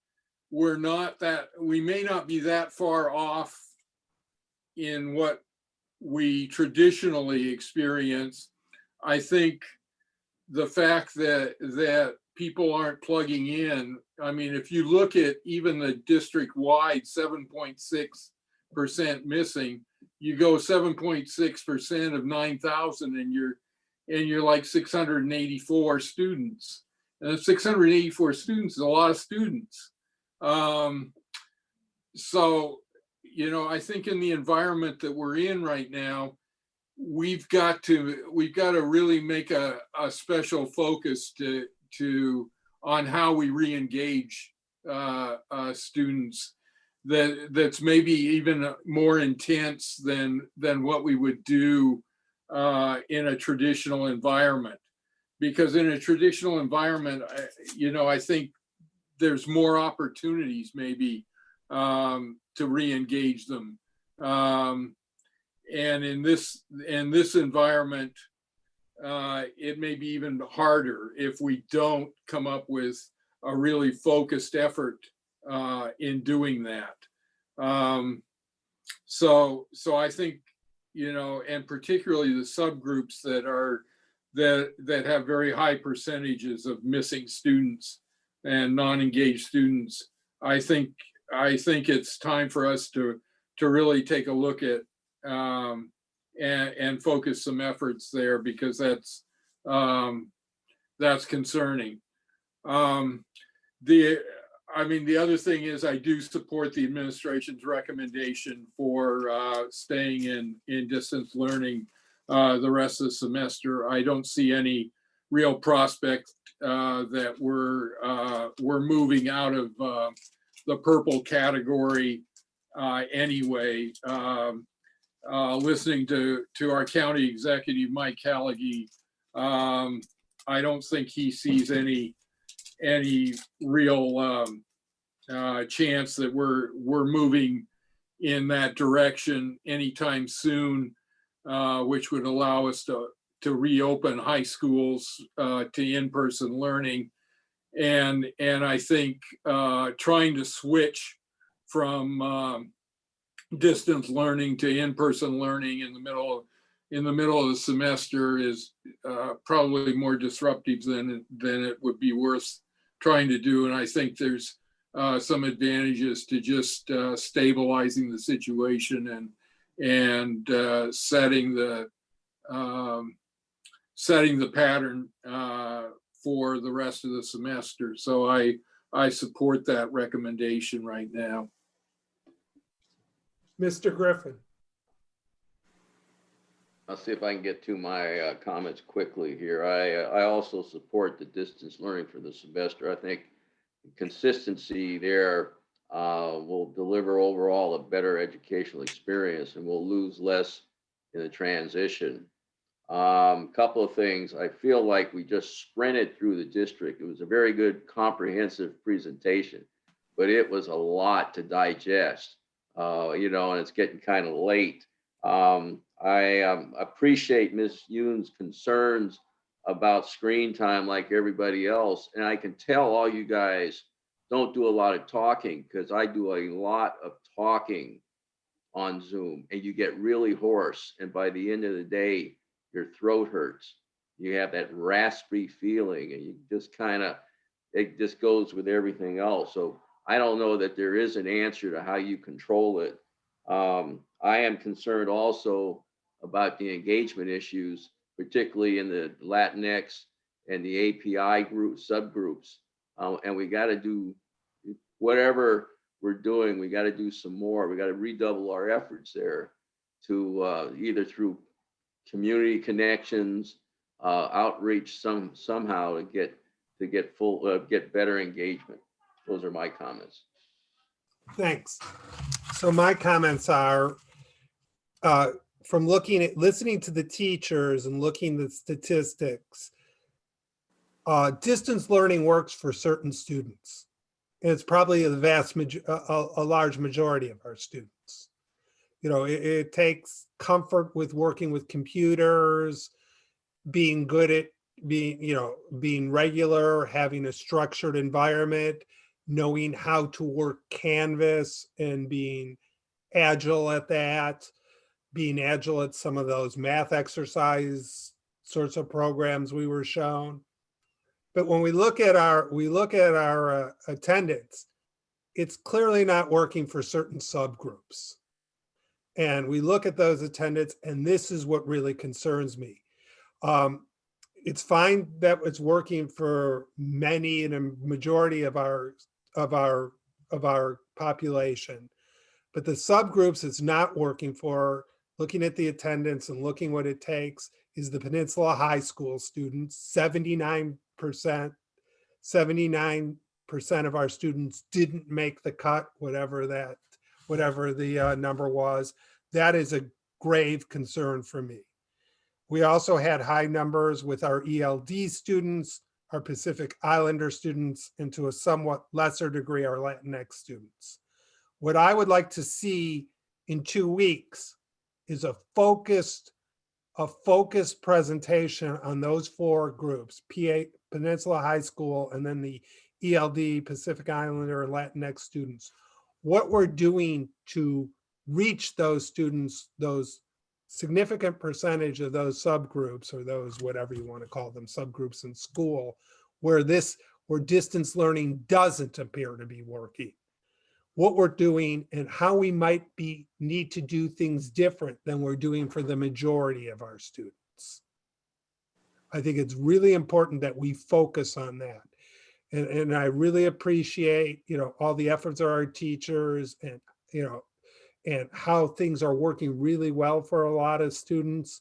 Speaker 12: we may not be that far off in what we traditionally experience, I think the fact that people aren't plugging in, I mean, if you look at even the district-wide 7.6% missing, you go 7.6% of 9,000 and you're like 684 students. And 684 students is a lot of students. So, you know, I think in the environment that we're in right now, we've got to really make a special focus on how we re-engage students that's maybe even more intense than what we would do in a traditional environment. Because in a traditional environment, you know, I think there's more opportunities maybe to re-engage them. And in this environment, it may be even harder if we don't come up with a really focused effort in doing that. So I think, you know, and particularly the subgroups that are that have very high percentages of missing students and non-engaged students. I think it's time for us to really take a look at and focus some efforts there, because that's concerning. The other thing is, I do support the administration's recommendation for staying in distance learning the rest of the semester. I don't see any real prospect that we're moving out of the purple category anyway. Listening to our county executive, Mike Callaghy, I don't think he sees any real chance that we're moving in that direction anytime soon, which would allow us to reopen high schools to in-person learning. And I think trying to switch from distance learning to in-person learning in the middle of the semester is probably more disruptive than it would be worth trying to do. And I think there's some advantages to just stabilizing the situation and setting the pattern for the rest of the semester. So I support that recommendation right now.
Speaker 1: Mr. Griffin.
Speaker 17: I'll see if I can get to my comments quickly here. I also support the distance learning for the semester. I think consistency there will deliver overall a better educational experience, and we'll lose less in the transition. Couple of things. I feel like we just sprinted through the district. It was a very good comprehensive presentation, but it was a lot to digest, and it's getting kind of late. I appreciate Ms. Yoon's concerns about screen time like everybody else. And I can tell all you guys don't do a lot of talking, because I do a lot of talking on Zoom, and you get really hoarse. And by the end of the day, your throat hurts. You have that raspy feeling, and you just it just goes with everything else. So I don't know that there is an answer to how you control it. I am concerned also about the engagement issues, particularly in the Latinx and the API group subgroups. And we got to do whatever we're doing. We got to do some more. We got to redouble our efforts there to either through community connections, outreach somehow to get better engagement. Those are my comments.
Speaker 1: Thanks. So my comments are from listening to the teachers and looking at statistics, distance learning works for certain students. And it's probably a large majority of our students. It takes comfort with working with computers, being good at being regular, having a structured environment, knowing how to work Canvas and being agile at that, being agile at some of those math exercise sorts of programs we were shown. But when we look at our attendance, it's clearly not working for certain subgroups. And we look at those attendance, and this is what really concerns me. It's fine that it's working for many and a majority of our population, but the subgroups it's not working for, looking at the attendance and looking what it takes, is the Peninsula High School students. 79% of our students didn't make the cut, whatever the number was. That is a grave concern for me. We also had high numbers with our ELD students, our Pacific Islander students, and to a somewhat lesser degree, our Latinx students. What I would like to see in 2 weeks is a focused presentation on those 4 groups, Peninsula High School, and then the ELD, Pacific Islander, and Latinx students. What we're doing to reach those students, those significant percentage of those subgroups, or those, whatever you want to call them, subgroups in school, where distance learning doesn't appear to be working. What we're doing and how we might need to do things different than we're doing for the majority of our students. I think it's really important that we focus on that. And I really appreciate, all the efforts of our teachers and, and how things are working really well for a lot of students.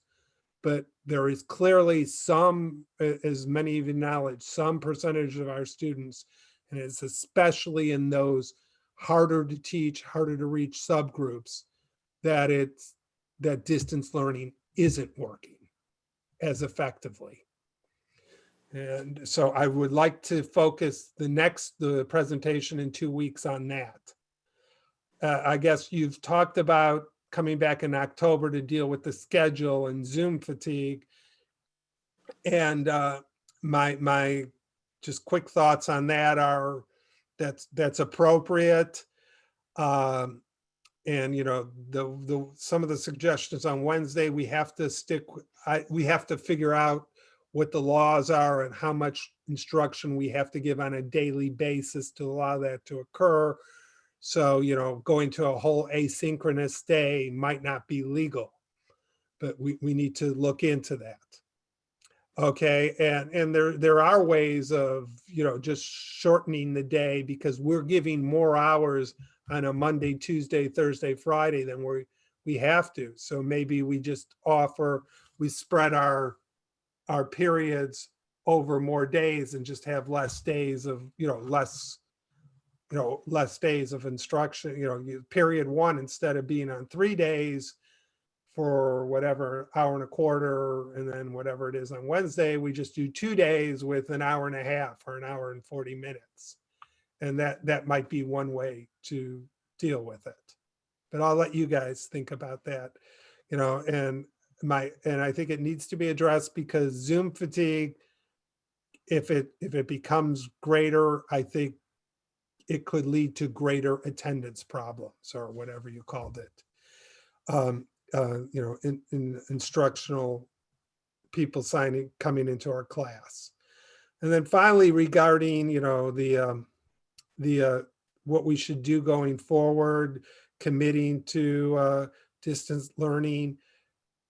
Speaker 1: But there is clearly some, as many of you acknowledge, some percentage of our students, and it's especially in those harder to teach, harder to reach subgroups, that distance learning isn't working as effectively. And so I would like to focus the presentation in 2 weeks on that. I guess you've talked about coming back in October to deal with the schedule and Zoom fatigue. And my just quick thoughts on that are that's appropriate. And some of the suggestions on Wednesday, we have to figure out what the laws are and how much instruction we have to give on a daily basis to allow that to occur. So, going to a whole asynchronous day might not be legal, but we need to look into that. Okay, and there are ways of, just shortening the day, because we're giving more hours on a Monday, Tuesday, Thursday, Friday than we have to. So maybe we just we spread our periods over more days and just have less days of, less days of instruction, period one, instead of being on 3 days for whatever, hour and a quarter, and then whatever it is on Wednesday, we just do 2 days with an hour and a half or an hour and 40 minutes. And that might be one way to deal with it. But I'll let you guys think about that, and I think it needs to be addressed, because Zoom fatigue, if it becomes greater, I think it could lead to greater attendance problems, or whatever you called it. In instructional people coming into our class. And then finally, regarding, what we should do going forward, committing to distance learning.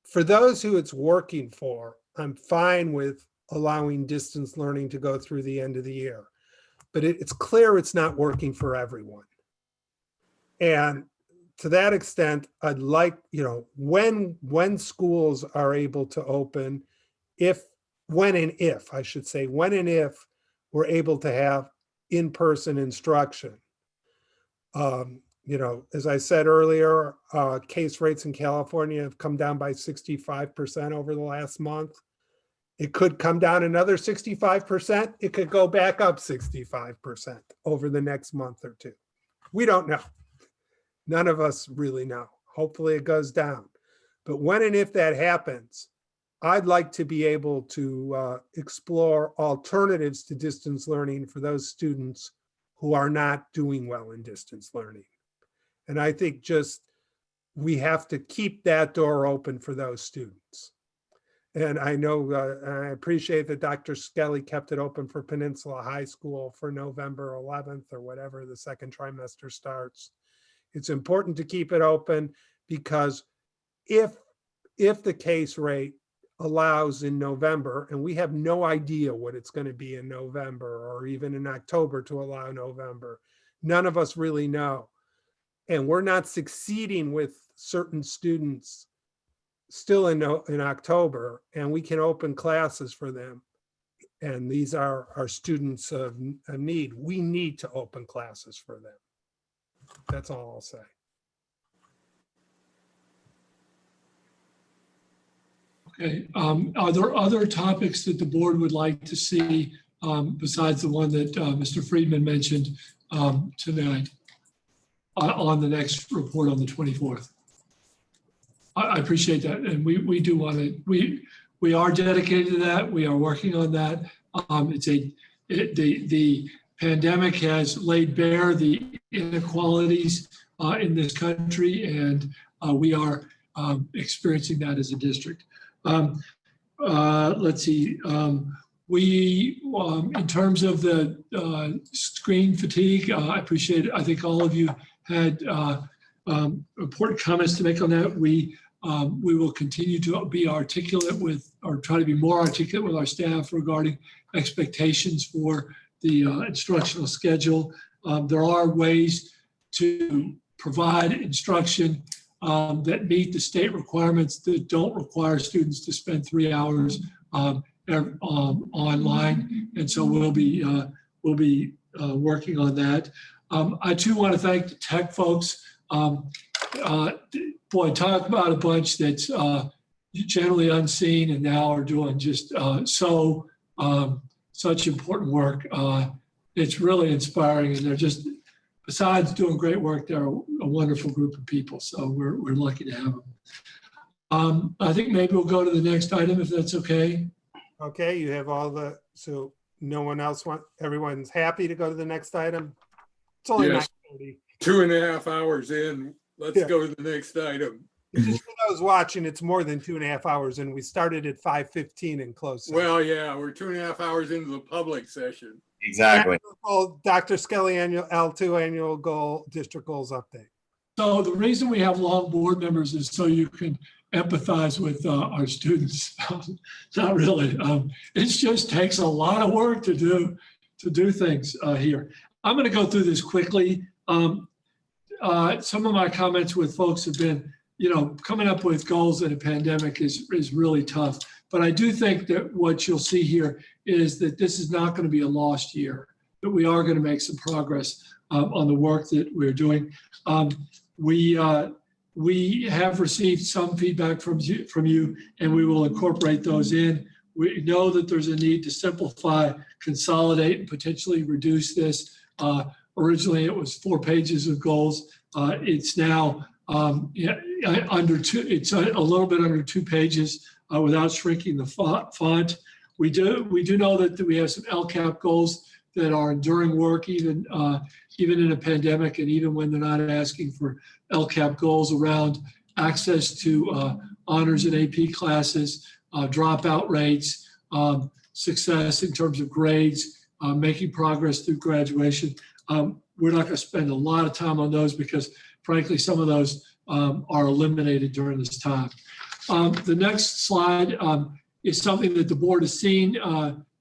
Speaker 1: For those who it's working for, I'm fine with allowing distance learning to go through the end of the year. But it's clear it's not working for everyone. And to that extent, I'd like, when schools are able to open, when and if we're able to have in-person instruction. As I said earlier, case rates in California have come down by 65% over the last month. It could come down another 65%. It could go back up 65% over the next month or two. We don't know. None of us really know. Hopefully it goes down. But when and if that happens, I'd like to be able to explore alternatives to distance learning for those students who are not doing well in distance learning. And I think we have to keep that door open for those students. And I know, I appreciate that Dr. Skelly kept it open for Peninsula High School for November 11th or whatever the second trimester starts. It's important to keep it open, because if the case rate allows in November, and we have no idea what it's going to be in November or even in October to allow November, none of us really know. And we're not succeeding with certain students still in October, and we can open classes for them. And these are our students of need. We need to open classes for them. That's all I'll say.
Speaker 2: Okay, are there other topics that the board would like to see besides the one that Mr. Friedman mentioned tonight on the next report on the 24th? I appreciate that, and we do want to. We are dedicated to that. We are working on that. The pandemic has laid bare the inequalities in this country, and we are experiencing that as a district. Let's see. We, in terms of the screen fatigue, I appreciate it. I think all of you had important comments to make on that. We will continue to be articulate with, or try to be more articulate with our staff regarding expectations for the instructional schedule. There are ways to provide instruction that meet the state requirements that don't require students to spend 3 hours online, and so we'll be working on that. I too want to thank the tech folks. Boy, talk about a bunch that's generally unseen and now are doing just such important work. It's really inspiring, and they're just, besides doing great work, they're a wonderful group of people. So we're lucky to have them. I think maybe we'll go to the next item if that's okay.
Speaker 1: Okay, you have all the, so no one else everyone's happy to go to the next item? It's only
Speaker 12: Yes.
Speaker 1: 9:30.
Speaker 12: 2.5 hours in. Let's go to the next item.
Speaker 1: Just for those watching, it's more than 2.5 hours, and we started at 5:15 and closed.
Speaker 12: Well, yeah, we're 2.5 hours into the public session.
Speaker 4: Exactly.
Speaker 1: Dr. Skelly, annual L2 annual goal, district goals update.
Speaker 2: So the reason we have long board members is so you can empathize with our students. Not really. It just takes a lot of work to do things here. I'm going to go through this quickly. Some of my comments with folks have been, coming up with goals in a pandemic is really tough. But I do think that what you'll see here is that this is not going to be a lost year, that we are going to make some progress on the work that we're doing. We have received some feedback from you, and we will incorporate those in. We know that there's a need to simplify, consolidate, and potentially reduce this. Originally, it was 4 pages of goals. It's now under 2. It's a little bit under 2 pages without shrinking the font. We do know that we have some LCAP goals that are enduring work, even in a pandemic, and even when they're not asking for LCAP goals around access to honors and AP classes, dropout rates, success in terms of grades, making progress through graduation. We're not going to spend a lot of time on those because, frankly, some of those are eliminated during this time. The next slide is something that the board has seen.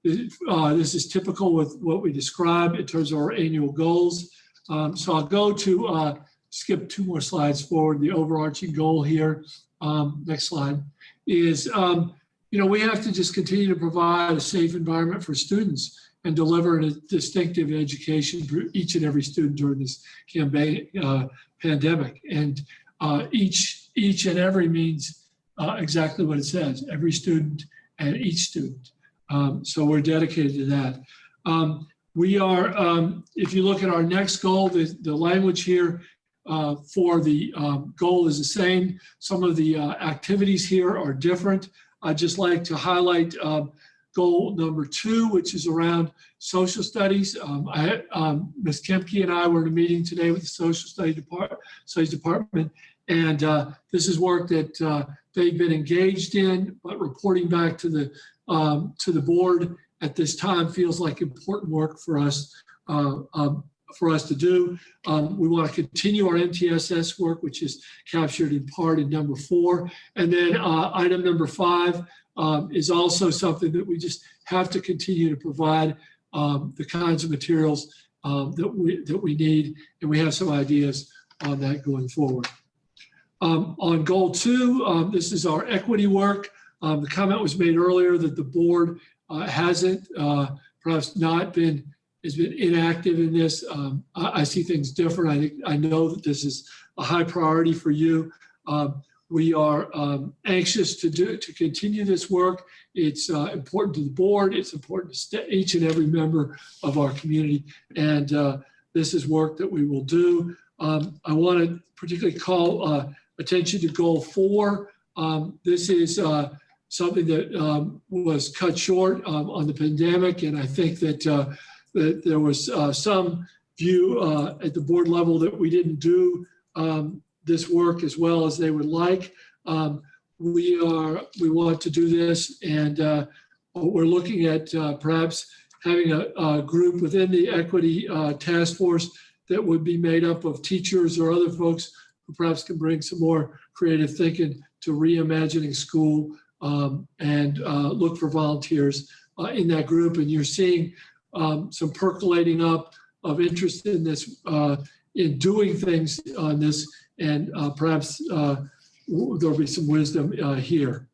Speaker 2: This is typical with what we describe in terms of our annual goals. So I'll go to skip 2 more slides forward. The overarching goal here, next slide, is we have to just continue to provide a safe environment for students and deliver a distinctive education for each and every student during this pandemic. And each and every means exactly what it says, every student and each student. So we're dedicated to that. We are, if you look at our next goal, the language here for the goal is the same. Some of the activities here are different. I'd just like to highlight goal number 2, which is around social studies. Ms. Kempke and I were in a meeting today with the social studies department, and this is work that they've been engaged in, but reporting back to the board at this time feels like important work for us to do. We want to continue our MTSS work, which is captured in part in number 4. And then item number 5 is also something that we just have to continue to provide the kinds of materials that we need. And we have some ideas on that going forward. On goal 2, this is our equity work. The comment was made earlier that the board hasn't perhaps not been inactive in this. I see things different. I know that this is a high priority for you. We are anxious to continue this work. It's important to the board. It's important to each and every member of our community. And this is work that we will do. I want to particularly call attention to goal 4. This is something that was cut short on the pandemic. And I think that that there was some view at the board level that we didn't do this work as well as they would like. we want to do this, and we're looking at perhaps having a group within the equity task force that would be made up of teachers or other folks who perhaps can bring some more creative thinking to reimagining school, and look for volunteers in that group. And you're seeing some percolating up of interest in this, in doing things on this, and perhaps there'll be some wisdom here.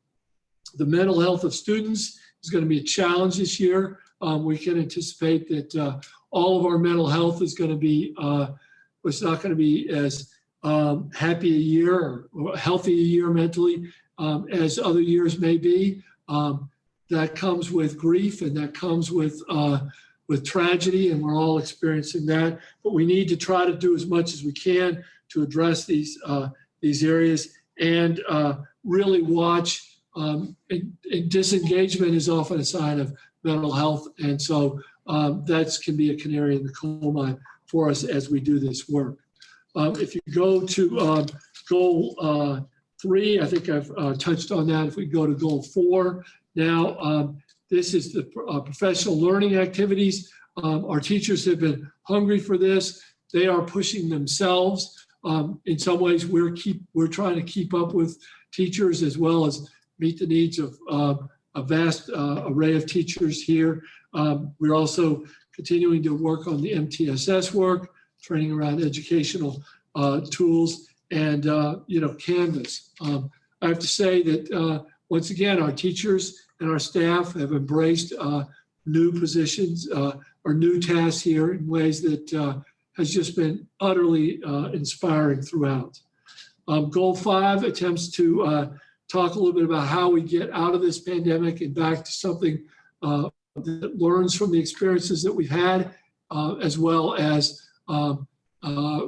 Speaker 2: The mental health of students is going to be a challenge this year. We can anticipate that all of our mental health is going to be, it's not going to be as happy a year or healthy a year mentally as other years may be. That comes with grief, and that comes with tragedy, and we're all experiencing that. But we need to try to do as much as we can to address these areas, and really watch. And disengagement is often a sign of mental health, and so that can be a canary in the coal mine for us as we do this work. If you go to goal 3, I think I've touched on that. If we go to goal 4 now, this is the professional learning activities. Our teachers have been hungry for this. They are pushing themselves. In some ways, we're trying to keep up with teachers as well as meet the needs of a vast array of teachers here. We're also continuing to work on the MTSS work, training around educational tools, and Canvas. I have to say that once again, our teachers and our staff have embraced new positions or new tasks here in ways that has just been utterly inspiring throughout. Goal 5 attempts to talk a little bit about how we get out of this pandemic and back to something that learns from the experiences that we've had, as well as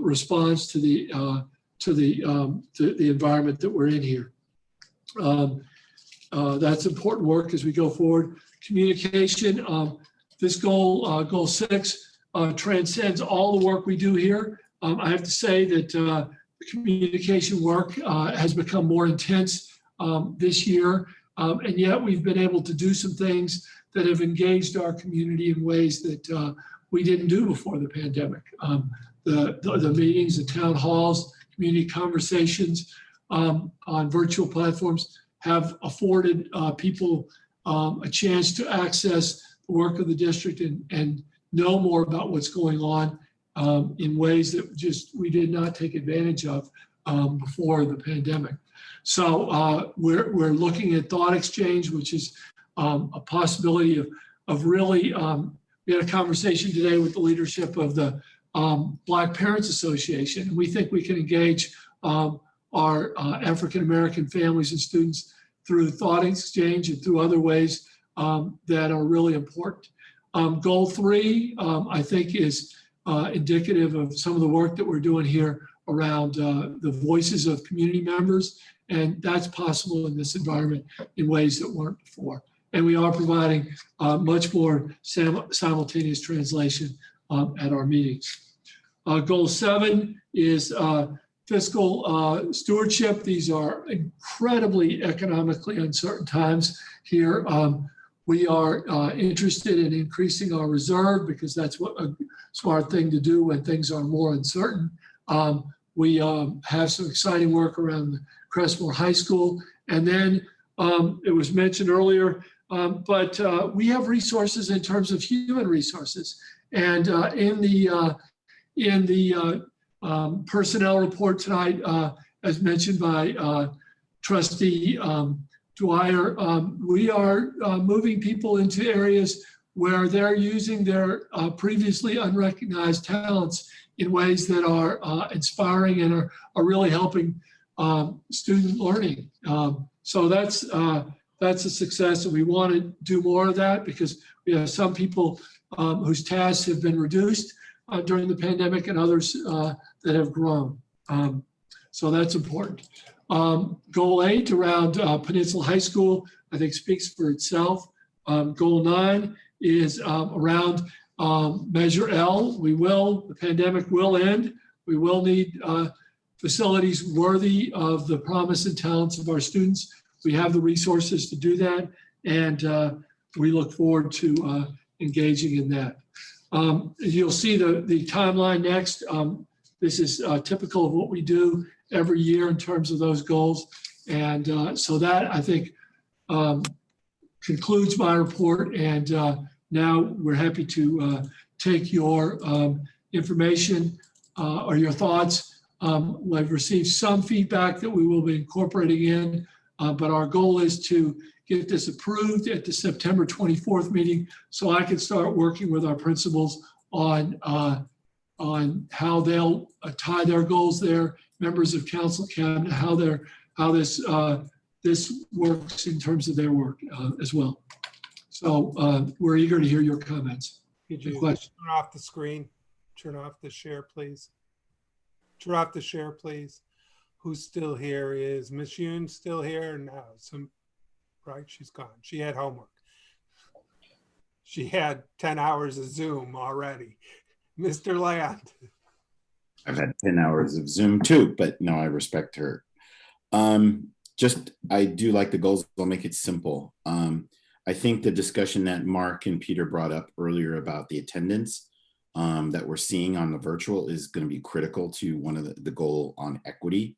Speaker 2: responds to the environment that we're in here. That's important work as we go forward. Communication. This goal 6, transcends all the work we do here. I have to say that the communication work has become more intense this year, and yet we've been able to do some things that have engaged our community in ways that we didn't do before the pandemic. The meetings, the town halls, community conversations on virtual platforms have afforded people a chance to access the work of the district and know more about what's going on in ways that just we did not take advantage of before the pandemic. So we're looking at thought exchange, which is a possibility of really, we had a conversation today with the leadership of the Black Parents Association, and we think we can engage our African-American families and students through thought exchange and through other ways that are really important. Goal 3, I think, is indicative of some of the work that we're doing here around the voices of community members, and that's possible in this environment in ways that weren't before. And we are providing much more simultaneous translation at our meetings. Goal 7 is fiscal stewardship. These are incredibly economically uncertain times here. We are interested in increasing our reserve because that's what a smart thing to do when things are more uncertain. We have some exciting work around the Crestmore High School. And then it was mentioned earlier, but we have resources in terms of human resources. And in the personnel report tonight, as mentioned by Trustee Dwyer, we are moving people into areas where they're using their previously unrecognized talents in ways that are inspiring and are really helping student learning. So that's a success, and we want to do more of that because we have some people whose tasks have been reduced during the pandemic and others that have grown. So that's important. Goal 8 around Peninsula High School, I think speaks for itself. Goal 9 is around Measure L. The pandemic will end. We will need facilities worthy of the promise and talents of our students. We have the resources to do that, and we look forward to engaging in that. You'll see the timeline next. This is typical of what we do every year in terms of those goals. And so that, I think, concludes my report. And now we're happy to take your information or your thoughts. I've received some feedback that we will be incorporating in, but our goal is to get this approved at the September 24th meeting so I can start working with our principals on how they'll tie their goals there, members of council cabinet, how this works in terms of their work as well. So we're eager to hear your comments.
Speaker 1: Could you
Speaker 2: questions.
Speaker 1: turn off the screen? Turn off the share, please. Turn off the share, please. Who's still here? Is Miss Yoon still here? No, right, she's gone. She had homework. She had 10 hours of Zoom already. Mr. Land.
Speaker 4: I've had 10 hours of Zoom too, but no, I respect her. I do like the goals. I'll make it simple. I think the discussion that Mark and Peter brought up earlier about the attendance that we're seeing on the virtual is going to be critical to one of the goal on equity,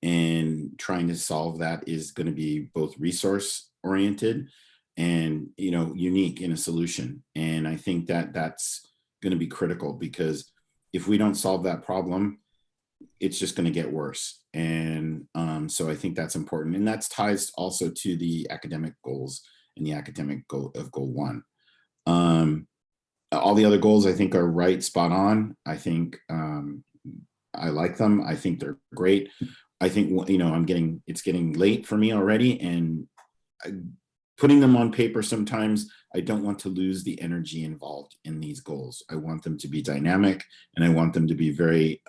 Speaker 4: and trying to solve that is going to be both resource oriented and unique in a solution. And I think that that's going to be critical, because if we don't solve that problem, it's just going to get worse. And so I think that's important, and that's ties also to the academic goals and the academic goal of goal 1. All the other goals I think are right, spot on. I think I like them. I think they're great. I think it's getting late for me already, and putting them on paper sometimes I don't want to lose the energy involved in these goals. I want them to be dynamic, and I want them to be very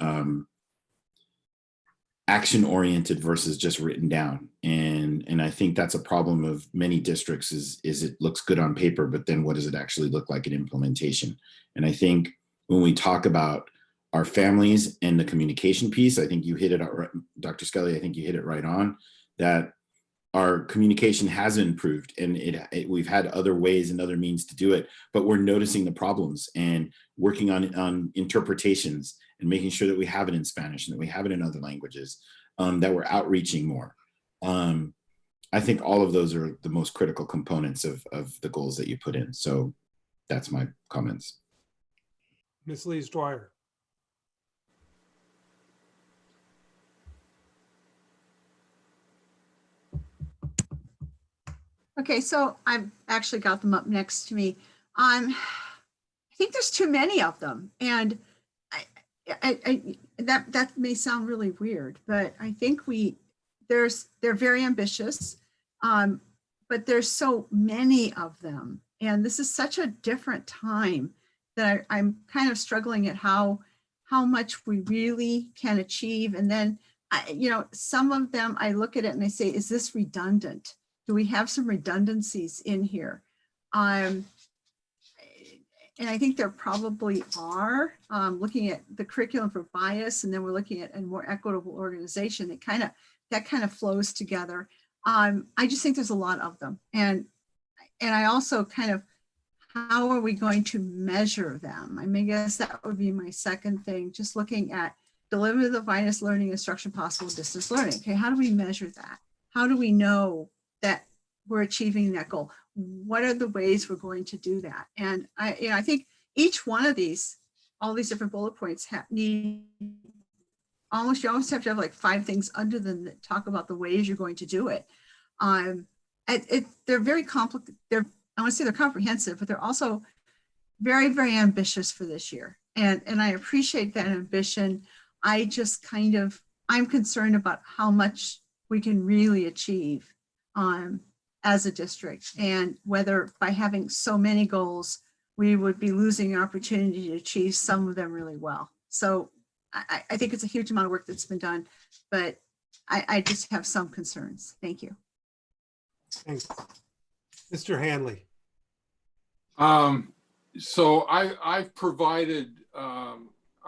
Speaker 4: action oriented versus just written down. And I think that's a problem of many districts is it looks good on paper, but then what does it actually look like in implementation? And I think when we talk about our families and the communication piece, I think you hit it, Dr. Scully, I think you hit it right on, that our communication has improved, and we've had other ways and other means to do it, but we're noticing the problems and working on interpretations and making sure that we have it in Spanish and that we have it in other languages, that we're outreaching more. I think all of those are the most critical components of the goals that you put in. So that's my comments.
Speaker 1: Ms. Lees Dwyer.
Speaker 15: Okay, so I've actually got them up next to me. I think there's too many of them, and that may sound really weird, but I think they're very ambitious, but there's so many of them, and this is such a different time that I'm kind of struggling at how much we really can achieve. And then some of them I look at it and I say, is this redundant? Do we have some redundancies in here? And I think there probably are. Looking at the curriculum for bias, and then we're looking at a more equitable organization. That kind of flows together. I just think there's a lot of them, and I also kind of, how are we going to measure them? I mean, I guess that would be my second thing. Just looking at deliver the finest learning instruction possible distance learning. Okay, how do we measure that? How do we know that we're achieving that goal? What are the ways we're going to do that? And I think each one of these, all these different bullet points you almost have to have like 5 things under them that talk about the ways you're going to do it. They're very complicated. I want to say they're comprehensive, but they're also very, very ambitious for this year. And I appreciate that ambition. I'm concerned about how much we can really achieve as a district, and whether by having so many goals, we would be losing an opportunity to achieve some of them really well. So I think it's a huge amount of work that's been done, but I just have some concerns. Thank you.
Speaker 1: Thanks. Mr. Hanley.
Speaker 12: So I've provided a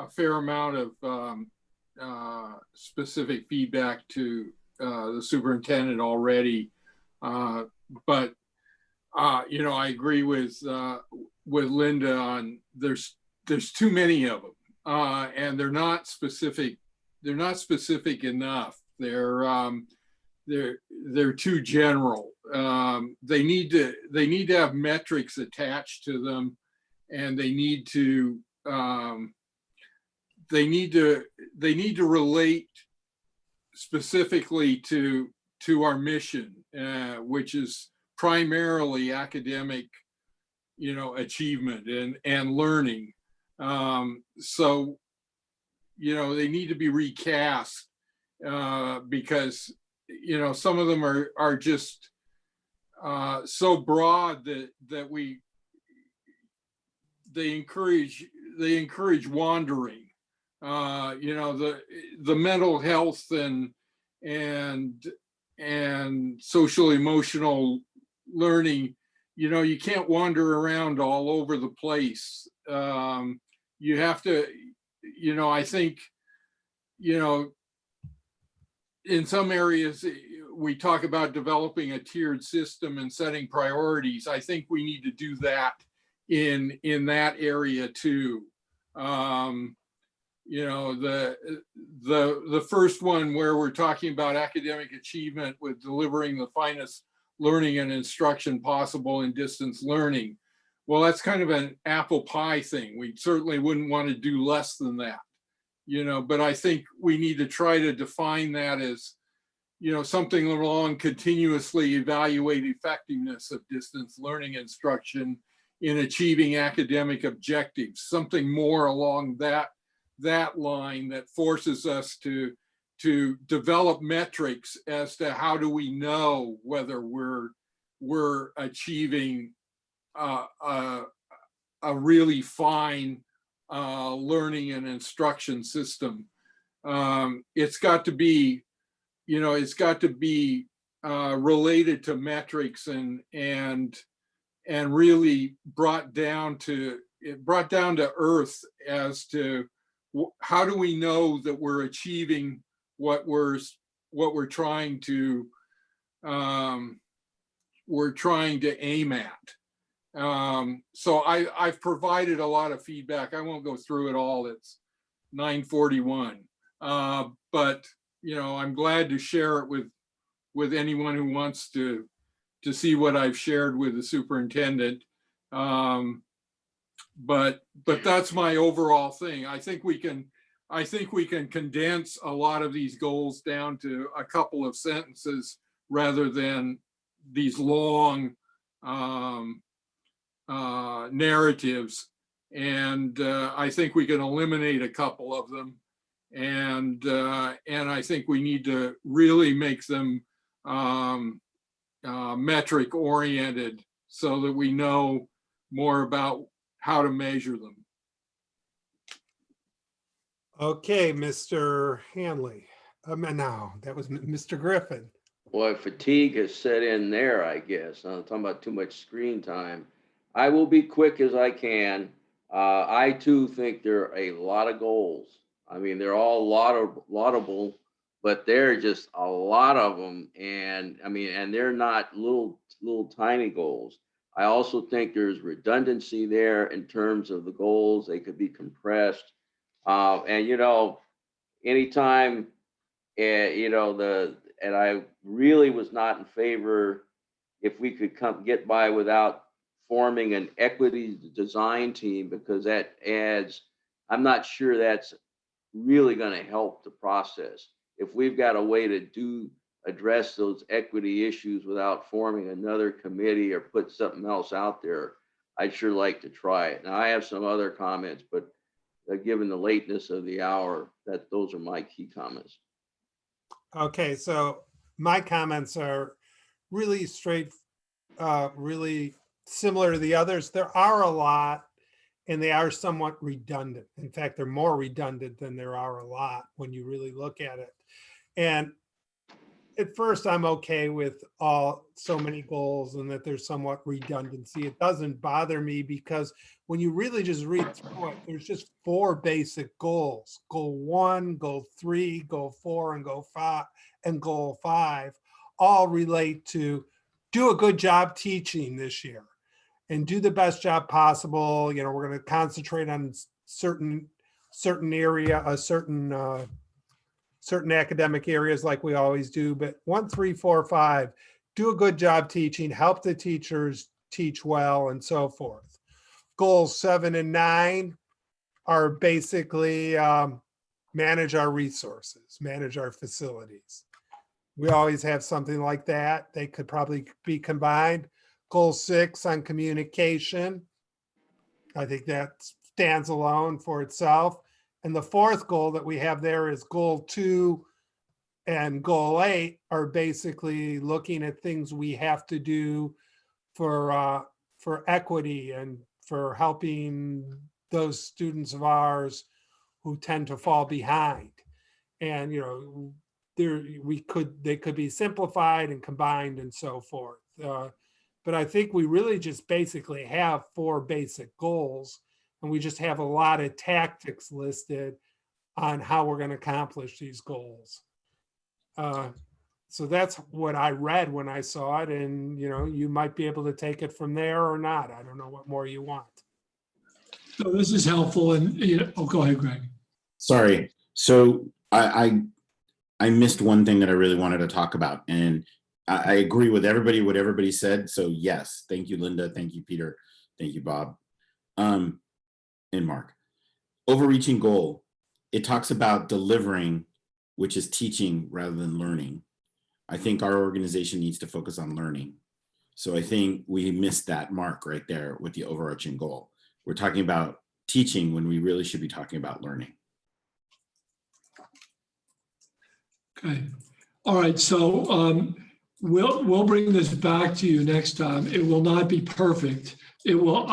Speaker 12: fair amount of specific feedback to the superintendent already. But you know, I agree with Linda on there's too many of them, and they're not specific. They're not specific enough. They're too general. They need to have metrics attached to them, and they need to relate specifically to our mission, which is primarily academic, you know, achievement and learning. So, you know, they need to be recast because, you know, some of them are just so broad that they encourage wandering. You know, the mental health and social emotional learning, you know, you can't wander around all over the place. You have to, you know, I think, you know, in some areas we talk about developing a tiered system and setting priorities. I think we need to do that in that area too. You know, the first one where we're talking about academic achievement with delivering the finest learning and instruction possible in distance learning. Well, that's kind of an apple pie thing. We certainly wouldn't want to do less than that, you know, but I think we need to try to define that as, you know, something along continuously evaluate effectiveness of distance learning instruction in achieving academic objectives, something more along that line that forces us to develop metrics as to how do we know whether we're achieving a really fine learning and instruction system. It's got to be, you know, it's got to be related to metrics and really brought down to earth as to how do we know that we're achieving what we're trying to aim at. So I've provided a lot of feedback. I won't go through it all. It's 9:41, but you know, I'm glad to share it with anyone who wants to see what I've shared with the superintendent. But that's my overall thing. I think we can condense a lot of these goals down to a couple of sentences rather than these long narratives. And I think we can eliminate a couple of them. And I think we need to really make them metric oriented so that we know more about how to measure them.
Speaker 1: Okay, Mr. Hanley. No, that was Mr. Griffin.
Speaker 17: Well, fatigue has set in there, I guess. I'm talking about too much screen time. I will be quick as I can. I too think there are a lot of goals. I mean, they're all laudable, but there are just a lot of them. And I mean, and they're not little tiny goals. I also think there's redundancy there in terms of the goals. They could be compressed. And, you know, anytime, you know, and I really was not in favor if we could get by without forming an equity design team, because that adds, I'm not sure that's really going to help the process. If we've got a way to address those equity issues without forming another committee or put something else out there, I'd sure like to try it. Now I have some other comments, but given the lateness of the hour, those are my key comments.
Speaker 1: Okay, so my comments are really really similar to the others. There are a lot, and they are somewhat redundant. In fact, they're more redundant than there are a lot when you really look at it. And at first I'm okay with so many goals and that there's somewhat redundancy. It doesn't bother me because when you really just read through it, there's just 4 basic goals. Goal 1, goal 3, goal 4, and goal 5 all relate to do a good job teaching this year and do the best job possible. You know, we're going to concentrate on certain area, certain academic areas like we always do, but 1, 3, 4, 5, do a good job teaching, help the teachers teach well, and so forth. Goals 7 and 9 are basically manage our resources, manage our facilities. We always have something like that. They could probably be combined. Goal 6 on communication. I think that stands alone for itself. And the 4th goal that we have there is goal 2 and goal 8 are basically looking at things we have to do for equity and for helping those students of ours who tend to fall behind. And, you know, they could be simplified and combined and so forth. But I think we really just basically have 4 basic goals, and we just have a lot of tactics listed on how we're going to accomplish these goals. So that's what I read when I saw it, and you know, you might be able to take it from there or not. I don't know what more you want.
Speaker 2: So this is helpful, and you know, oh, go ahead, Greg.
Speaker 4: Sorry. So I missed one thing that I really wanted to talk about, and I agree with everybody, what everybody said. So yes, thank you, Linda. Thank you, Peter. Thank you, Bob. And Mark. Overreaching goal. It talks about delivering, which is teaching rather than learning. I think our organization needs to focus on learning. So I think we missed that mark right there with the overarching goal. We're talking about teaching when we really should be talking about learning.
Speaker 2: Okay. All right. So we'll bring this back to you next time. It will not be perfect. It will.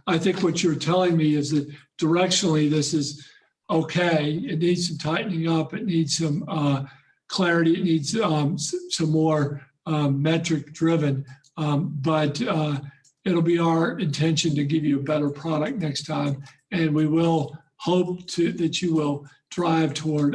Speaker 2: I think what you're telling me is that directionally this is okay. It needs some tightening up. It needs some clarity. It needs some more metric driven. But it'll be our intention to give you a better product next time, and we will hope that you will drive toward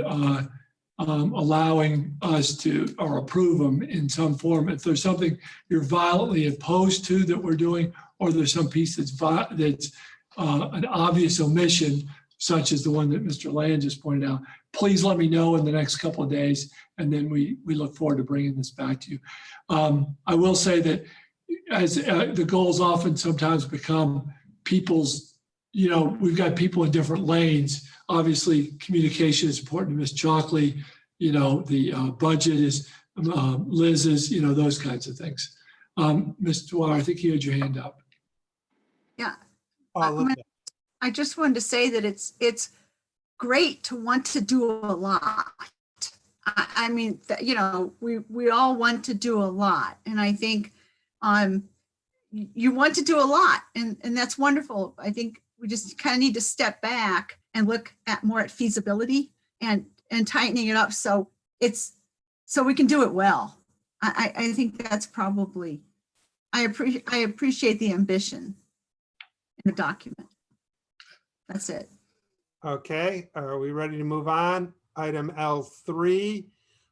Speaker 2: allowing us to or approve them in some form. If there's something you're violently opposed to that we're doing, or there's some piece that's an obvious omission, such as the one that Mr. Land just pointed out, please let me know in the next couple of days, and then we look forward to bringing this back to you. I will say that as the goals often sometimes become people's, you know, we've got people in different lanes. Obviously, communication is important to Ms. Chalkley. You know, the budget is Liz's, you know, those kinds of things. Ms. Dwyer, I think you had your hand up.
Speaker 15: Yeah. I just wanted to say that it's great to want to do a lot. I mean, you know, we all want to do a lot. And I think you want to do a lot, and that's wonderful. I think we just kind of need to step back and look at more at feasibility and tightening it up so we can do it well. I think that's probably, I appreciate the ambition in the document. That's it.
Speaker 1: Okay, are we ready to move on? Item L3,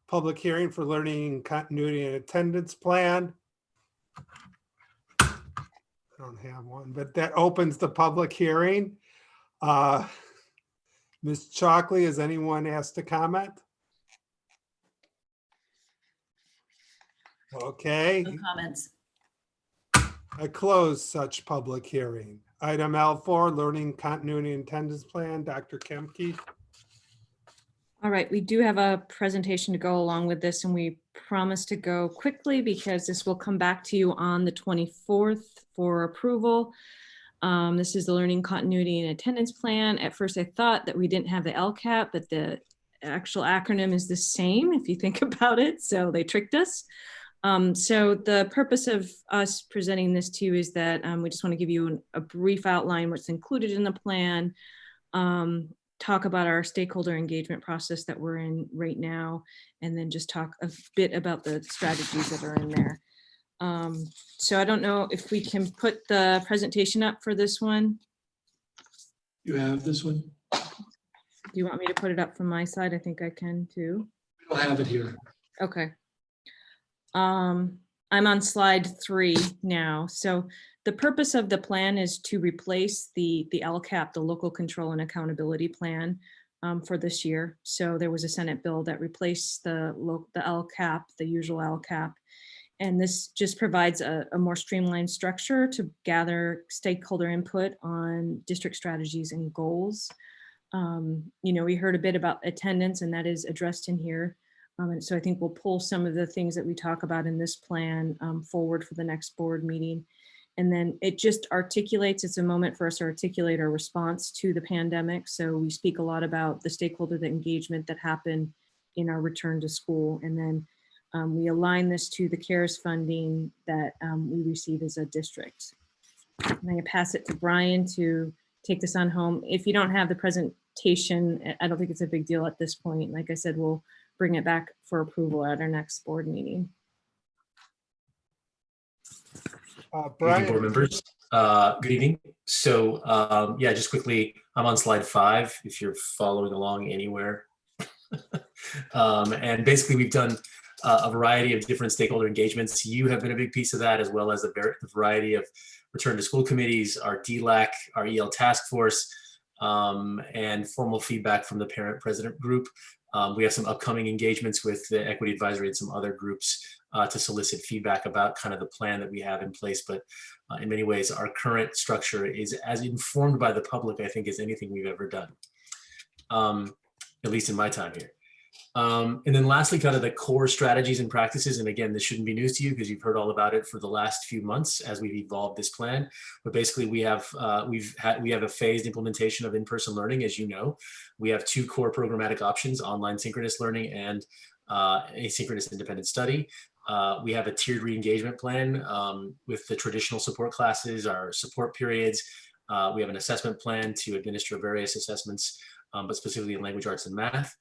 Speaker 1: public hearing for learning continuity and attendance plan. I don't have one, but that opens the public hearing. Ms. Chalkley, has anyone asked to comment? Okay.
Speaker 7: No comments.
Speaker 1: I close such public hearing. Item L4, learning continuity and attendance plan. Dr. Kemke.
Speaker 16: All right, we do have a presentation to go along with this, and we promise to go quickly because this will come back to you on the 24th for approval. This is the learning continuity and attendance plan. At first, I thought that we didn't have the LCAP, but the actual acronym is the same if you think about it. So they tricked us. So the purpose of us presenting this to you is that we just want to give you a brief outline what's included in the plan, talk about our stakeholder engagement process that we're in right now, and then just talk a bit about the strategies that are in there. So I don't know if we can put the presentation up for this one.
Speaker 2: You have this one?
Speaker 16: Do you want me to put it up from my side? I think I can too.
Speaker 2: We don't have it here.
Speaker 16: Okay. I'm on slide 3 now. So the purpose of the plan is to replace the LCAP, the Local Control and Accountability Plan, for this year. So there was a Senate bill that replaced the LCAP, the usual LCAP. And this just provides a more streamlined structure to gather stakeholder input on district strategies and goals. We heard a bit about attendance, and that is addressed in here. And so I think we'll pull some of the things that we talk about in this plan forward for the next board meeting. And then it just articulates, it's a moment for us to articulate our response to the pandemic. So we speak a lot about the stakeholder engagement that happened in our return to school. And then we align this to the CARES funding that we receive as a district. I'm going to pass it to Brian to take this on home. If you don't have the presentation, I don't think it's a big deal at this point. Like I said, we'll bring it back for approval at our next board meeting.
Speaker 1: Brian.
Speaker 7: Board members, good evening. So yeah, just quickly, I'm on slide 5 if you're following along anywhere. And basically we've done a variety of different stakeholder engagements. You have been a big piece of that, as well as a variety of return to school committees, our DLAC, our EL task force, and formal feedback from the parent president group. We have some upcoming engagements with the equity advisory and some other groups to solicit feedback about kind of the plan that we have in place. But in many ways, our current structure is as informed by the public, I think, as anything we've ever done, at least in my time here. And then lastly, kind of the core strategies and practices. And again, this shouldn't be news to you because you've heard all about it for the last few months as we've evolved this plan. But basically, we have a phased implementation of in-person learning. As you know, we have 2 core programmatic options: online synchronous learning and asynchronous independent study. We have a tiered re-engagement plan with the traditional support classes, our support periods. We have an assessment plan to administer various assessments, but specifically in language arts and math.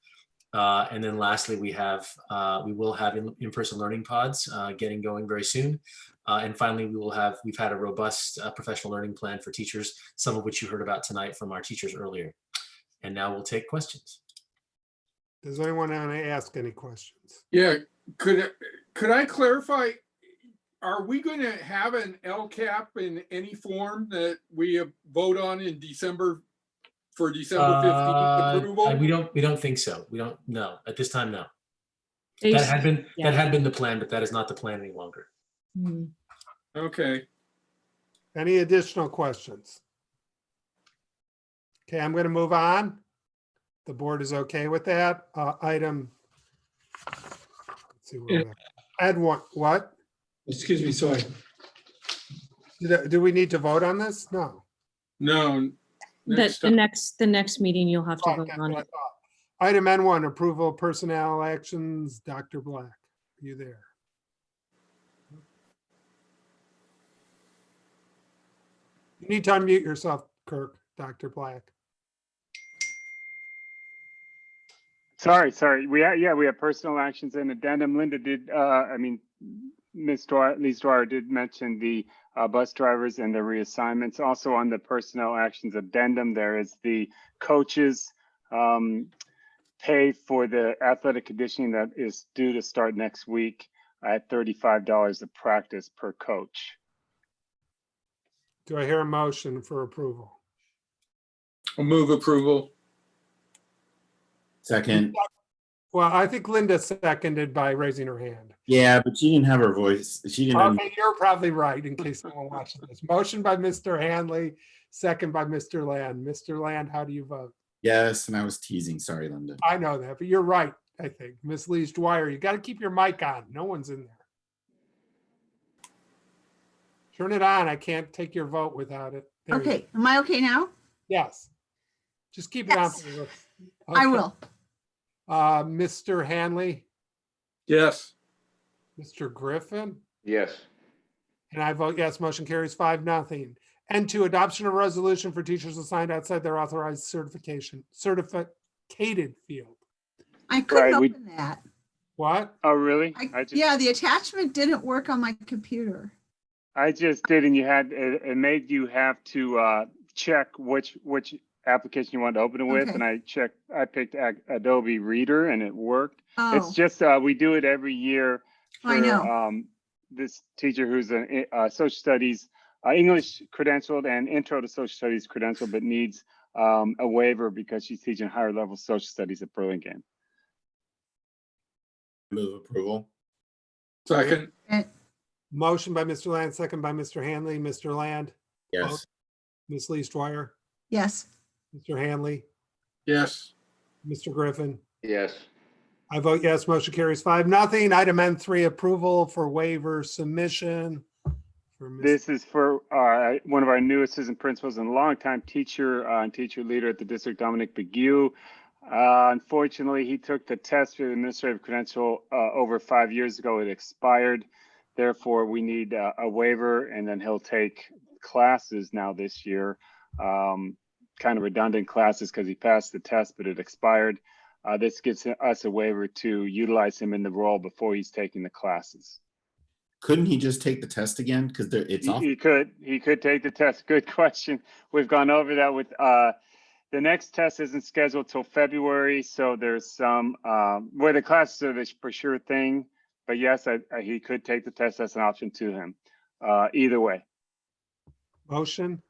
Speaker 7: And then lastly, we will have in-person learning pods getting going very soon. And finally, we've had a robust professional learning plan for teachers, some of which you heard about tonight from our teachers earlier. And now we'll take questions.
Speaker 1: Does anyone want to ask any questions?
Speaker 12: Yeah, could I clarify? Are we going to have an LCAP in any form that we vote on in December? For December 15th approval?
Speaker 7: We don't think so. We don't know at this time. No, that had been the plan, but that is not the plan any longer.
Speaker 16: Mm-hmm.
Speaker 12: Okay.
Speaker 1: Any additional questions? Okay, I'm going to move on. The board is okay with that. Item. Let's see where we're at. Add one. What?
Speaker 2: Excuse me. Sorry.
Speaker 1: Do we need to vote on this? No.
Speaker 12: No.
Speaker 16: The next meeting you'll have to vote on it.
Speaker 1: Item N1, approval of personnel actions. Dr. Black, are you there? You need to unmute yourself, Kirk, Dr. Black.
Speaker 19: Sorry. We have personal actions and addendum. Linda did, Ms. Dwyer did mention the bus drivers and the reassignments. Also on the personnel actions addendum, there is the coaches pay for the athletic conditioning that is due to start next week at $35 a practice per coach.
Speaker 1: Do I hear a motion for approval?
Speaker 12: I'll move approval.
Speaker 4: Second.
Speaker 1: Well, I think Linda seconded by raising her hand.
Speaker 4: Yeah, but she didn't have her voice. She didn't.
Speaker 1: Okay, you're probably right in case someone watching this. Motion by Mr. Hanley, second by Mr. Land. Mr. Land, how do you vote?
Speaker 4: Yes, and I was teasing. Sorry, Linda.
Speaker 1: I know that, but you're right, I think. Ms. Lees Dwyer, you got to keep your mic on. No one's in there. Turn it on. I can't take your vote without it. There
Speaker 15: Okay, am I okay now?
Speaker 1: Yes. Just keep it on.
Speaker 15: Yes.
Speaker 1: Okay.
Speaker 15: I will.
Speaker 1: Mr. Hanley,
Speaker 12: Yes.
Speaker 1: Mr. Griffin,
Speaker 17: Yes.
Speaker 1: and I vote yes. Motion carries 5-0. And two, adoption of resolution for teachers assigned outside their authorized certificated field.
Speaker 15: I couldn't
Speaker 19: Right, we-
Speaker 15: open that.
Speaker 1: What?
Speaker 19: Oh, really?
Speaker 15: Yeah, the attachment didn't work on my computer.
Speaker 19: I just did, and you had it made you have to check which application you wanted to open it with,
Speaker 15: Okay.
Speaker 19: and I picked Adobe Reader, and it worked.
Speaker 15: Oh.
Speaker 19: It's just we do it every year for
Speaker 15: I know.
Speaker 19: this teacher who's a social studies English credentialed and intro to social studies credentialed, but needs a waiver because she's teaching higher level social studies at Burlingame.
Speaker 4: Move approval.
Speaker 12: Second.
Speaker 1: Motion by Mr. Land, second by Mr. Hanley. Mr. Land?
Speaker 4: Yes.
Speaker 1: Ms. Lee Dwyer?
Speaker 15: Yes.
Speaker 1: Mr. Hanley?
Speaker 12: Yes.
Speaker 1: Mr. Griffin?
Speaker 17: Yes.
Speaker 1: I vote yes, motion carries 5-0. Item N3, approval for waiver submission.
Speaker 19: This is for one of our new assistant principals and longtime teacher and teacher leader at the district, Dominic Begue. Unfortunately, he took the test for the administrative credential over 5 years ago. It expired. Therefore, we need a waiver, and then he'll take classes now this year. Kind of redundant classes because he passed the test, but it expired. This gives us a waiver to utilize him in the role before he's taking the classes.
Speaker 4: Couldn't he just take the test again? Because it's off.
Speaker 19: He could take the test. Good question. We've gone over that with the next test isn't scheduled till February, so there's some where the classes are the for sure thing. But yes, he could take the test. That's an option to him. Either way.
Speaker 1: Motion?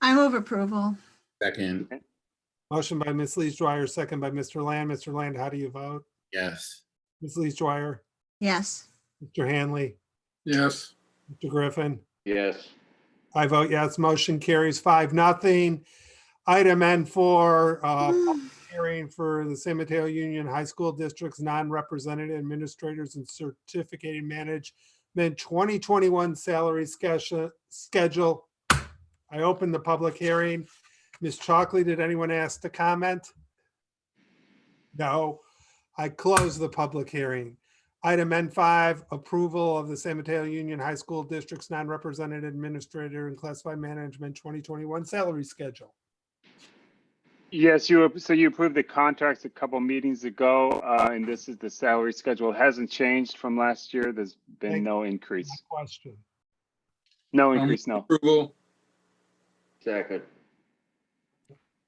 Speaker 15: I move approval.
Speaker 4: Second.
Speaker 1: Motion by Ms. Lee Dwyer, second by Mr. Land. Mr. Land, how do you vote?
Speaker 4: Yes.
Speaker 1: Ms. Lee Dwyer?
Speaker 15: Yes.
Speaker 1: Mr. Hanley?
Speaker 12: Yes.
Speaker 1: Mr. Griffin?
Speaker 17: Yes.
Speaker 1: I vote yes, motion carries 5-0. Item N4, public hearing for the San Mateo Union High School District's non-represented administrators and certificated management 2021 salary schedule. I open the public hearing. Ms. Chalkley, did anyone ask to comment? No. I close the public hearing. Item N5, approval of the San Mateo Union High School District's non-represented administrator and classified management 2021 salary schedule.
Speaker 19: Yes, you approved the contracts a couple meetings ago, and this is the salary schedule. It hasn't changed from last year. There's been no increase.
Speaker 1: Question.
Speaker 19: No increase, no.
Speaker 12: Approval.
Speaker 17: Second.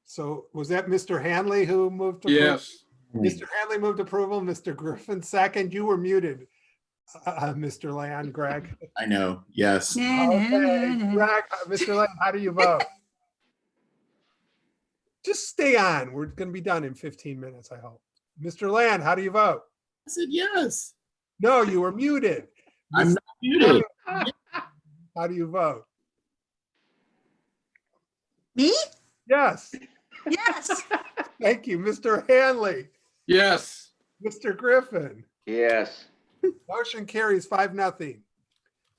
Speaker 1: So was that Mr. Hanley who moved? To
Speaker 12: Yes.
Speaker 1: Mr. Hanley moved approval. Mr. Griffin second. You were muted, Mr. Land. Greg.
Speaker 4: I know. Yes.
Speaker 1: Okay, Greg, Mr. Land, how do you vote? Just stay on. We're going to be done in 15 minutes, I hope. Mr. Land, how do you vote?
Speaker 4: I said yes.
Speaker 1: No, you were muted.
Speaker 4: I'm not muted.
Speaker 1: How do you vote?
Speaker 15: Me?
Speaker 1: Yes.
Speaker 15: Yes.
Speaker 1: Thank you. Mr. Hanley.
Speaker 12: Yes.
Speaker 1: Mr. Griffin.
Speaker 17: Yes.
Speaker 1: Motion carries 5-0.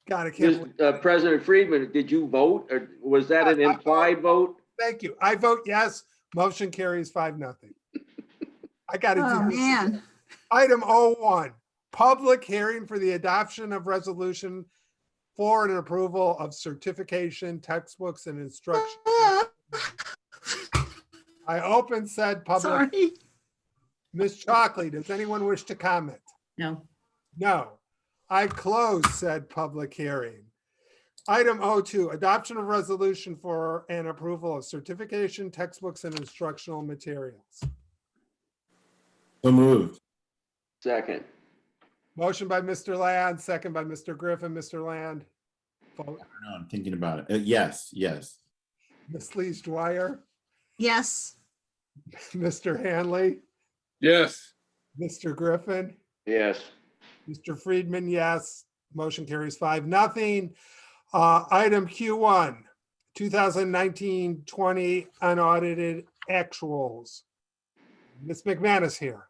Speaker 1: God, I can't believe.
Speaker 17: President Friedman, did you vote, or was that an implied vote?
Speaker 1: Thank you. I vote yes. Motion carries 5-0. I got to
Speaker 15: Oh,
Speaker 1: do this.
Speaker 15: man.
Speaker 1: Item 01, public hearing for the adoption of resolution for an approval of certification, textbooks, and instruction. I open said public.
Speaker 15: Sorry.
Speaker 1: Ms. Chalkley, does anyone wish to comment?
Speaker 16: No.
Speaker 1: No. I close said public hearing. Item 02, adoption of resolution for an approval of certification, textbooks, and instructional materials.
Speaker 4: So moved.
Speaker 17: Second.
Speaker 1: Motion by Mr. Land, second by Mr. Griffin. Mr. Land. Vote.
Speaker 4: I don't know. I'm thinking about it. Yes. Yes.
Speaker 1: Ms. Lee Dwyer.
Speaker 15: Yes.
Speaker 1: Mr. Hanley.
Speaker 12: Yes.
Speaker 1: Mr. Griffin.
Speaker 17: Yes.
Speaker 1: Mr. Friedman, yes. Motion carries 5-0. Item Q1, 2019-20 unaudited actuals. Ms. McManus here.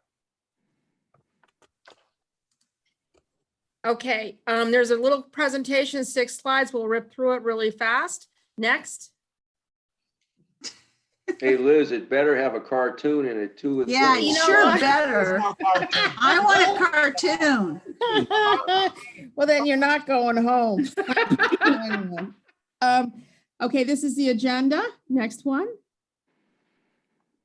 Speaker 3: Okay, there's a little presentation, 6 slides. We'll rip through it really fast. Next.
Speaker 17: Hey, Liz, it better have a cartoon in it too.
Speaker 15: Yeah,
Speaker 3: You know
Speaker 15: sure
Speaker 3: what?
Speaker 15: better. I want a cartoon.
Speaker 3: Well, then you're not going home. Okay, this is the agenda. Next one.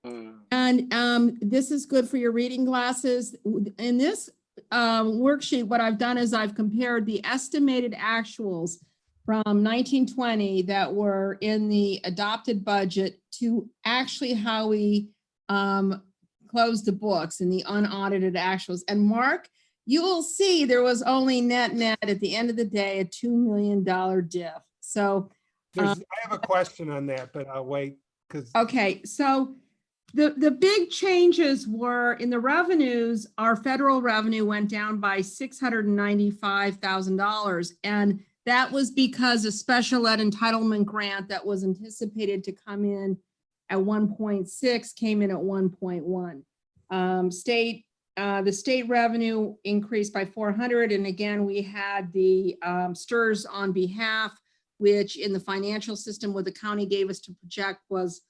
Speaker 3: And this is good for your reading glasses. In this worksheet, what I've done is I've compared the estimated actuals from 1920 that were in the adopted budget to actually how we closed the books in the unaudited actuals. And Mark, you will see there was only net at the end of the day, a $2 million diff. So
Speaker 1: I have a question on that, but I'll wait because.
Speaker 3: okay, so the big changes were in the revenues. Our federal revenue went down by $695,000. And that was because a special ed entitlement grant that was anticipated to come in at 1.6 came in at 1.1. The state revenue increased by 400. And again, we had the STRS on behalf, which in the financial system, what the county gave us to project was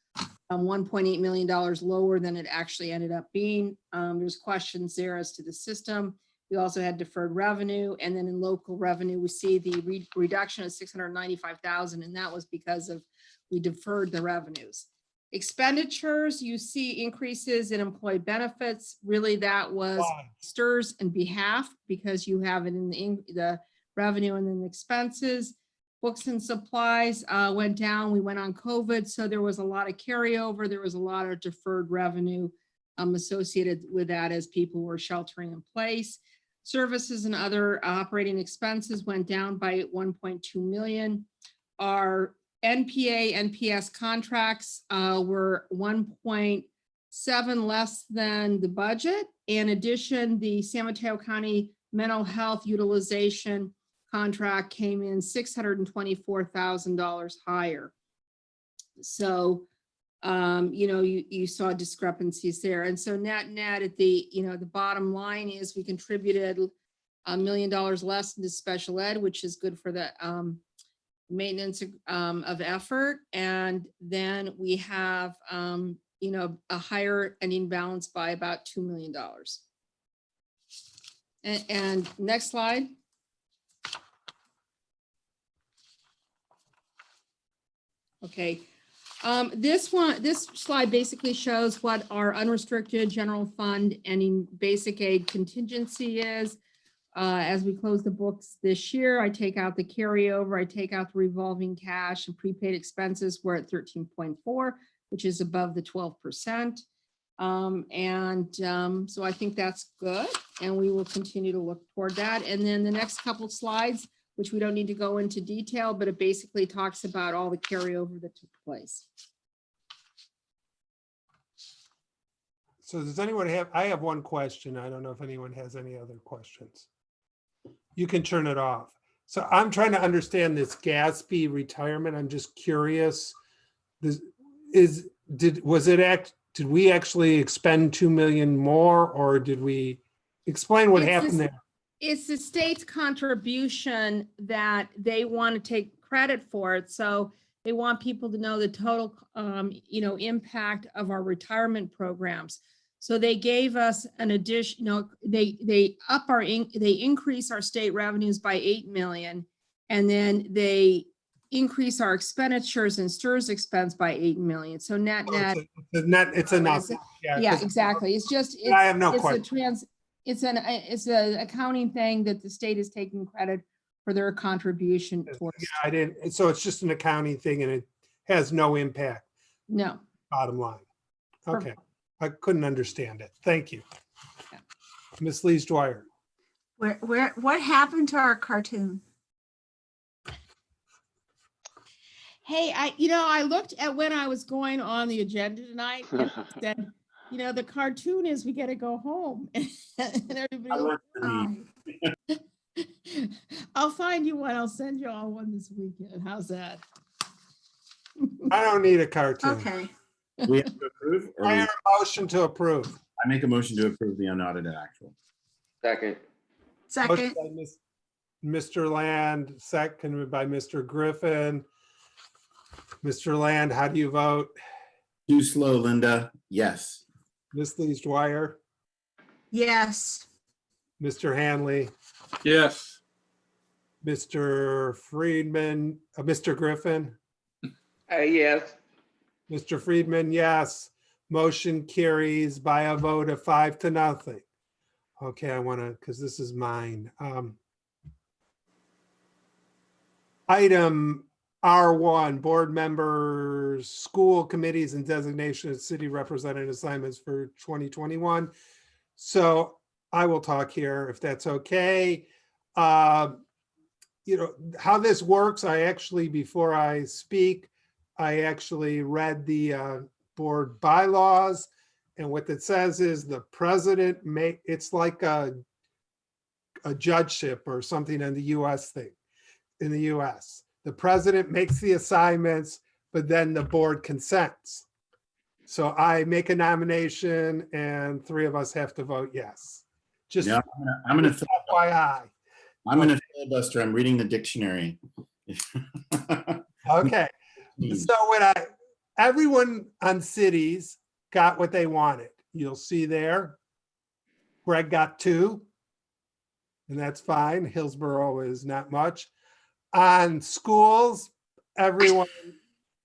Speaker 3: $1.8 million lower than it actually ended up being. There's questions there as to the system. We also had deferred revenue, and then in local revenue, we see the reduction of $695,000, and that was because of we deferred the revenues. Expenditures, you see increases in employee benefits. Really, that was STRS and behalf because you have it in the revenue and then the expenses. Books and supplies went down. We went on COVID, so there was a lot of carryover. There was a lot of deferred revenue associated with that as people were sheltering in place. Services and other operating expenses went down by 1.2 million. Our NPA, NPS contracts were 1.7 less than the budget. In addition, the San Mateo County mental health utilization contract came in $624,000 higher. So, you saw discrepancies there. And so net at the, the bottom line is we contributed $1 million less into special ed, which is good for the maintenance of effort. And then we have, a higher ending balance by about $2 million. And next slide. Okay, this slide basically shows what our unrestricted general fund and in basic aid contingency is. As we close the books this year, I take out the carryover, I take out the revolving cash and prepaid expenses. We're at 13.4, which is above the 12%. So I think that's good. And we will continue to look toward that. And then the next couple slides, which we don't need to go into detail, but it basically talks about all the carryover that took place.
Speaker 1: So does anyone I have one question. I don't know if anyone has any other questions. You can turn it off. So I'm trying to understand this Gatsby retirement. I'm just curious. Did we actually expend 2 million more, or did we explain what happened there?
Speaker 3: It's the state's contribution that they want to take credit for it. So they want people to know the total, impact of our retirement programs. So they gave us an addition, they increase our state revenues by 8 million, and then they increase our expenditures and STRS expense by 8 million. So net.
Speaker 1: It's enough.
Speaker 3: Yeah, exactly. It's just,
Speaker 1: I have no question.
Speaker 3: It's an accounting thing that the state is taking credit for their contribution towards.
Speaker 1: Yeah, so it's just an accounting thing and it has no impact.
Speaker 3: No.
Speaker 1: Bottom line. Okay. I couldn't understand it. Thank you. Yeah. Ms. Lees Dwyer.
Speaker 15: What happened to our cartoon?
Speaker 3: Hey, I looked at when I was going on the agenda tonight and said, the cartoon is we got to go home. And everybody I'll find you one. I'll send you all one this weekend. How's that?
Speaker 1: I don't need a cartoon.
Speaker 15: Okay.
Speaker 4: We have to approve?
Speaker 1: I have a motion to approve.
Speaker 4: I make a motion to approve the unaudited actual.
Speaker 17: Second.
Speaker 15: Second.
Speaker 1: By Mr. Land, seconded by Mr. Griffin. Mr. Land, how do you vote?
Speaker 4: Too slow, Linda. Yes.
Speaker 1: Ms. Lees Dwyer.
Speaker 15: Yes.
Speaker 1: Mr. Hanley.
Speaker 12: Yes.
Speaker 1: Mr. Friedman, Mr. Griffin.
Speaker 17: Yes.
Speaker 1: Mr. Friedman, yes. Motion carries by a vote of 5-0. Okay, I want to, because this is mine. Item R1, board members, school committees and designation of city representative assignments for 2021. So I will talk here if that's okay. You know, how this works, I actually, before I speak, I actually read the board bylaws. And what it says is the president it's like a judgeship or something in the US thing, in the US. The president makes the assignments, but then the board consents. So I make a nomination and 3 of us have to vote yes. Just
Speaker 4: No, I'm gonna
Speaker 1: FYI.
Speaker 4: I'm gonna filibuster. I'm reading the dictionary.
Speaker 1: Okay. So everyone on cities got what they wanted. You'll see there, Greg got 2, and that's fine. Hillsborough is not much. On schools, everyone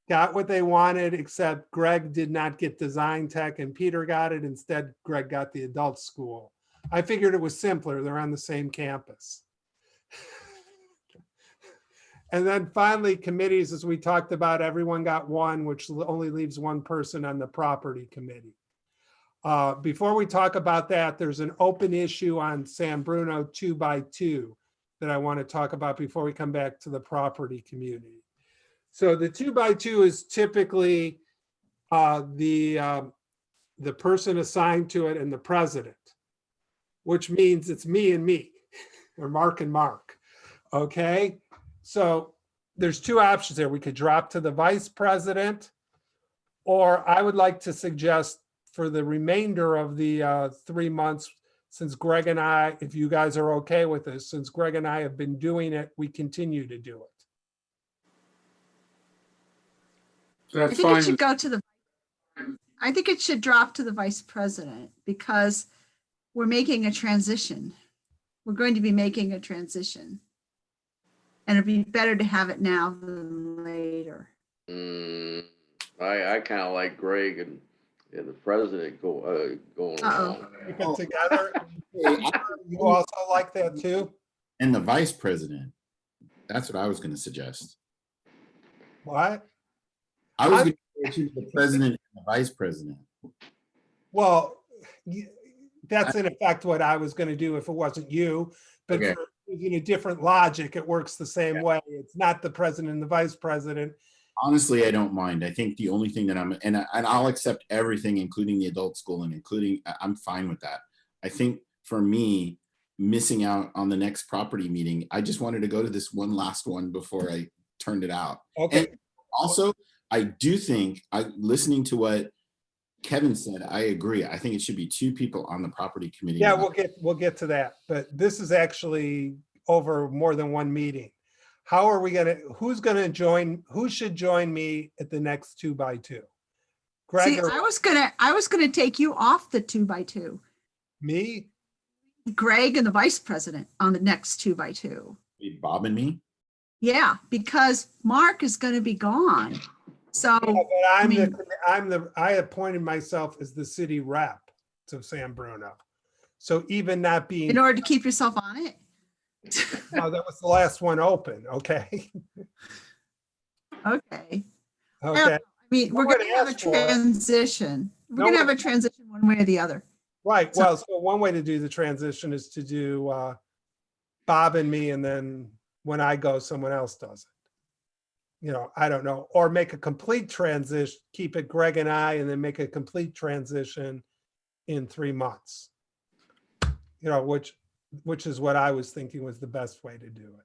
Speaker 1: got what they wanted, except Greg did not get design tech and Peter got it. Instead, Greg got the adult school. I figured it was simpler. They're on the same campus. And then finally, committees, as we talked about, everyone got 1, which only leaves 1 person on the property committee. Before we talk about that, there's an open issue on San Bruno 2x2 that I want to talk about before we come back to the property community. So the 2x2 is typically the person assigned to it and the president, which means it's me and me, or Mark and Mark. Okay, so there's 2 options there. We could drop to the vice president, or I would like to suggest for the remainder of the 3 months, since Greg and I, if you guys are okay with this, since Greg and I have been doing it, we continue to do it.
Speaker 12: That's
Speaker 15: I think
Speaker 12: fine.
Speaker 15: it should go to the, I think it should drop to the vice president because we're making a transition. We're going to be making a transition. And it'd be better to have it now than later.
Speaker 17: I kind of like Greg and the president going along.
Speaker 1: Keep it together. You also like that too?
Speaker 4: And the vice president. That's what I was going to suggest.
Speaker 1: What?
Speaker 4: I was going to choose the president and the vice president.
Speaker 1: Well, that's in effect what I was going to do if it wasn't you, but
Speaker 4: Okay.
Speaker 1: for using a different logic, it works the same way. It's not the president and the vice president.
Speaker 4: Honestly, I don't mind. I think the only thing that and I'll accept everything, including the adult school and I'm fine with that. I think for me, missing out on the next property meeting, I just wanted to go to this one last one before I turned it out.
Speaker 1: Okay.
Speaker 4: And also, I do think, listening to what Kevin said, I agree. I think it should be 2 people on the property committee.
Speaker 1: Yeah, we'll get to that, but this is actually over more than 1 meeting. How are we who's who should join me at the next 2x2? Greg?
Speaker 15: See, I was gonna take you off the 2x2.
Speaker 1: Me?
Speaker 15: Greg and the vice president on the next 2x2.
Speaker 4: Bob and me?
Speaker 15: Yeah, because Mark is gonna be gone. So
Speaker 1: Yeah, but I appointed myself as the city rep to San Bruno. So even not being.
Speaker 15: In order to keep yourself on it?
Speaker 1: No, that was the last one open, okay?
Speaker 15: Okay.
Speaker 1: Okay.
Speaker 15: I mean, we're gonna have a transition. We're gonna have a transition one way or the other.
Speaker 1: Right, well, so one way to do the transition is to do Bob and me, and then when I go, someone else does it. You know, I don't know, or make a complete transition, keep it Greg and I, and then make a complete transition in 3 months. You know, which is what I was thinking was the best way to do it,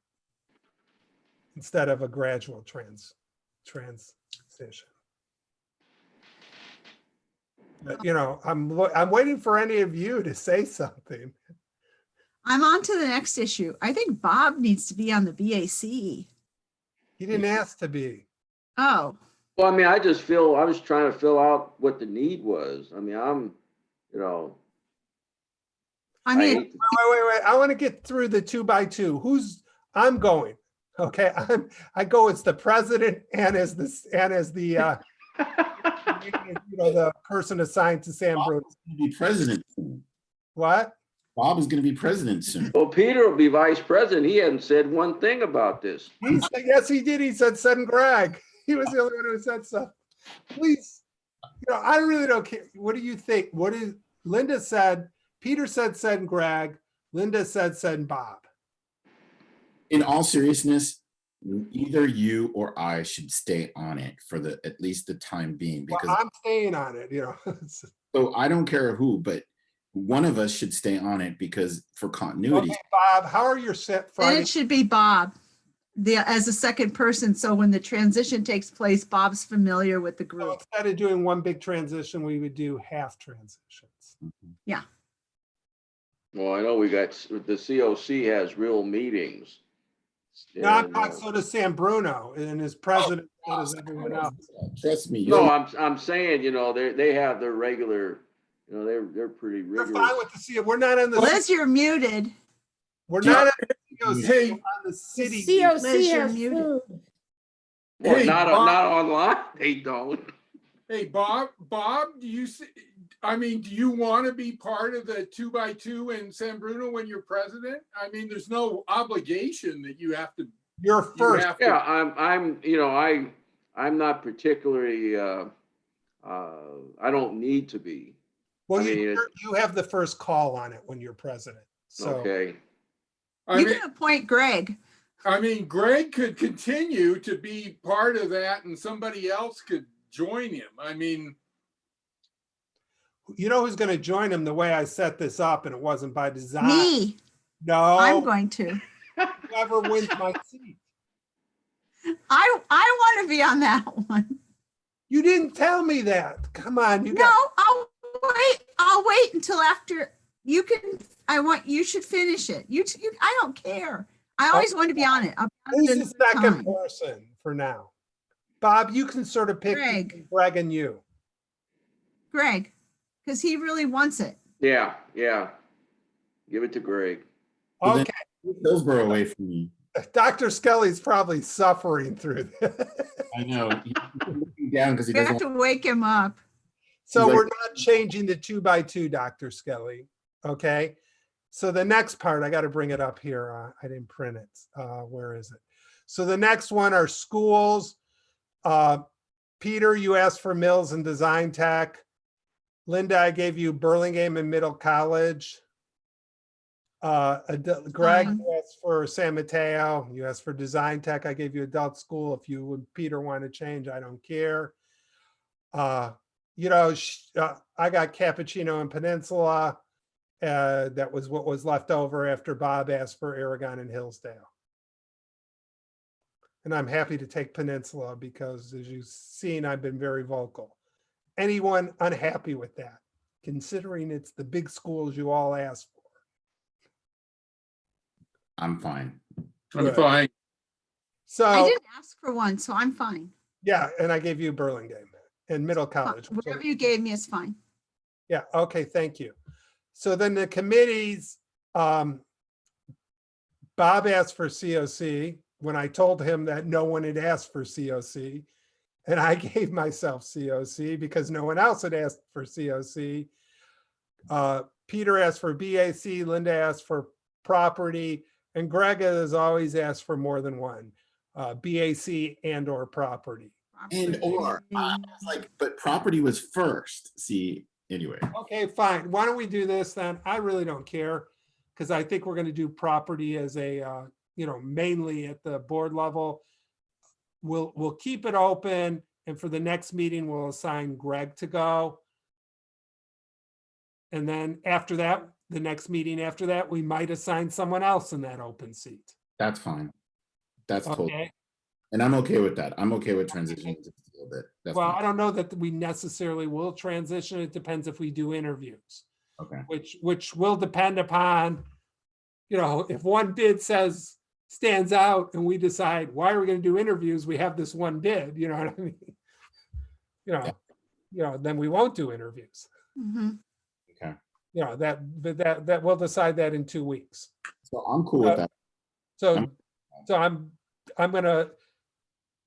Speaker 1: instead of a gradual transition. But, you know, I'm waiting for any of you to say something.
Speaker 15: I'm on to the next issue. I think Bob needs to be on the BAC.
Speaker 1: He didn't ask to be.
Speaker 15: Oh.
Speaker 17: Well, I mean, I was trying to fill out what the need was. I mean,
Speaker 1: Wait. I want to get through the 2x2. I'm going. Okay, I go as the president and as the the person assigned to San Bruno.
Speaker 4: Be president soon.
Speaker 1: What?
Speaker 4: Bob is going to be president soon.
Speaker 17: Well, Peter will be vice president. He hadn't said one thing about this.
Speaker 1: He said, yes, he did. He said, send Greg. He was the only one who said stuff. Please, I really don't care. What do you think? Linda said, Peter said, send Greg. Linda said, send Bob.
Speaker 4: In all seriousness, either you or I should stay on it for at least the time being, because
Speaker 1: I'm staying on it,
Speaker 4: So I don't care who, but one of us should stay on it because for continuity.
Speaker 1: Okay, Bob, how are your set Friday?
Speaker 15: Then it should be Bob as a second person. So when the transition takes place, Bob's familiar with the group.
Speaker 1: So instead of doing one big transition, we would do half transitions.
Speaker 15: Yeah.
Speaker 17: Well, I know the COC has real meetings.
Speaker 1: No, I'm not. So does San Bruno, and as president, so does everyone else.
Speaker 4: Trust me.
Speaker 17: No, I'm saying, they have their regular, they're pretty rigorous.
Speaker 1: We're fine with the COC. We're not on the.
Speaker 15: Liz, you're muted.
Speaker 1: We're not on the COC. We're on the city.
Speaker 15: Liz, you're muted.
Speaker 17: Well,
Speaker 12: Hey,
Speaker 17: not
Speaker 12: Bob.
Speaker 17: online. They don't.
Speaker 12: Hey, Bob, do you want to be part of the 2x2 in San Bruno when you're president? I mean, there's no obligation that you have to.
Speaker 1: You're first.
Speaker 17: Yeah, I'm not particularly, I don't need to be.
Speaker 1: Well,
Speaker 17: I mean,
Speaker 1: you have the first call on it when you're president. So.
Speaker 17: Okay.
Speaker 15: You can appoint Greg.
Speaker 12: I mean, Greg could continue to be part of that and somebody else could join him. I mean.
Speaker 1: You know who's going to join him the way I set this up, and it wasn't by design.
Speaker 15: Me.
Speaker 1: No.
Speaker 15: I'm going to.
Speaker 1: Whoever wins my seat.
Speaker 15: I want to be on that one.
Speaker 1: You didn't tell me that. Come on.
Speaker 15: I'll wait until after you can. You should finish it. I don't care. I always want to be on it.
Speaker 1: Who's the second person for now? Bob, you can sort of pick Greg and you.
Speaker 15: Greg, because he really wants it.
Speaker 17: Yeah. Give it to Greg.
Speaker 1: Okay.
Speaker 4: Hillsborough away from me.
Speaker 1: Dr. Skelly's probably suffering through this.
Speaker 4: I know. He's looking down because he
Speaker 15: You
Speaker 4: doesn't.
Speaker 15: have to wake him up.
Speaker 1: So we're not changing the 2x2, Dr. Skelly. Okay. So the next part, I got to bring it up here. I didn't print it. Where is it? So the next one are schools. Peter, you asked for Mills and Design Tech. Linda, I gave you Burlingame and Middle College. Greg, you asked for San Mateo. You asked for Design Tech. I gave you Adult School. If you and Peter want to change, I don't care. I got Cappuccino and Peninsula. That was what was left over after Bob asked for Aragon and Hillsdale. And I'm happy to take Peninsula because, as you've seen, I've been very vocal. Anyone unhappy with that, considering it's the big schools you all asked for?
Speaker 4: I'm fine.
Speaker 12: I'm fine.
Speaker 1: So
Speaker 15: I didn't ask for one, so I'm fine.
Speaker 1: Yeah, and I gave you Burlingame and Middle College.
Speaker 15: Whatever you gave me is fine.
Speaker 1: Yeah, okay, thank you. So then the committees, Bob asked for COC when I told him that no one had asked for COC. And I gave myself COC because no one else had asked for COC. Peter asked for BAC, Linda asked for property, and Greg has always asked for more than one, BAC and or property.
Speaker 4: And or, I was like, but property was first. See, anyway.
Speaker 1: Okay, fine. Why don't we do this then? I really don't care because I think we're going to do property as a, mainly at the board level. We'll keep it open, and for the next meeting, we'll assign Greg to go. And then after that, the next meeting after that, we might assign someone else in that open seat.
Speaker 4: That's fine. That's cool.
Speaker 1: Okay.
Speaker 4: And I'm okay with that. I'm okay with transitioning just a little bit. That's
Speaker 1: Well,
Speaker 4: fine.
Speaker 1: I don't know that we necessarily will transition. It depends if we do interviews.
Speaker 4: Okay.
Speaker 1: Which will depend upon, if one bid stands out and we decide, why are we going to do interviews? We have this one bid, you know what I mean? Then we won't do interviews.
Speaker 15: Mm-hmm.
Speaker 4: Okay.
Speaker 1: That we'll decide that in 2 weeks.
Speaker 4: So I'm cool with that.
Speaker 1: So I'm gonna,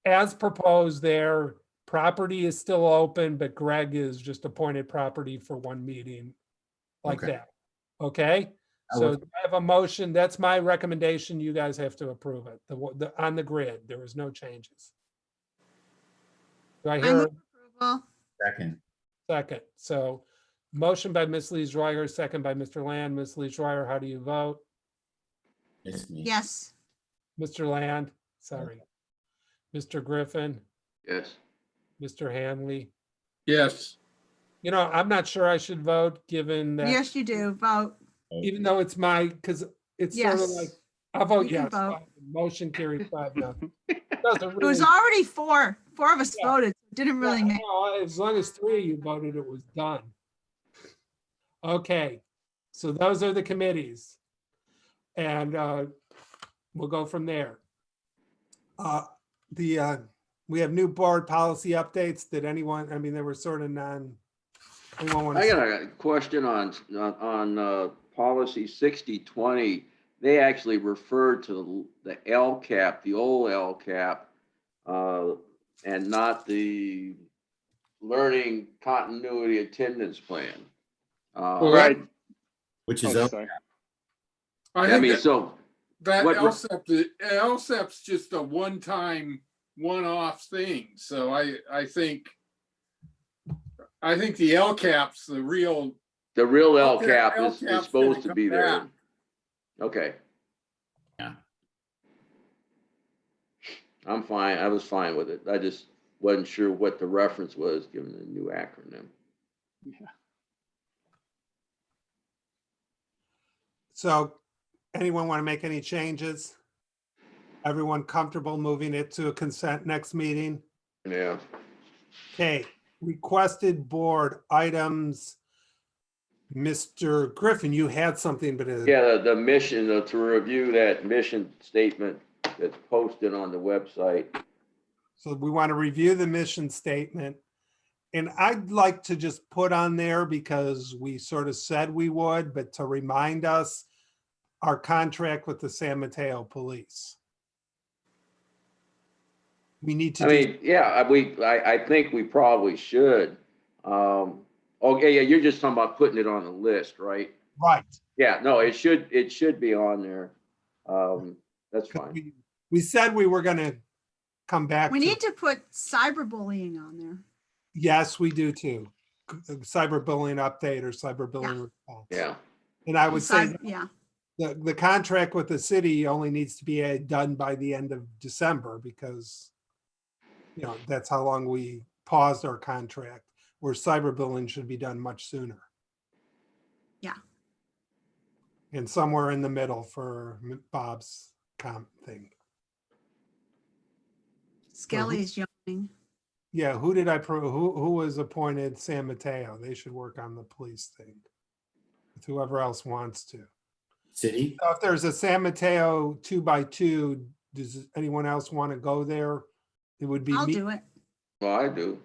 Speaker 1: as proposed there, property is still open, but Greg is just appointed property for one meeting like
Speaker 4: Okay.
Speaker 1: that. Okay?
Speaker 4: That
Speaker 1: So
Speaker 4: works.
Speaker 1: I have a motion. That's my recommendation. You guys have to approve it. On the grid, there was no changes. Do I
Speaker 15: I
Speaker 1: hear
Speaker 15: move
Speaker 1: a
Speaker 15: approval.
Speaker 4: Second.
Speaker 1: second? So motion by Ms. Lee Schreier, second by Mr. Land. Ms. Lee Schreier, how do you vote?
Speaker 4: It's me.
Speaker 15: Yes.
Speaker 1: Mr. Land, sorry. Mr. Griffin,
Speaker 17: Yes.
Speaker 1: Mr. Hanley.
Speaker 12: Yes.
Speaker 1: You know, I'm not sure I should vote, given that,
Speaker 15: Yes, you do. Vote.
Speaker 1: even though it's my, because it's sort of
Speaker 15: Yes.
Speaker 1: like, I'll vote
Speaker 15: You can
Speaker 1: yes.
Speaker 15: vote.
Speaker 1: Motion carried 5-0. Doesn't
Speaker 15: It was
Speaker 1: really,
Speaker 15: already four. Four of us
Speaker 1: Yeah.
Speaker 15: voted. It didn't really
Speaker 1: yeah,
Speaker 15: make.
Speaker 1: no, as long as 3 of you voted, it was done. Okay, so those are the committees. And we'll go from there. We have new board policy updates. Did anyone, I mean, they were sort of anyone want
Speaker 17: I
Speaker 1: to?
Speaker 17: got a question on policy 6020. They actually referred to the LCAP, the old LCAP, and not the learning continuity attendance plan.
Speaker 19: Right.
Speaker 4: Which
Speaker 19: Oh,
Speaker 4: is up.
Speaker 19: sorry.
Speaker 12: I
Speaker 17: I
Speaker 12: think
Speaker 17: mean,
Speaker 12: that,
Speaker 17: so
Speaker 12: that
Speaker 17: what-
Speaker 12: LSEP's just a one-time, one-off thing. So I think the LCAP's the real
Speaker 17: LCAP
Speaker 12: LCAP's
Speaker 17: is
Speaker 12: gonna
Speaker 17: supposed to
Speaker 12: come
Speaker 17: be there.
Speaker 12: back.
Speaker 17: Okay.
Speaker 4: Yeah.
Speaker 17: I'm fine. I was fine with it. I just wasn't sure what the reference was given the new acronym.
Speaker 1: So anyone want to make any changes? Everyone comfortable moving it to a consent next meeting?
Speaker 17: Yeah.
Speaker 1: Okay, requested board items. Mr. Griffin, you had something, but
Speaker 17: Yeah, the mission, to review that mission statement that's posted on the website.
Speaker 1: so we want to review the mission statement. And I'd like to just put on there, because we sort of said we would, but to remind us, our contract with the San Mateo Police. We need to
Speaker 17: I mean, yeah, I think we probably should. Okay, yeah, you're just talking about putting it on the list, right?
Speaker 1: Right.
Speaker 17: Yeah, no, it should be on there. That's fine.
Speaker 1: We said we were gonna come back.
Speaker 15: We
Speaker 1: to-
Speaker 15: need to put cyberbullying on there.
Speaker 1: Yes, we do too. Cyberbullying update or cyberbullying response.
Speaker 17: Yeah.
Speaker 1: And I would say
Speaker 15: Yeah.
Speaker 1: the contract with the city only needs to be done by the end of December, because that's how long we paused our contract, where cyberbullying should be done much sooner.
Speaker 15: Yeah.
Speaker 1: And somewhere in the middle for Bob's thing.
Speaker 15: Skelly's yawning.
Speaker 1: Yeah, who did who was appointed San Mateo? They should work on the police thing with whoever else wants to.
Speaker 4: City?
Speaker 1: So if there's a San Mateo 2x2, does anyone else want to go there? It would be
Speaker 15: I'll
Speaker 1: me.
Speaker 15: do it.
Speaker 17: Well, I do.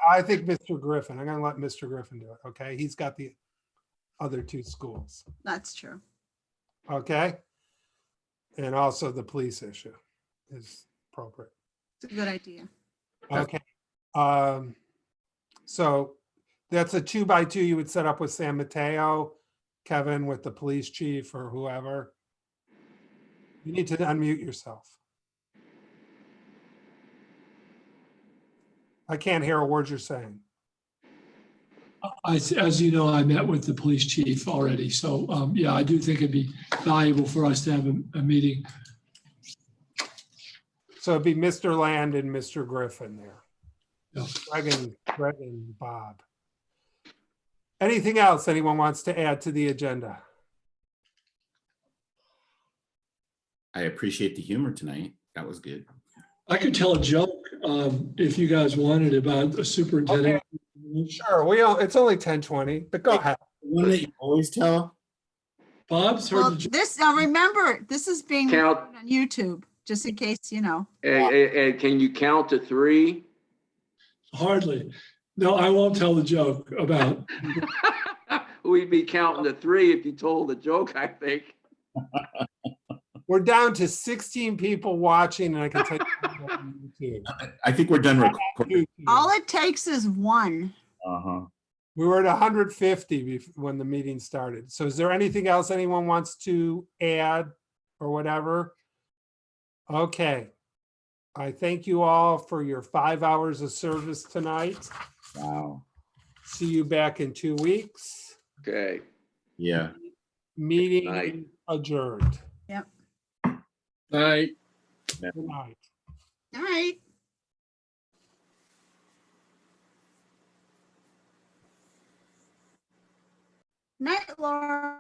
Speaker 1: I think Mr. Griffin, I'm gonna let Mr. Griffin do it, okay? He's got the other 2 schools,
Speaker 15: That's true.
Speaker 1: okay? And also the police issue is appropriate.
Speaker 15: It's a good idea.
Speaker 1: Okay. So that's a 2x2 you would set up with San Mateo, Kevin with the police chief or whoever. You need to unmute yourself. I can't hear a word you're saying.
Speaker 2: As you know, I met with the police chief already. So yeah, I do think it'd be valuable for us to have a meeting.
Speaker 1: So it'd be Mr. Land and Mr. Griffin there.
Speaker 2: Yeah.
Speaker 1: Greg and Bob. Anything else anyone wants to add to the agenda?
Speaker 4: I appreciate the humor tonight. That was good.
Speaker 2: I could tell a joke if you guys wanted about a superintendent.
Speaker 1: Sure, it's only 10:20, but go ahead.
Speaker 4: One that you always tell.
Speaker 2: Bob's heard
Speaker 15: Well,
Speaker 2: the joke.
Speaker 15: now remember, this is being
Speaker 17: Count.
Speaker 15: recorded on YouTube, just in case,
Speaker 17: And can you count to 3?
Speaker 2: Hardly. No, I won't tell the joke about.
Speaker 17: We'd be counting to 3 if you told the joke, I think.
Speaker 1: We're down to 16 people watching, and I can tell you on YouTube.
Speaker 4: I think we're done recording.
Speaker 15: All it takes is one.
Speaker 4: Uh-huh.
Speaker 1: We were at 150 when the meeting started. So is there anything else anyone wants to add or whatever? Okay. I thank you all for your 5 hours of service tonight.
Speaker 4: Wow.
Speaker 1: See you back in 2 weeks.
Speaker 17: Okay.
Speaker 4: Yeah.
Speaker 1: Meeting adjourned.
Speaker 15: Yep.
Speaker 12: Night.
Speaker 1: Good night.
Speaker 15: All right. Night, Laura.